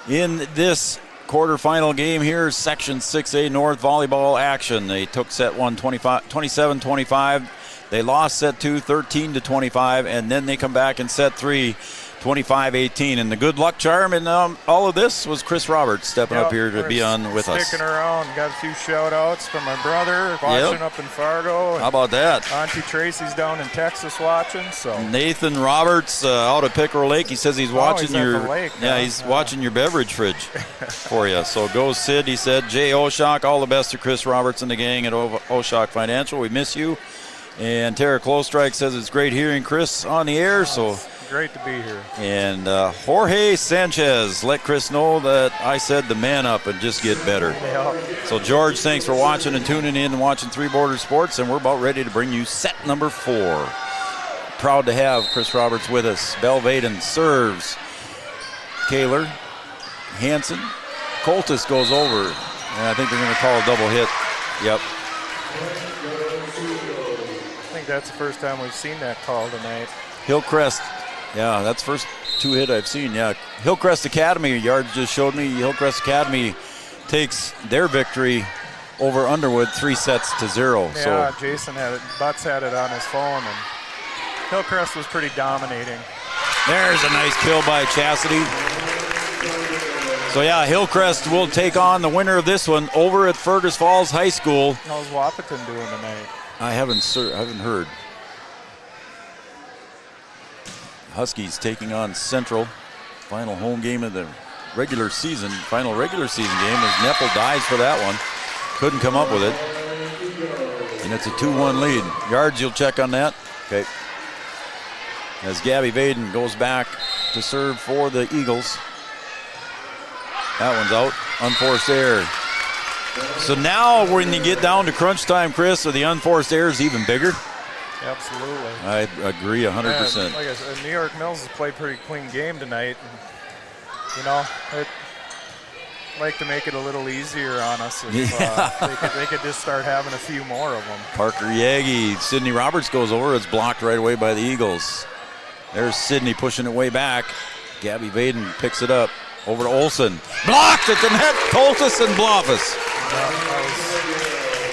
in this quarterfinal game here, Section 6A North volleyball action. They took set 1 27-25. They lost set 2 13-25, and then they come back in set 3 25-18. And the good luck charm in all of this was Chris Roberts stepping up here to be on with us. Sticking around. Got a few shout-outs from my brother watching up in Fargo. How about that? Auntie Tracy's down in Texas watching. So Nathan Roberts out of Pickerel Lake. He says he's watching your he's watching your beverage fridge for you. So go Sid. He said, Jay Oshock, all the best to Chris Roberts and the gang at Oshock Financial. We miss you. And Tara Clostrike says it's great hearing Chris on the air. So great to be here. And Jorge Sanchez let Chris know that I said the man up and just get better. So George, thanks for watching and tuning in and watching Three Border Sports, and we're about ready to bring you set number 4. Proud to have Chris Roberts with us. Belle Vaden serves. Kaylor, Hansen, Coltis goes over, and I think they're going to call a double hit. Yep. I think that's the first time we've seen that call tonight. Hillcrest. Yeah, that's the first 2 hit I've seen. Yeah, Hillcrest Academy, Yards just showed me, Hillcrest Academy takes their victory over Underwood 3-0. Yeah, so Jason had it, Butts had it on his phone, and Hillcrest was pretty dominating. There's a nice kill by Chastity. So yeah, Hillcrest will take on the winner of this one over at Fergus Falls High School. How's Wahpeton doing tonight? I haven't heard. Huskies taking on Central. Final home game of the regular season. Final regular season game as Neppel dies for that one. Couldn't come up with it. And it's a 2-1 lead. Yards, you'll check on that? Okay. As Gabby Vaden goes back to serve for the Eagles. That one's out. Unforced error. So now when you get down to crunch time, Chris, are the unforced errors even bigger? Absolutely. I agree 100%. Like I said, New York Mills has played a pretty clean game tonight. And, you know, I'd like to make it a little easier on us if they could just start having a few more of them. Parker Yagi, Sydney Roberts goes over. It's blocked right away by the Eagles. There's Sydney pushing it way back. Gabby Vaden picks it up. Over to Olsen. Blocked at the net. Coltis and Blofus.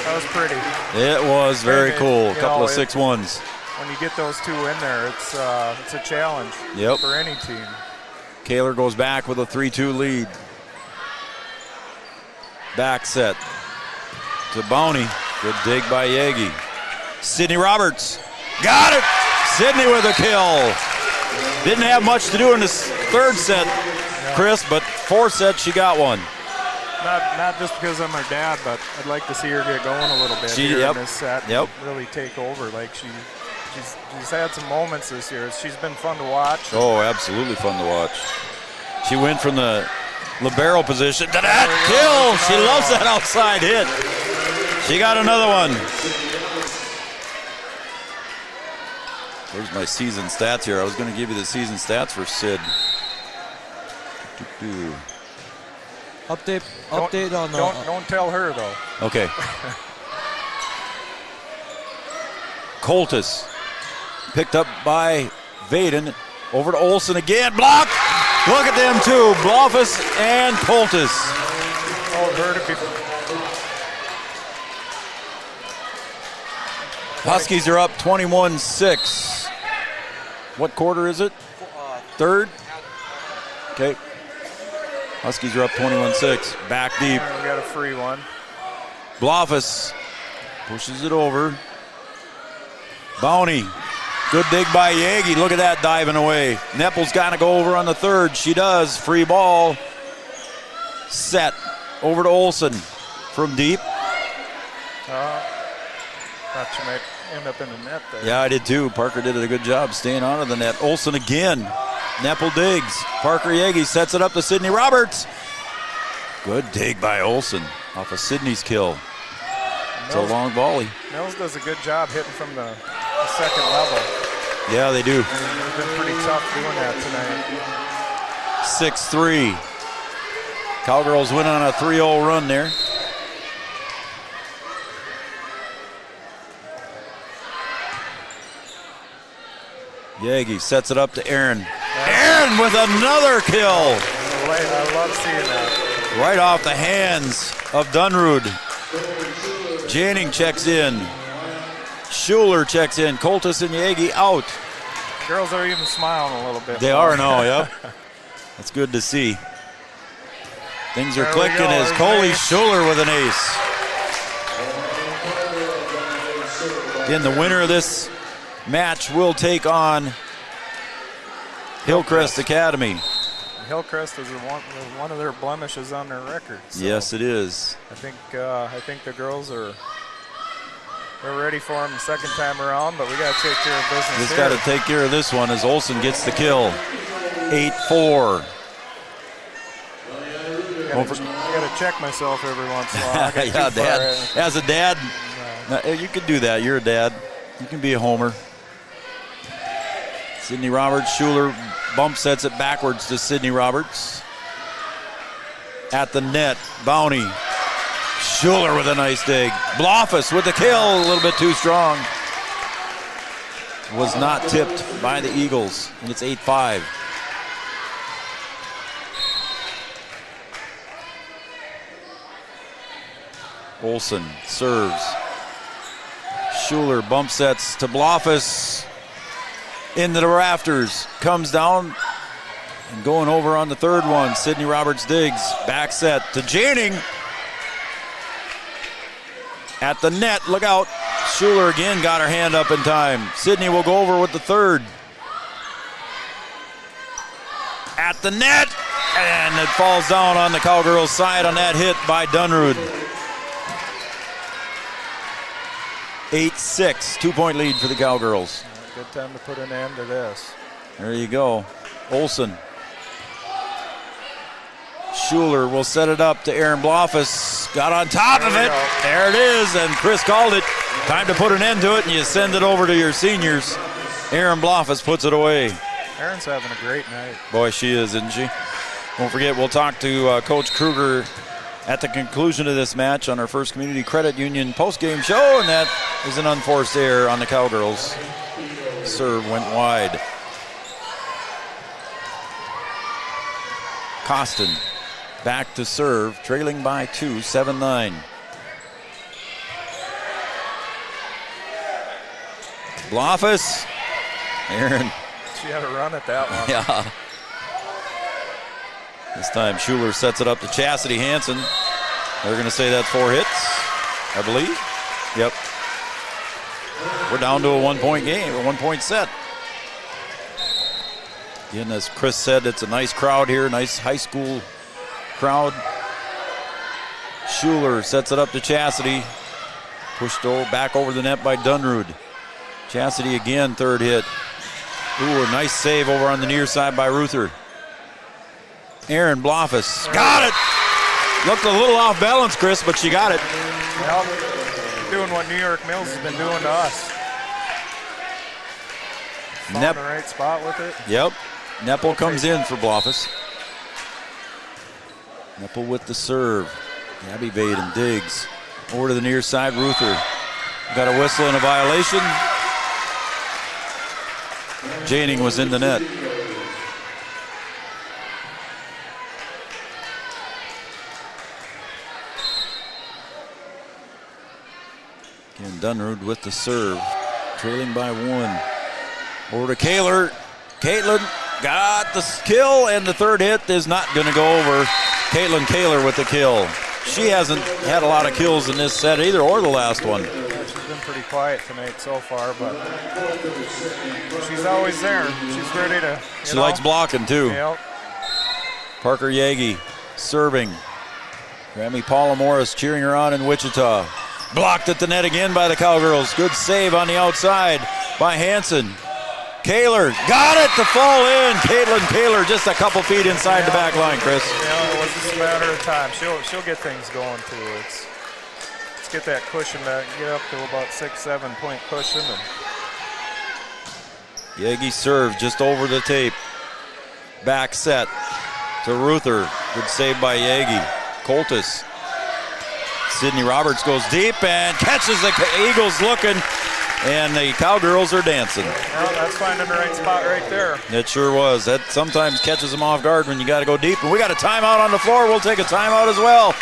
That was pretty. It was very cool. A couple of 6-1s. When you get those 2 in there, it's a challenge for any team. Kaylor goes back with a 3-2 lead. Back set to Bowney. Good dig by Yagi. Sydney Roberts. Got it! Sydney with a kill. Didn't have much to do in this 3rd set, Chris, but 4th set she got one. Not just because I'm her dad, but I'd like to see her get going a little bit in this set and really take over. Like she's had some moments this year. She's been fun to watch. Oh, absolutely fun to watch. She went from the libero position to that kill. She loves that outside hit. She got another one. There's my season stats here. I was going to give you the season stats for Sid. Update on the... Don't tell her, though. Okay. Coltis picked up by Vaden. Over to Olsen again. Blocked! Look at them two. Blofus and Coltis. Oh, heard it before. Huskies are up 21-6. What quarter is it? Third? Okay. Huskies are up 21-6. Back deep. We got a free one. Blofus pushes it over. Bowney. Good dig by Yagi. Look at that diving away. Neppel's got to go over on the third. She does. Free ball. Set. Over to Olsen from deep. Thought you might end up in the net there. Yeah, I did too. Parker did a good job staying out of the net. Olsen again. Neppel digs. Parker Yagi sets it up to Sydney Roberts. Good dig by Olsen off of Sydney's kill. It's a long volley. Mills does a good job hitting from the second level. Yeah, they do. They've been pretty tough doing that tonight. 6-3. Cowgirls went on a 3-0 run there. Yagi sets it up to Aaron. Aaron with another kill. I love seeing that. Right off the hands of Dunrud. Janning checks in. Schuler checks in. Coltis and Yagi out. The girls are even smiling a little bit. They are now, yep. That's good to see. Things are clicking as Coley Schuler with an ace. Again, the winner of this match will take on Hillcrest Academy. Hillcrest is one of their blemishes on their record. So yes, it is. I think the girls they're ready for them the second time around, but we got to take care of business. Just got to take care of this one as Olsen gets the kill. 8-4. I got to check myself every once in a while. Yeah, Dad. As a dad, you can do that. You're a dad. You can be a homer. Sydney Roberts, Schuler bump sets it backwards to Sydney Roberts. At the net, Bowney. Schuler with a nice dig. Blofus with the kill, a little bit too strong. Was not tipped by the Eagles, and it's 8-5. Olsen serves. Schuler bump sets to Blofus. Into the rafters. Comes down and going over on the third one. Sydney Roberts digs. Back set to Janning. At the net, look out. Schuler again got her hand up in time. Sydney will go over with the third. At the net. And it falls down on the Cowgirls' side on that hit by Dunrud. 8-6, 2-point lead for the Cowgirls. Good time to put an end to this. There you go. Olsen. Schuler will set it up to Aaron Blofus. Got on top of it. There it is, and Chris called it. Time to put an end to it, and you send it over to your seniors. Aaron Blofus puts it away. Aaron's having a great night. Boy, she is, isn't she? Don't forget, we'll talk to Coach Kruger at the conclusion of this match on our First Community Credit Union postgame show, and that is an unforced error on the Cowgirls. Serve went wide. Costin back to serve, trailing by 2, 7-9. Blofus. Aaron. She had a run at that one. Yeah. This time Schuler sets it up to Chastity Hansen. They're going to say that's 4 hits, I believe. Yep. We're down to a 1-point game, a 1-point set. Again, as Chris said, it's a nice crowd here, nice high school crowd. Schuler sets it up to Chastity. Pushed back over the net by Dunrud. Chastity again, third hit. Ooh, a nice save over on the near side by Ruther. Aaron Blofus got it. Looked a little off balance, Chris, but she got it. Well, doing what New York Mills has been doing to us. Found the right spot with it. Yep. Neppel comes in for Blofus. Neppel with the serve. Gabby Vaden digs. Over to the near side, Ruther. Got a whistle and a violation. Janning was in the net. Again, Dunrud with the serve, trailing by 1. Over to Kaylor. Caitlyn got the kill, and the third hit is not going to go over. Caitlyn Kaylor with the kill. She hasn't had a lot of kills in this set either, or the last one. Yeah, she's been pretty quiet tonight so far, but she's always there. She's ready to. She likes blocking too. Yep. Parker Yagi serving. Grammy Paula Morris cheering her on in Wichita. Blocked at the net again by the Cowgirls. Good save on the outside by Hansen. Kaylor got it to fall in. Caitlyn Kaylor just a couple feet inside the back line, Chris. Yeah, it was just a matter of time. She'll get things going too. Let's get that cushion back, get up to about 6-7 point cushion. And Yagi serve just over the tape. Back set to Ruther. Good save by Yagi. Coltis. Sydney Roberts goes deep and catches the Eagles looking, and the Cowgirls are dancing. Well, that's finding the right spot right there. It sure was. That sometimes catches them off guard when you got to go deep. And we got a timeout on the floor. We'll take a timeout as well.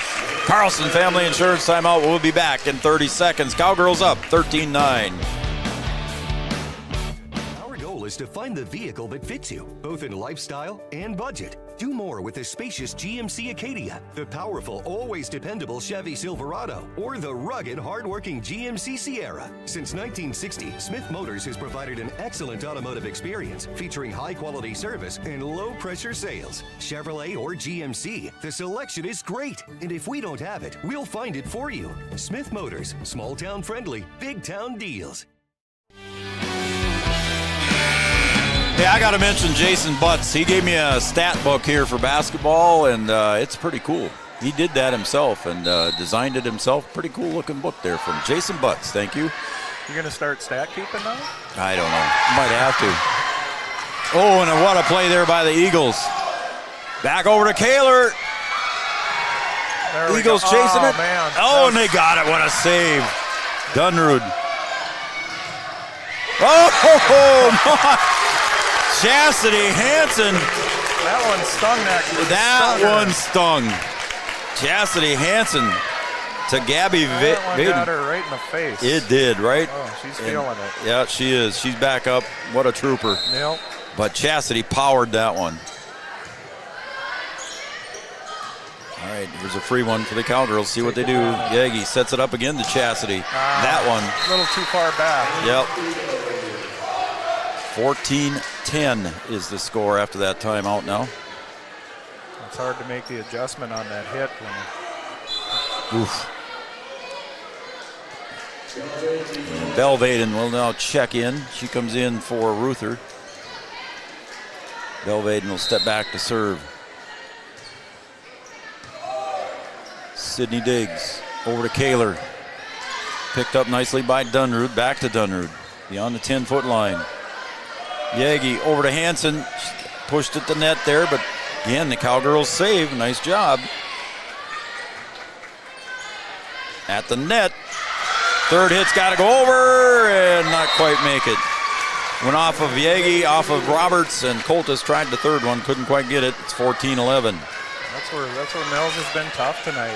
Carlson Family Insurance timeout. We'll be back in 30 seconds. Cowgirls up 13-9. Our goal is to find the vehicle that fits you, both in lifestyle and budget. Do more with the spacious GMC Acadia, the powerful, always dependable Chevy Silverado, or the rugged, hardworking GMC Sierra. Since 1960, Smith Motors has provided an excellent automotive experience featuring high-quality service and low-pressure sales. Chevrolet or GMC, the selection is great. And if we don't have it, we'll find it for you. Smith Motors, small-town friendly, big-town deals. Hey, I got to mention Jason Butts. He gave me a stat book here for basketball, and it's pretty cool. He did that himself and designed it himself. Pretty cool looking book there from Jason Butts. Thank you. You going to start stat keeping now? I don't know. Might have to. Oh, and what a play there by the Eagles. Back over to Kaylor. Eagles chasing it. Man. Oh, and they got it. What a save. Dunrud. Oh, Chastity Hansen. That one stung. Chastity Hansen to Gabby That one got her right in the face. It did, right? Oh, she's feeling it. Yeah, she is. She's back up. What a trooper. Yep. But Chastity powered that one. All right, here's a free one for the Cowgirls. See what they do. Yagi sets it up again to Chastity. That one. A little too far back. Yep. 14-10 is the score after that timeout now. It's hard to make the adjustment on that hit. Oof. And Belvaden will now check in. She comes in for Ruther. Belvaden will step back to serve. Sydney Diggs over to Kaylor. Picked up nicely by Dunrud. Back to Dunrud. Beyond the 10-foot line. Yagi over to Hansen. Pushed at the net there, but again, the Cowgirls save. Nice job. At the net. Third hit's got to go over and not quite make it. Went off of Yagi, off of Roberts, and Coltis tried the third one. Couldn't quite get it. It's 14-11. That's where Mills has been tough tonight.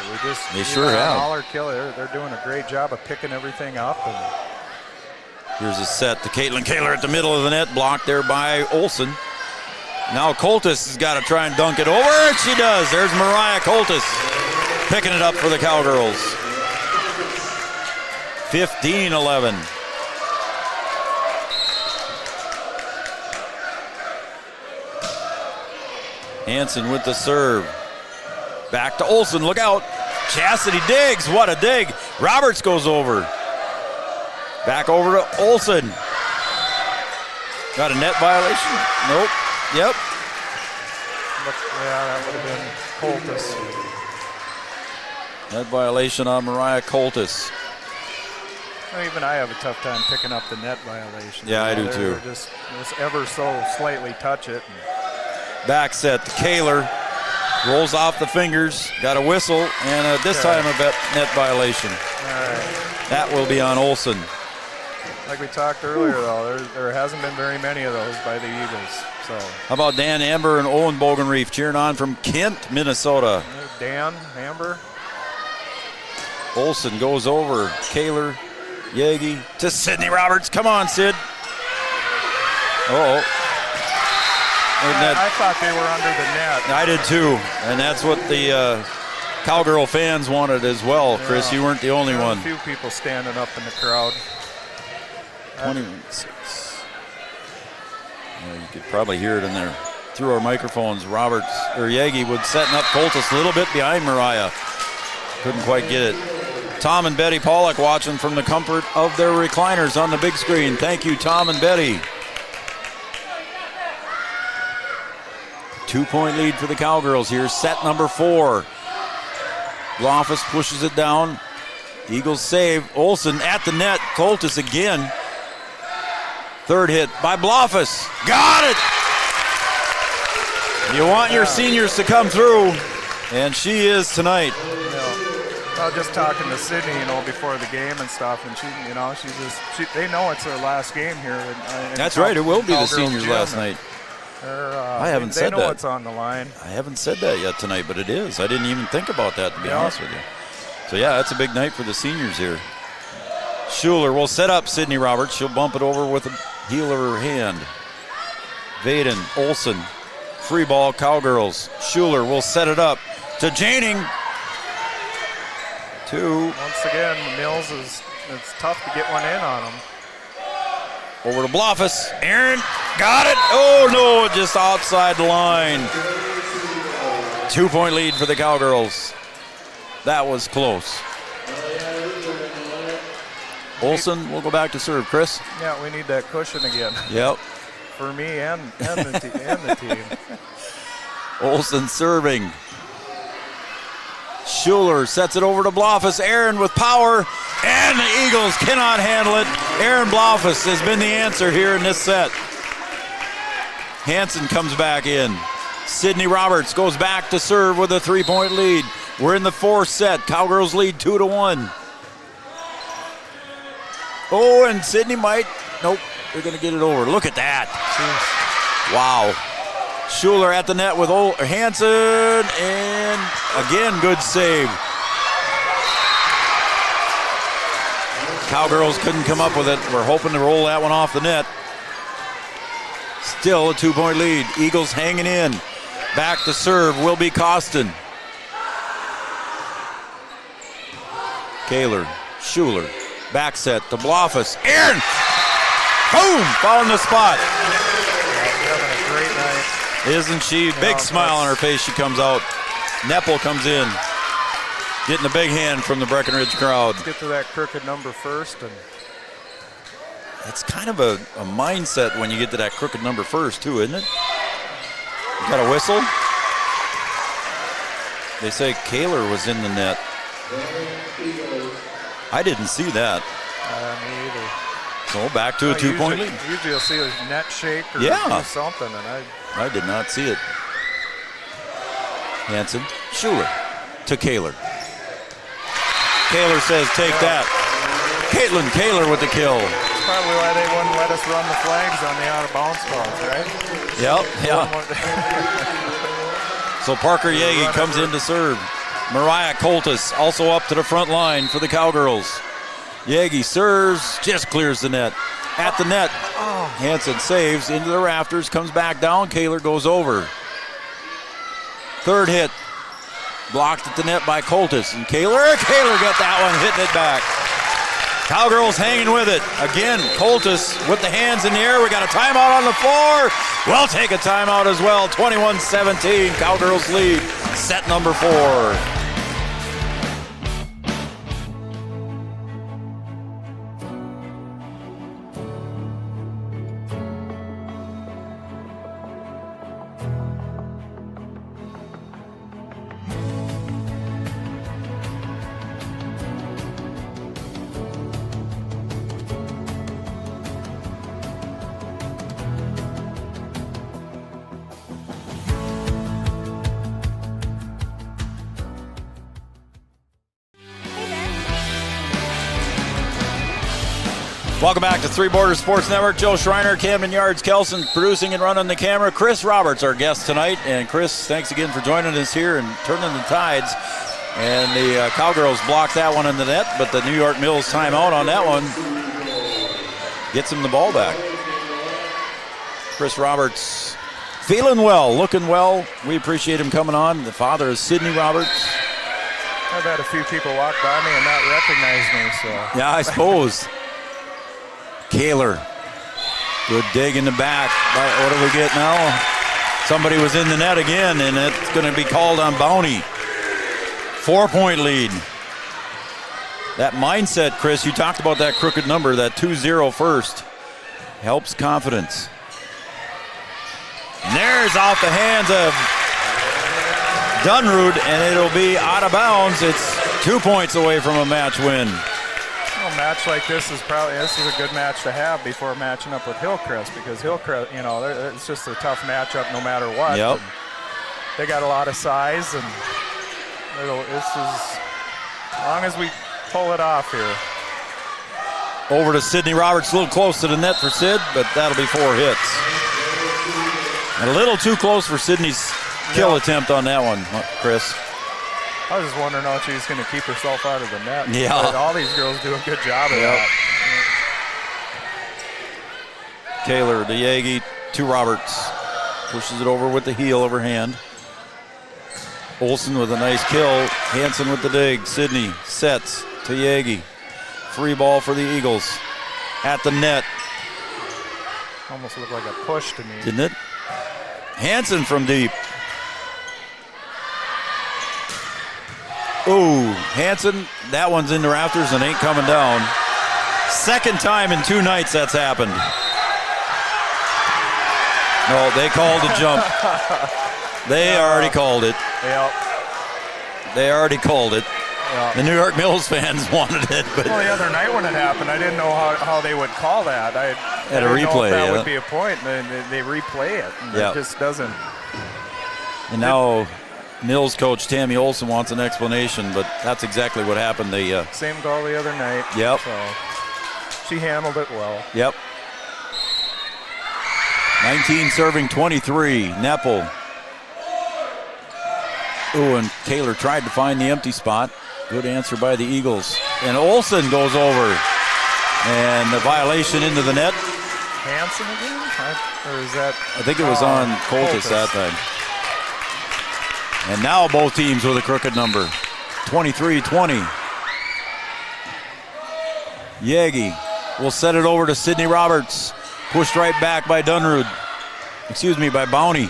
They sure have. All our killer. They're doing a great job of picking everything up. And here's a set to Caitlyn Kaylor at the middle of the net, blocked there by Olsen. Now Coltis has got to try and dunk it over, and she does. There's Mariah Coltis picking it up for the Cowgirls. 15-11. Hansen with the serve. Back to Olsen, look out. Chastity Diggs, what a dig. Roberts goes over. Back over to Olsen. Got a net violation? Nope. Yep. Yeah, that would have been Coltis. Net violation on Mariah Coltis. Even I have a tough time picking up the net violation. Yeah, I do too. Just ever so slightly touch it. Back set to Kaylor. Rolls off the fingers. Got a whistle, and this time a net violation. All right. That will be on Olsen. Like we talked earlier, though, there hasn't been very many of those by the Eagles. So. How about Dan Amber and Owen Bogenreef cheering on from Kent, Minnesota? Dan Amber. Olsen goes over. Kaylor Yagi to Sydney Roberts. Come on, Sid. I thought they were under the net. I did too, and that's what the Cowgirl fans wanted as well. Chris, you weren't the only one. A few people standing up in the crowd. 21-6. You could probably hear it in there through our microphones. Yagi was setting up Coltis a little bit behind Mariah. Couldn't quite get it. Tom and Betty Pollock watching from the comfort of their recliners on the big screen. Thank you, Tom and Betty. 2-point lead for the Cowgirls here. Set number 4. Blofus pushes it down. Eagles save. Olsen at the net. Coltis again. Third hit by Blofus. Got it! You want your seniors to come through, and she is tonight. I was just talking to Sydney, before the game and stuff, and they know it's their last game here. That's right. It will be the seniors' last night. I haven't said that. They know what's on the line. I haven't said that yet tonight, but it is. I didn't even think about that, to be honest with you. So, yeah, that's a big night for the seniors here. Schuler will set up Sydney Roberts. She'll bump it over with the heel of her hand. Vaden, Olsen, free ball, Cowgirls. Schuler will set it up to Janing. Once again, Mills it's tough to get one in on him. Over to Blofus. Aaron got it. Oh, no, just outside the line. 2-point lead for the Cowgirls. That was close. Olsen will go back to serve. Chris? Yeah, we need that cushion again. Yep. For me and the team. Olsen serving. Schuler sets it over to Blofus. Aaron with power, and the Eagles cannot handle it. Aaron Blofus has been the answer here in this set. Hansen comes back in. Sydney Roberts goes back to serve with a 3-point lead. We're in the 4th set. Cowgirls lead 2-1. Oh, and Sydney might. Nope, they're going to get it over. Look at that. Jeez. Wow. Schuler at the net with Hansen, and again, good save. Cowgirls couldn't come up with it. We're hoping to roll that one off the net. Still a 2-point lead. Eagles hanging in. Back to serve will be Costin. Kaylor, Schuler, back set to Blofus. Aaron! Boom! Found the spot. Having a great night. Isn't she? Big smile on her face. She comes out. Neppel comes in. Getting a big hand from the Breckenridge crowd. Let's get to that crooked number first. And it's kind of a mindset when you get to that crooked number first, too, isn't it? You got a whistle? They say Kaylor was in the net. I didn't see that. Me either. So back to a 2-point lead. Usually you'll see a net shake or something, and I did not see it. Hansen, Schuler to Kaylor. Kaylor says, take that. Caitlyn Kaylor with the kill. That's probably why they wouldn't let us run the flags on the out-of-bounds calls, right? Yep, yeah. So Parker Yagi comes in to serve. Mariah Coltis also up to the front line for the Cowgirls. Yagi serves, just clears the net. At the net, Hansen saves into the rafters, comes back down. Kaylor goes over. Third hit, blocked at the net by Coltis. And Kaylor got that one, hitting it back. Cowgirls hanging with it. Again, Coltis with the hands in the air. We got a timeout on the floor. We'll take a timeout as well. 21-17, Cowgirls lead. Set number 4. Welcome back to Three Borders Sports Network. Joe Schreiner, Camden Yards, Kelson producing and running the camera. Chris Roberts, our guest tonight. And Chris, thanks again for joining us here and turning the tides. And the Cowgirls blocked that one in the net, but the New York Mills timeout on that one gets him the ball back. Chris Roberts feeling well, looking well. We appreciate him coming on. The father is Sydney Roberts. I've had a few people walk by me and not recognize me, so. Yeah, I suppose. Kaylor. Good dig in the back. What do we get now? Somebody was in the net again, and it's going to be called on Bounty. 4-point lead. That mindset, Chris, you talked about that crooked number, that 2-0 first. Helps confidence. And there's off the hands of Dunrud, and it'll be out of bounds. It's 2 points away from a match win. A match like this is a good match to have before matching up with Hillcrest, because Hillcrest, it's just a tough matchup no matter what. Yep. They got a lot of size, and this is, as long as we pull it off here. Over to Sydney Roberts, a little close to the net for Sid, but that'll be 4 hits. And a little too close for Sydney's kill attempt on that one, Chris. I was just wondering how she's going to keep herself out of the net. Yeah. But all these girls do a good job of that. Kaylor to Yagi to Roberts. Pushes it over with the heel overhand. Olsen with a nice kill. Hansen with the dig. Sydney sets to Yagi. Free ball for the Eagles. At the net. Almost looked like a push to me. Didn't it? Hansen from deep. Ooh, Hansen, that one's in the rafters and ain't coming down. Second time in 2 nights that's happened. No, they called a jump. They already called it. Yep. They already called it. Yep. The New York Mills fans wanted it, but well, the other night when it happened, I didn't know how they would call that. I didn't replay, know if that would be a point. They replay it. And it just doesn't. And now Mills coach Tammy Olsen wants an explanation, but that's exactly what happened. They same goal the other night. Yep. So she handled it well. Yep. 19 serving 23. Neppel. Ooh, and Kaylor tried to find the empty spot. Good answer by the Eagles. And Olsen goes over. And the violation into the net. Hansen again? Or is that? I think it was on Coltis that time. And now both teams with a crooked number. 23-20. Yagi will set it over to Sydney Roberts. Pushed right back by Dunrud. By Bounty.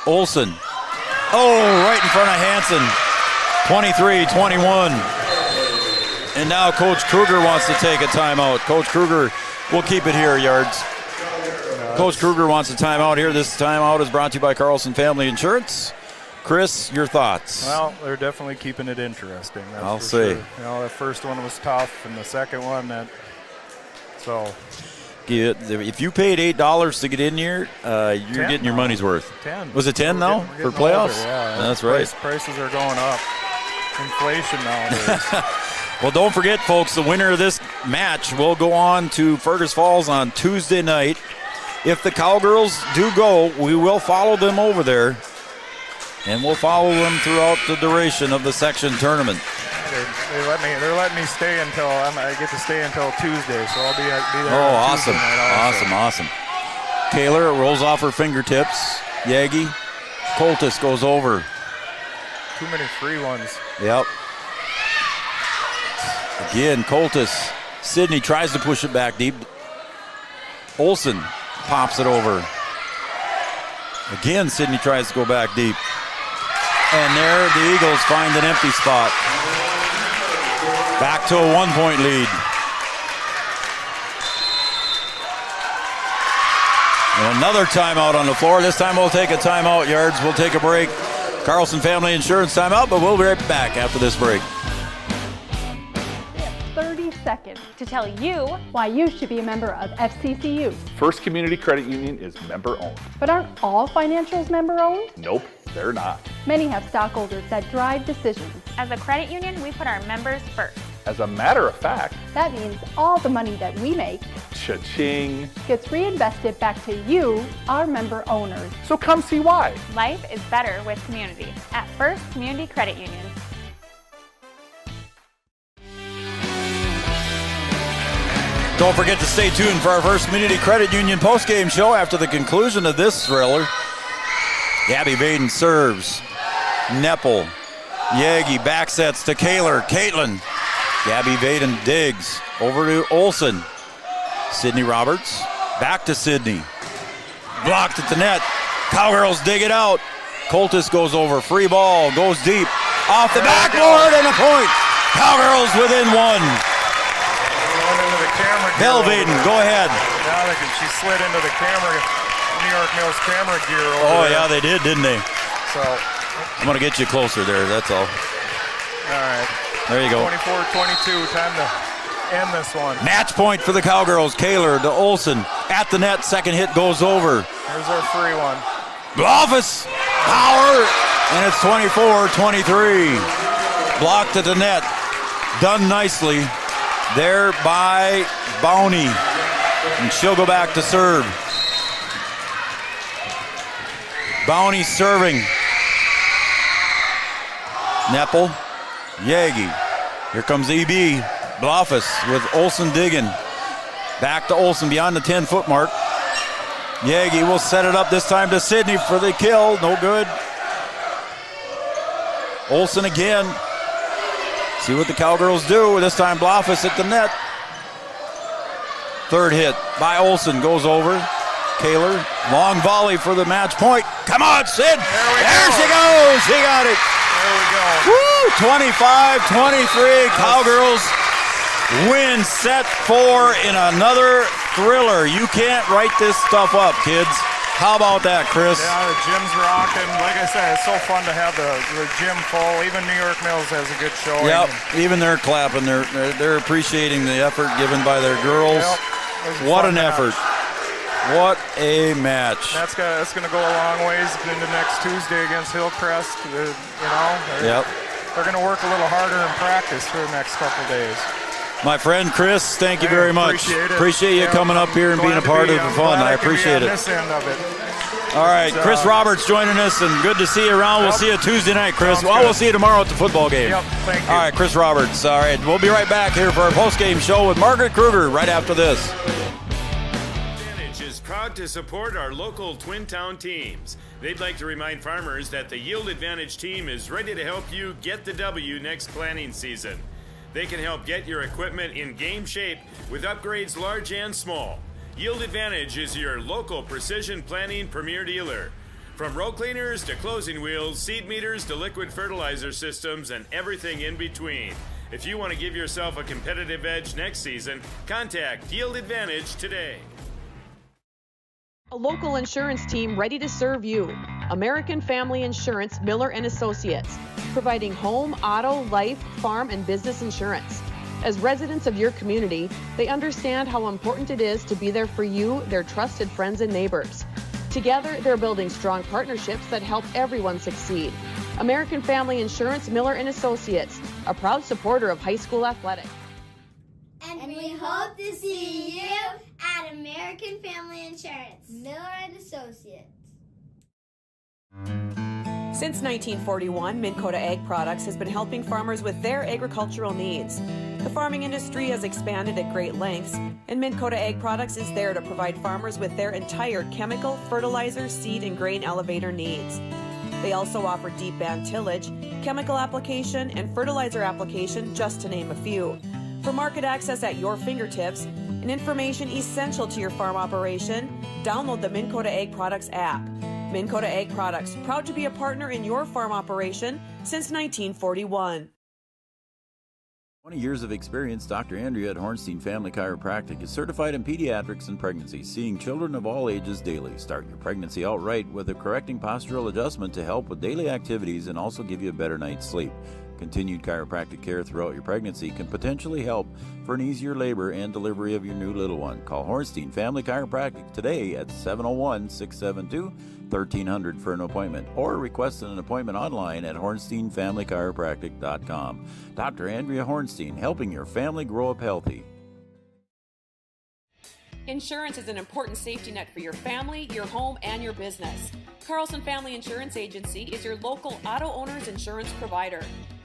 Olsen. Oh, right in front of Hansen. 23-21. And now Coach Kruger wants to take a timeout. Coach Kruger will keep it here, Yards. Coach Kruger wants a timeout here. This timeout is brought to you by Carlson Family Insurance. Chris, your thoughts? Well, they're definitely keeping it interesting. That's I'll for say. Sure. The first one was tough, and the second one, if you paid $8 to get in here, you're getting your money's worth. 10. Was it 10 now for playoffs? Older, yeah. That's right. Prices are going up. Inflation nowadays. Well, don't forget, folks, the winner of this match will go on to Fergus Falls on Tuesday night. If the Cowgirls do go, we will follow them over there, and we'll follow them throughout the duration of the section tournament. They're letting me stay until I get to stay until Tuesday, so I'll be there. Oh, awesome. Awesome. Kaylor rolls off her fingertips. Yagi. Coltis goes over. Too many free ones. Yep. Again, Coltis. Sydney tries to push it back deep. Olsen pops it over. Again, Sydney tries to go back deep. And there the Eagles find an empty spot. Back to a 1-point lead. And another timeout on the floor. This time we'll take a timeout, Yards. We'll take a break. Carlson Family Insurance timeout, but we'll be right back after this break. 30 seconds to tell you why you should be a member of FCCU. First Community Credit Union is member-owned. But aren't all financials member-owned? Nope, they're not. Many have stockholders that drive decisions. As a credit union, we put our members first. As a matter of fact, that means all the money that we make Cha-ching. gets reinvested back to you, our member owners. So come see why. Life is better with community at First Community Credit Union. Don't forget to stay tuned for our First Community Credit Union postgame show after the conclusion of this thriller. Gabby Vaden serves. Neppel. Yagi back sets to Kaylor. Caitlyn. Gabby Vaden digs. Over to Olsen. Sydney Roberts. Back to Sydney. Blocked at the net. Cowgirls dig it out. Coltis goes over. Free ball. Goes deep. Off the backboard and a point. Cowgirls within one. Belle Vaden, go ahead. Now she slid into the New York Mills camera gear over Oh, there. yeah, they did, didn't they? So I'm going to get you closer there, that's all. All right. There you go. 24-22, time to end this one. Match point for the Cowgirls. Kaylor to Olsen. At the net, second hit goes over. Here's our free one. Office, power, and it's 24-23. Blocked at the net. Done nicely there by Bowney. And she'll go back to serve. Bowney serving. Neppel, Yagi. Here comes EB. Blofus with Olsen digging. Back to Olsen beyond the 10-foot mark. Yagi will set it up this time to Sydney for the kill. No good. Olsen again. See what the Cowgirls do. This time Blofus at the net. Third hit by Olsen goes over. Kaylor, long volley for the match point. Come on, Sid. There she goes. She got it. There we go. Woo! 25-23. Cowgirls win set 4 in another thriller. You can't write this stuff up, kids. How about that, Chris? Yeah, the gym's rocking. Like I said, it's so fun to have the gym full. Even New York Mills has a good showing. Yep, even they're clapping. They're appreciating the effort given by their girls. Yep. What an effort. What a match. That's going to go a long ways into next Tuesday against Hillcrest. Yep. They're going to work a little harder in practice for the next couple days. My friend Chris, thank you very much. Appreciate you coming up here and being a part of the fun. I appreciate it. This end of it. All right, Chris Roberts joining us, and good to see you around. We'll see you Tuesday night, Chris. We'll see you tomorrow at the football game. Yep, thank you. All right, Chris Roberts. All right, we'll be right back here for our post-game show with Margaret Kruger right after this. Advantage is proud to support our local Twin Town teams. They'd like to remind farmers that the Yield Advantage team is ready to help you get the W next planting season. They can help get your equipment in game shape with upgrades large and small. Yield Advantage is your local precision planting premier dealer. From row cleaners to closing wheels, seed meters to liquid fertilizer systems, and everything in between. If you want to give yourself a competitive edge next season, contact Yield Advantage today. A local insurance team ready to serve you. American Family Insurance, Miller & Associates, providing home, auto, life, farm, and business insurance. As residents of your community, they understand how important it is to be there for you, their trusted friends and neighbors. Together, they're building strong partnerships that help everyone succeed. American Family Insurance, Miller & Associates, a proud supporter of high school athletics. And we hope to see you at American Family Insurance, Miller & Associates. Since 1941, Minn Kota Ag Products has been helping farmers with their agricultural needs. The farming industry has expanded at great lengths, and Minn Kota Ag Products is there to provide farmers with their entire chemical, fertilizer, seed, and grain elevator needs. They also offer deep band tillage, chemical application, and fertilizer application, just to name a few. For market access at your fingertips and information essential to your farm operation, download the Minn Kota Ag Products app. Minn Kota Ag Products, proud to be a partner in your farm operation since 1941. 20 years of experience, Dr. Andrea at Hornstein Family Chiropractic is certified in pediatrics and pregnancy, seeing children of all ages daily. Start your pregnancy out right with a correcting postural adjustment to help with daily activities and also give you a better night's sleep. Continued chiropractic care throughout your pregnancy can potentially help for an easier labor and delivery of your new little one. Call Hornstein Family Chiropractic today at 701-672-1300 for an appointment, or request an appointment online at hornsteinfamilychiropractic.com. Dr. Andrea Hornstein, helping your family grow up healthy. Insurance is an important safety net for your family, your home, and your business. Carlson Family Insurance Agency is your local auto owner's insurance provider.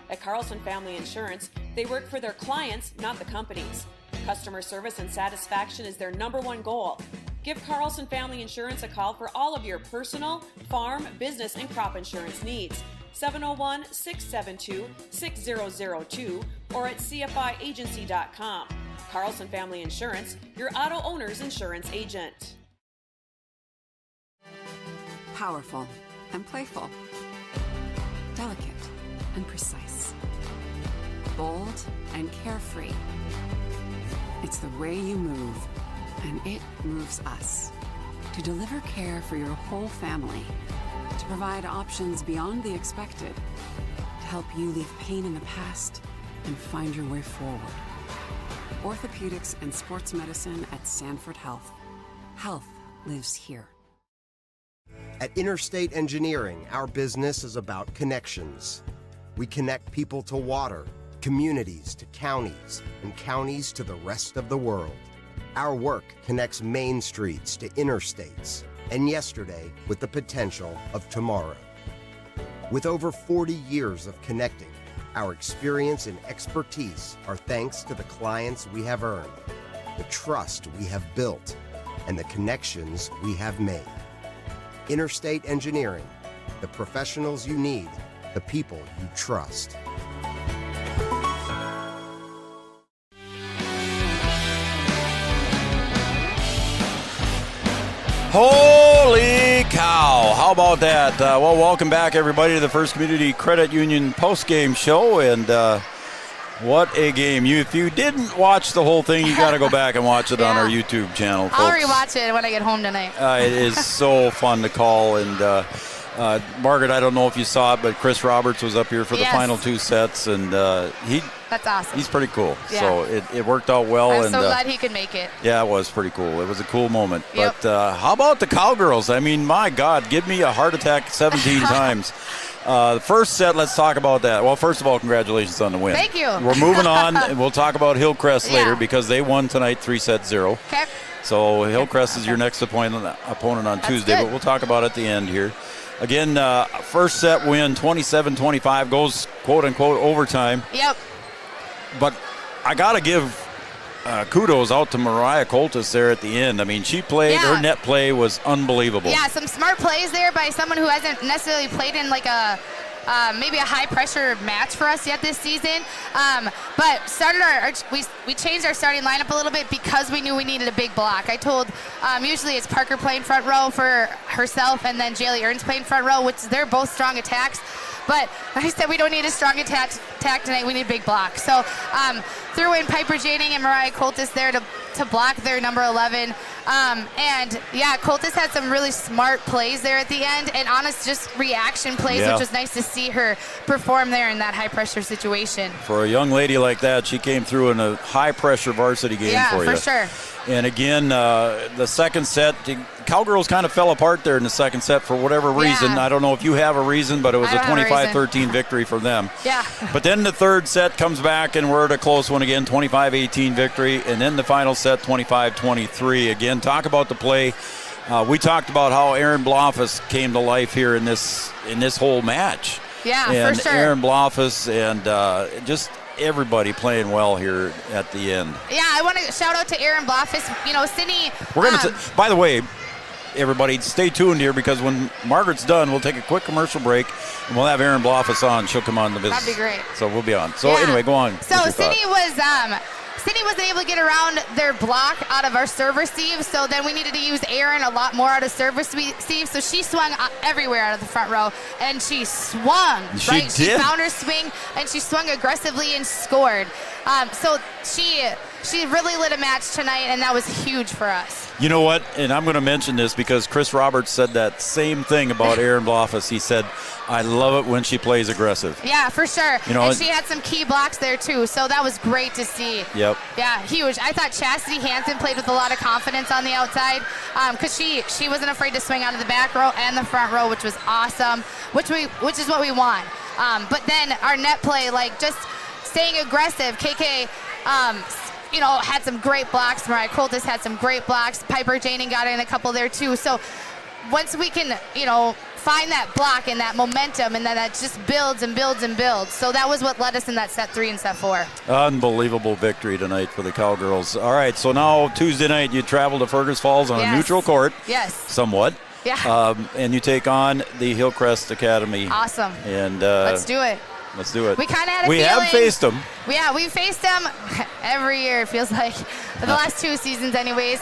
At Carlson Family Insurance, they work for their clients, not the companies. Customer service and satisfaction is their #1 goal. Give Carlson Family Insurance a call for all of your personal, farm, business, and crop insurance needs. 701-672-6002 or at cfiagency.com. Carlson Family Insurance, your auto owner's insurance agent. Powerful and playful. Delicate and precise. Bold and carefree. It's the way you move, and it moves us. To deliver care for your whole family. To provide options beyond the expected. To help you leave pain in the past and find your way forward. Orthopedics and sports medicine at Sanford Health. Health lives here. At Interstate Engineering, our business is about connections. We connect people to water, communities to counties, and counties to the rest of the world. Our work connects main streets to interstates, and yesterday with the potential of tomorrow. With over 40 years of connecting, our experience and expertise are thanks to the clients we have earned, the trust we have built, and the connections we have made. Interstate Engineering, the professionals you need, the people you trust. Holy cow! How about that? Well, welcome back, everybody, to the First Community Credit Union postgame show, and what a game. If you didn't watch the whole thing, you got to go back and watch it on our YouTube channel, folks. I'll rewatch it when I get home tonight. It is so fun to call, and Margaret, I don't know if you saw it, but Chris Roberts was up here for the final 2 sets, and that's awesome. He's pretty cool. Yeah. So it worked out well. I'm so glad he could make it. Yeah, it was pretty cool. It was a cool moment. Yep. But how about the Cowgirls? I mean, my God, give me a heart attack 17 times. The first set, let's talk about that. Well, first of all, congratulations on the win. Thank you. We're moving on, and we'll talk about Hillcrest later because they won tonight 3-0. Okay. So Hillcrest is your next opponent on Tuesday, but we'll talk about it at the end here. Again, first set win, 27-25, goes quote-unquote overtime. Yep. But I got to give kudos out to Mariah Coltis there at the end. I mean, she played, her net play was unbelievable. Yeah, some smart plays there by someone who hasn't necessarily played in like a maybe a high-pressure match for us yet this season. But started we changed our starting lineup a little bit because we knew we needed a big block. I told usually it's Parker playing front row for herself and then Jaylee Earns playing front row, which they're both strong attacks. But I said we don't need a strong attack tonight. We need a big block. So threw in Piper Jading and Mariah Coltis there to block their number 11. And yeah, Coltis had some really smart plays there at the end and honest just reaction plays, which was nice to see her perform there in that high pressure situation. For a young lady like that, she came through in a high pressure varsity game for you. Yeah, for sure. And again, the second set, the Cowgirls kind of fell apart there in the second set for whatever reason. I don't know if you have a reason, but it was a 25-13 victory for them. Yeah. But then the third set comes back, and we're at a close one again, 25-18 victory. And then the final set, 25-23. Again, talk about the play. We talked about how Aaron Blofus came to life here in this whole match. Yeah, and for sure. Aaron Blofus and just everybody playing well here at the end. Yeah, I want to shout out to Aaron Blofus. You know, Sydney. We're going to, by the way, everybody, stay tuned here because when Margaret's done, we'll take a quick commercial break and we'll have Aaron Blofus on. She'll come on the business. That'd be great. So we'll be on. So anyway, go on. So Sydney wasn't able to get around their block out of our serve receive, so then we needed to use Aaron a lot more out of serve receive, so she swung everywhere out of the front row, and she swung. She found her swing, and she swung aggressively and scored. So she really lit a match tonight, and that was huge for us. You know what? And I'm going to mention this because Chris Roberts said that same thing about Aaron Blofus. He said, I love it when she plays aggressive. Yeah, for sure. You know, and she had some key blocks there, too, so that was great to see. Yep. Yeah, huge. I thought Chastity Hansen played with a lot of confidence on the outside because she wasn't afraid to swing out of the back row and the front row, which was awesome, which is what we want. But then our net play, like just staying aggressive. KK, had some great blocks. Mariah Coltis had some great blocks. Piper Janing got in a couple there too. So once we can, find that block and that momentum, and then that just builds and builds and builds. So that was what led us in that set 3 and set 4. Unbelievable victory tonight for the Cowgirls. All right, so now Tuesday night you travel to Fergus Falls on a neutral court. Yes. Somewhat. Yeah. And you take on the Hillcrest Academy. Awesome. And let's do it. Let's do it. We kind of had a feeling. We have faced them. Yeah, we faced them every year, it feels like. The last 2 seasons anyways.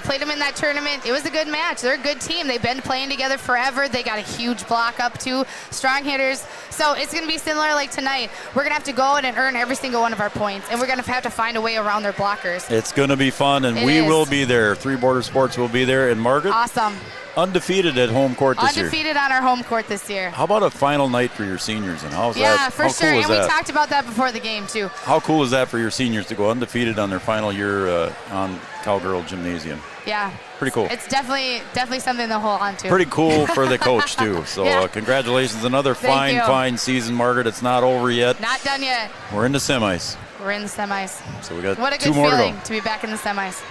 Played them in that tournament. It was a good match. They're a good team. They've been playing together forever. They got a huge block up too. Strong hitters. So it's going to be similar like tonight. We're going to have to go in and earn every single one of our points, and we're going to have to find a way around their blockers. It's going to be fun, and we will be there. Three Border Sports will be there. And Margaret? Awesome. Undefeated at home court this year. Undefeated on our home court this year. How about a final night for your seniors? And how's that? Yeah, for sure. Cool and we talked about that before the game too. How cool is that for your seniors to go undefeated on their final year on Cowgirl Gymnasium? Yeah. Pretty cool. It's definitely something to hold on to. Pretty cool for the coach too. So congratulations. Another fine season, Margaret. It's not over yet. Not done yet. We're in the semis. We're in the semis. So we got what a 2 good more feeling to be back in the semis.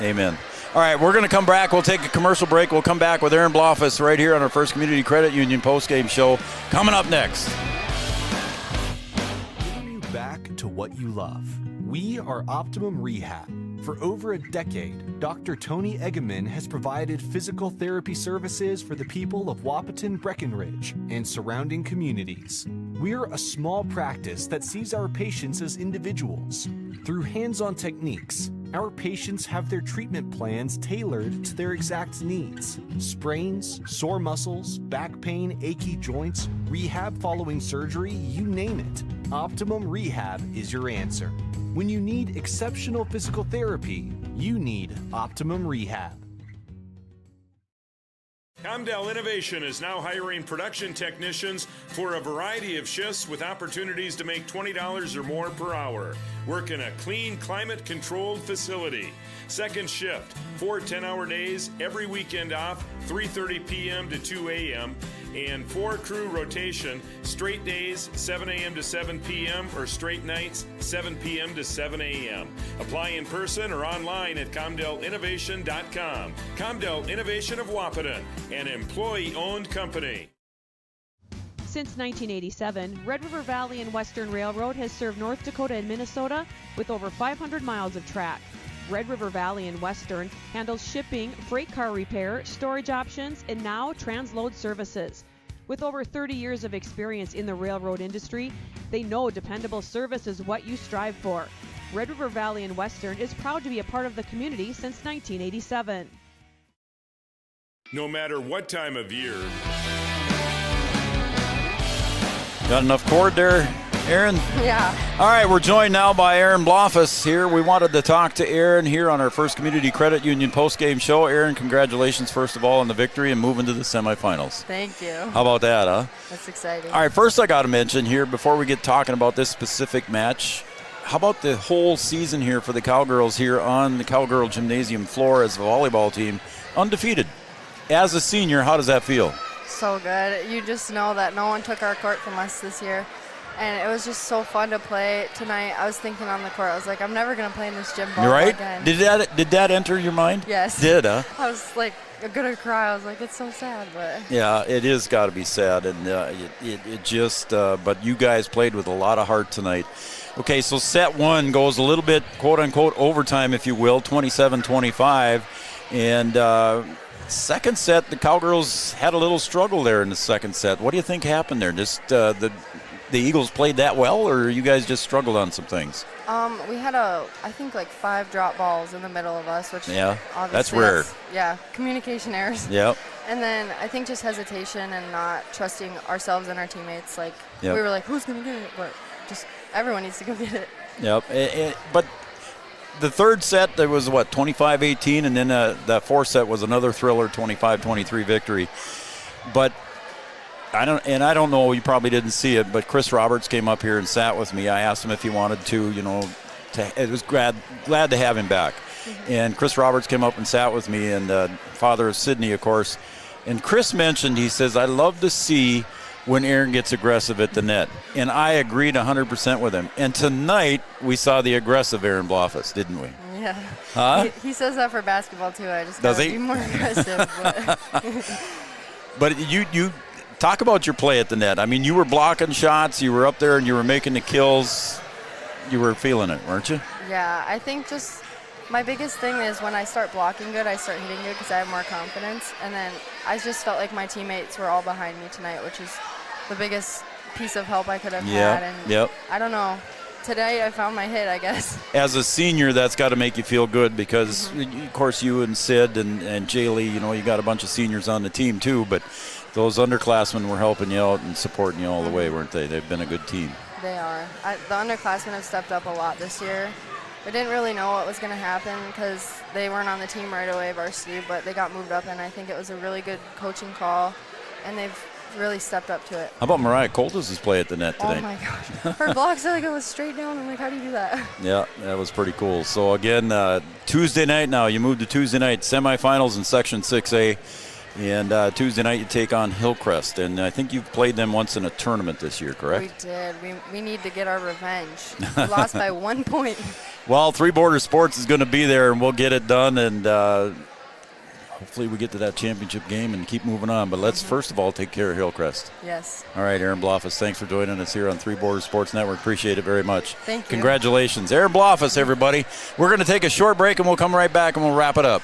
Amen. All right, we're going to come back. We'll take a commercial break. We'll come back with Aaron Blofus right here on our First Community Credit Union postgame show. Coming up next. Getting you back to what you love. We are Optimum Rehab. For over a decade, Dr. Tony Egeman has provided physical therapy services for the people of Wahpeton, Breckenridge, and surrounding communities. We're a small practice that sees our patients as individuals. Through hands-on techniques, our patients have their treatment plans tailored to their exact needs. Sprains, sore muscles, back pain, achy joints, rehab following surgery, you name it. Optimum Rehab is your answer. When you need exceptional physical therapy, you need Optimum Rehab. Comdell Innovation is now hiring production technicians for a variety of shifts with opportunities to make $20 or more per hour. Work in a clean, climate-controlled facility. Second shift, 4 10-hour days, every weekend off, 3:30 p.m. to 2 a.m., and 4 crew rotation, straight days, 7 a.m. to 7 p.m., or straight nights, 7 p.m. to 7 a.m. Apply in person or online at ComdellInnovation.com. Comdell Innovation of Wahpeton, an employee-owned company. Since 1987, Red River Valley and Western Railroad has served North Dakota and Minnesota with over 500 miles of track. Red River Valley and Western handles shipping, freight car repair, storage options, and now transload services. With over 30 years of experience in the railroad industry, they know dependable service is what you strive for. Red River Valley and Western is proud to be a part of the community since 1987. No matter what time of year. Got enough cord there, Aaron? Yeah. All right, we're joined now by Aaron Blofus here. We wanted to talk to Aaron here on our First Community Credit Union postgame show. Aaron, congratulations, first of all, on the victory and moving to the semifinals. Thank you. How about that, huh? That's exciting. All right, first I got to mention here, before we get talking about this specific match, how about the whole season here for the Cowgirls here on the Cowgirl Gymnasium floor as a volleyball team, undefeated? As a senior, how does that feel? So good. You just know that no one took our court from us this year. And it was just so fun to play tonight. I was thinking on the court, I was like, I'm never going to play in this gym ball again. Did that enter your mind? Yes. Did, huh? I was like, going to cry. I was like, it's so sad. But yeah, it is got to be sad. And it just, but you guys played with a lot of heart tonight. Okay, so set one goes a little bit, quote-unquote, overtime, if you will, 27-25. And second set, the Cowgirls had a little struggle there in the second set. What do you think happened there? Just the Eagles played that well, or you guys just struggled on some things? We had I think like 5 drop balls in the middle of us, which obviously that's rare. Communication errors. Yep. And then I think just hesitation and not trusting ourselves and our teammates. Like Yep. we were like, who's gonna get it? But just everyone needs to go get it. Yep. But the third set, there was, 25-18, and then that fourth set was another thriller, 25-23 victory. But I don't know, you probably didn't see it, but Chris Roberts came up here and sat with me. I asked him if he wanted to, it was glad to have him back. Mm-hmm. And Chris Roberts came up and sat with me, and father of Sydney, of course. And Chris mentioned, he says, I love to see when Aaron gets aggressive at the net. And I agreed 100% with him. And tonight, we saw the aggressive Aaron Blofeld, didn't we? Yeah. Huh? He says that for basketball, too. I just Does gotta he? be more aggressive. But you talk about your play at the net. I mean, you were blocking shots. You were up there and you were making the kills. You were feeling it, weren't you? Yeah, I think just my biggest thing is when I start blocking good, I start hitting good because I have more confidence. And then I just felt like my teammates were all behind me tonight, which is the biggest piece of help I could have had. And I don't know. Today I found my hit, I guess. As a senior, that's got to make you feel good because, of course, you and Sid and Jaylee, you got a bunch of seniors on the team too, but those underclassmen were helping you out and supporting you all the way, weren't they? They've been a good team. They are. The underclassmen have stepped up a lot this year. I didn't really know what was going to happen because they weren't on the team right away, varsity, but they got moved up, and I think it was a really good coaching call, and they've really stepped up to it. How about Mariah Coltis' play at the net today? Oh, my gosh. Her blocks are go straight down. I'm like, how do you do that? Yeah, that was pretty cool. So, again, Tuesday night now. You moved to Tuesday night semifinals in Section 6A. And Tuesday night you take on Hillcrest. And I think you've played them once in a tournament this year, correct? We did. We need to get our revenge. We lost by 1 point. Well, Three Border Sports is going to be there, and we'll get it done. And hopefully we get to that championship game and keep moving on. But let's first of all take care of Hillcrest. Yes. All right, Aaron Blofeld, thanks for joining us here on Three Border Sports Network. Appreciate it very much. Thank you. Congratulations. Aaron Blofeld, everybody. We're going to take a short break, and we'll come right back, and we'll wrap it up.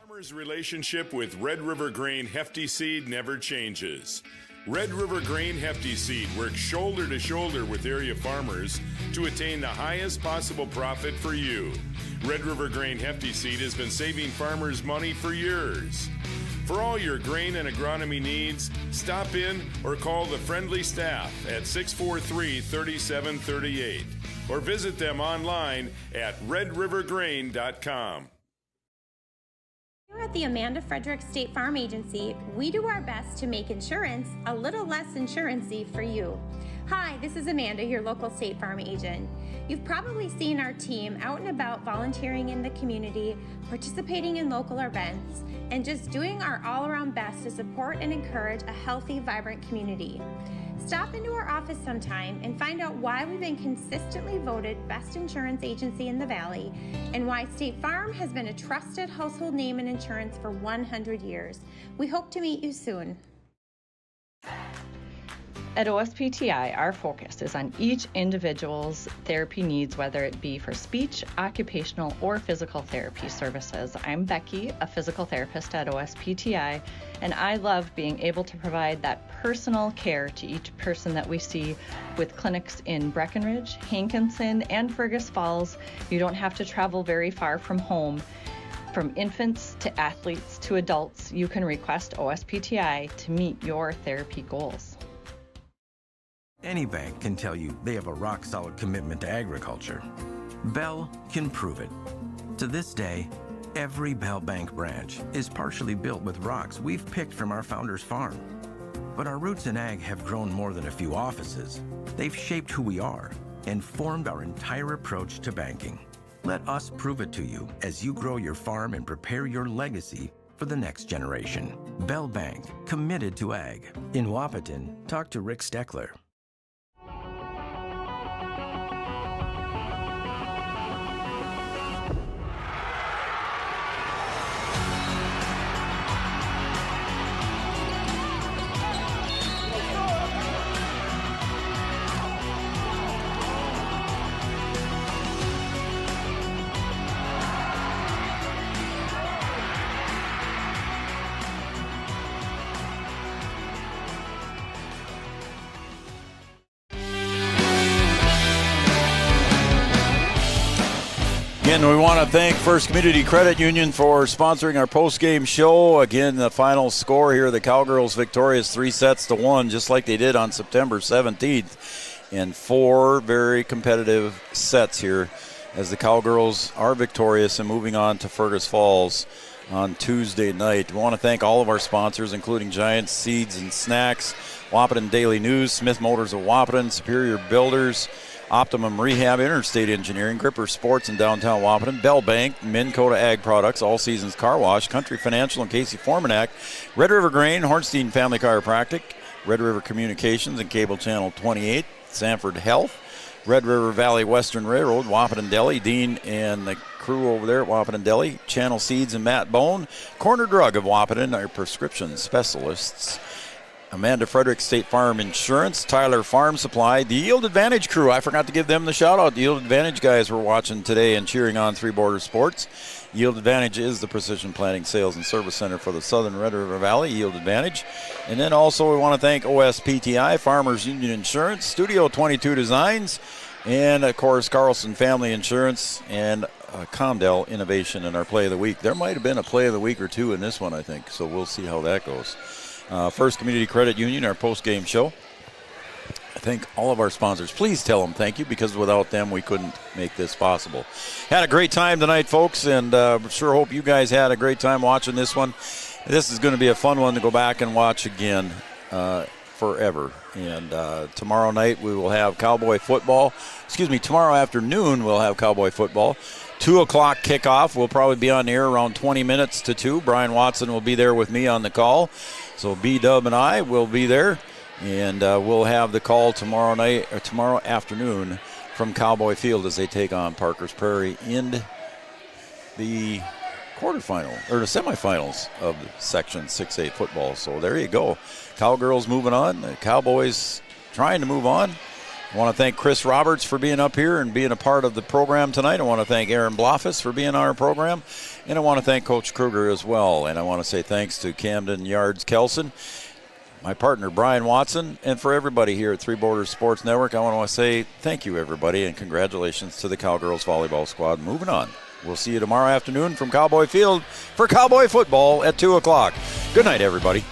Farmers' relationship with Red River Grain Hefty Seed never changes. Red River Grain Hefty Seed works shoulder to shoulder with area farmers to attain the highest possible profit for you. Red River Grain Hefty Seed has been saving farmers money for years. For all your grain and agronomy needs, stop in or call the friendly staff at 643-3738 or visit them online at redrivergrain.com. Here at the Amanda Frederick State Farm Agency, we do our best to make insurance a little less insurance-y for you. Hi, this is Amanda, your local State Farm agent. You've probably seen our team out and about volunteering in the community, participating in local events, and just doing our all-around best to support and encourage a healthy, vibrant community. Stop into our office sometime and find out why we've been consistently voted best insurance agency in the Valley and why State Farm has been a trusted household name in insurance for 100 years. We hope to meet you soon. At OSPTI, our focus is on each individual's therapy needs, whether it be for speech, occupational, or physical therapy services. I'm Becky, a physical therapist at OSPTI, and I love being able to provide that personal care to each person that we see with clinics in Breckenridge, Hankinson, and Fergus Falls. You don't have to travel very far from home. From infants to athletes to adults, you can request OSPTI to meet your therapy goals. Any bank can tell you they have a rock-solid commitment to agriculture. Bell can prove it. To this day, every Bell Bank branch is partially built with rocks we've picked from our founder's farm. But our roots in ag have grown more than a few offices. They've shaped who we are and formed our entire approach to banking. Let us prove it to you as you grow your farm and prepare your legacy for the next generation. Bell Bank, committed to ag. In Wahpeton, talk to Rick Steckler. Again, we want to thank First Community Credit Union for sponsoring our post-game show. Again, the final score here, the Cowgirls victorious 3-1, just like they did on September 17th. And 4 very competitive sets here as the Cowgirls are victorious and moving on to Fergus Falls on Tuesday night. We want to thank all of our sponsors, including Giants Seeds and Snacks, Wahpeton Daily News, Smith Motors of Wahpeton, Superior Builders, Optimum Rehab, Interstate Engineering, Gripper Sports in downtown Wahpeton, Bell Bank, Minn Kota Ag Products, All Seasons Car Wash, Country Financial and Casey Formanak, Red River Grain, Hornstein Family Chiropractic, Red River Communications and Cable Channel 28, Sanford Health, Red River Valley Western Railroad, Wahpeton Deli, Dean and the crew over there at Wahpeton Deli, Channel Seeds and Matt Bone, Corner Drug of Wahpeton, our prescription specialists, Amanda Frederick State Farm Insurance, Tyler Farm Supply, the Yield Advantage crew. I forgot to give them the shout out. The Yield Advantage guys were watching today and cheering on Three Border Sports. Yield Advantage is the precision planting sales and service center for the Southern Red River Valley. Yield Advantage. And then also we want to thank OSPTI, Farmers Union Insurance, Studio 22 Designs, and of course Carlson Family Insurance and Condell Innovation in our Play of the Week. There might have been a Play of the Week or two in this one, I think, so we'll see how that goes. First Community Credit Union, our post-game show. I thank all of our sponsors. Please tell them thank you, because without them we couldn't make this possible. Had a great time tonight, folks, and sure hope you guys had a great time watching this one. This is going to be a fun one to go back and watch again forever. And tomorrow night we will have Cowboy football. Tomorrow afternoon we'll have Cowboy football. 2 o'clock kickoff. We'll probably be on the air around 20 minutes to 2. Brian Watson will be there with me on the call. So B-Dub and I will be there. And we'll have the call tomorrow night or tomorrow afternoon from Cowboy Field as they take on Parker's Prairie in the quarterfinal or the semifinals of Section 6A football. So there you go. Cowgirls moving on. The Cowboys trying to move on. I want to thank Chris Roberts for being up here and being a part of the program tonight. I want to thank Aaron Bloffus for being on our program. And I want to thank Coach Kruger as well. And I want to say thanks to Camden Yards Kelson, my partner Brian Watson, and for everybody here at Three Borders Sports Network. I want to say thank you, everybody, and congratulations to the Cowgirls volleyball squad moving on. We'll see you tomorrow afternoon from Cowboy Field for Cowboy football at 2 o'clock. Good night, everybody.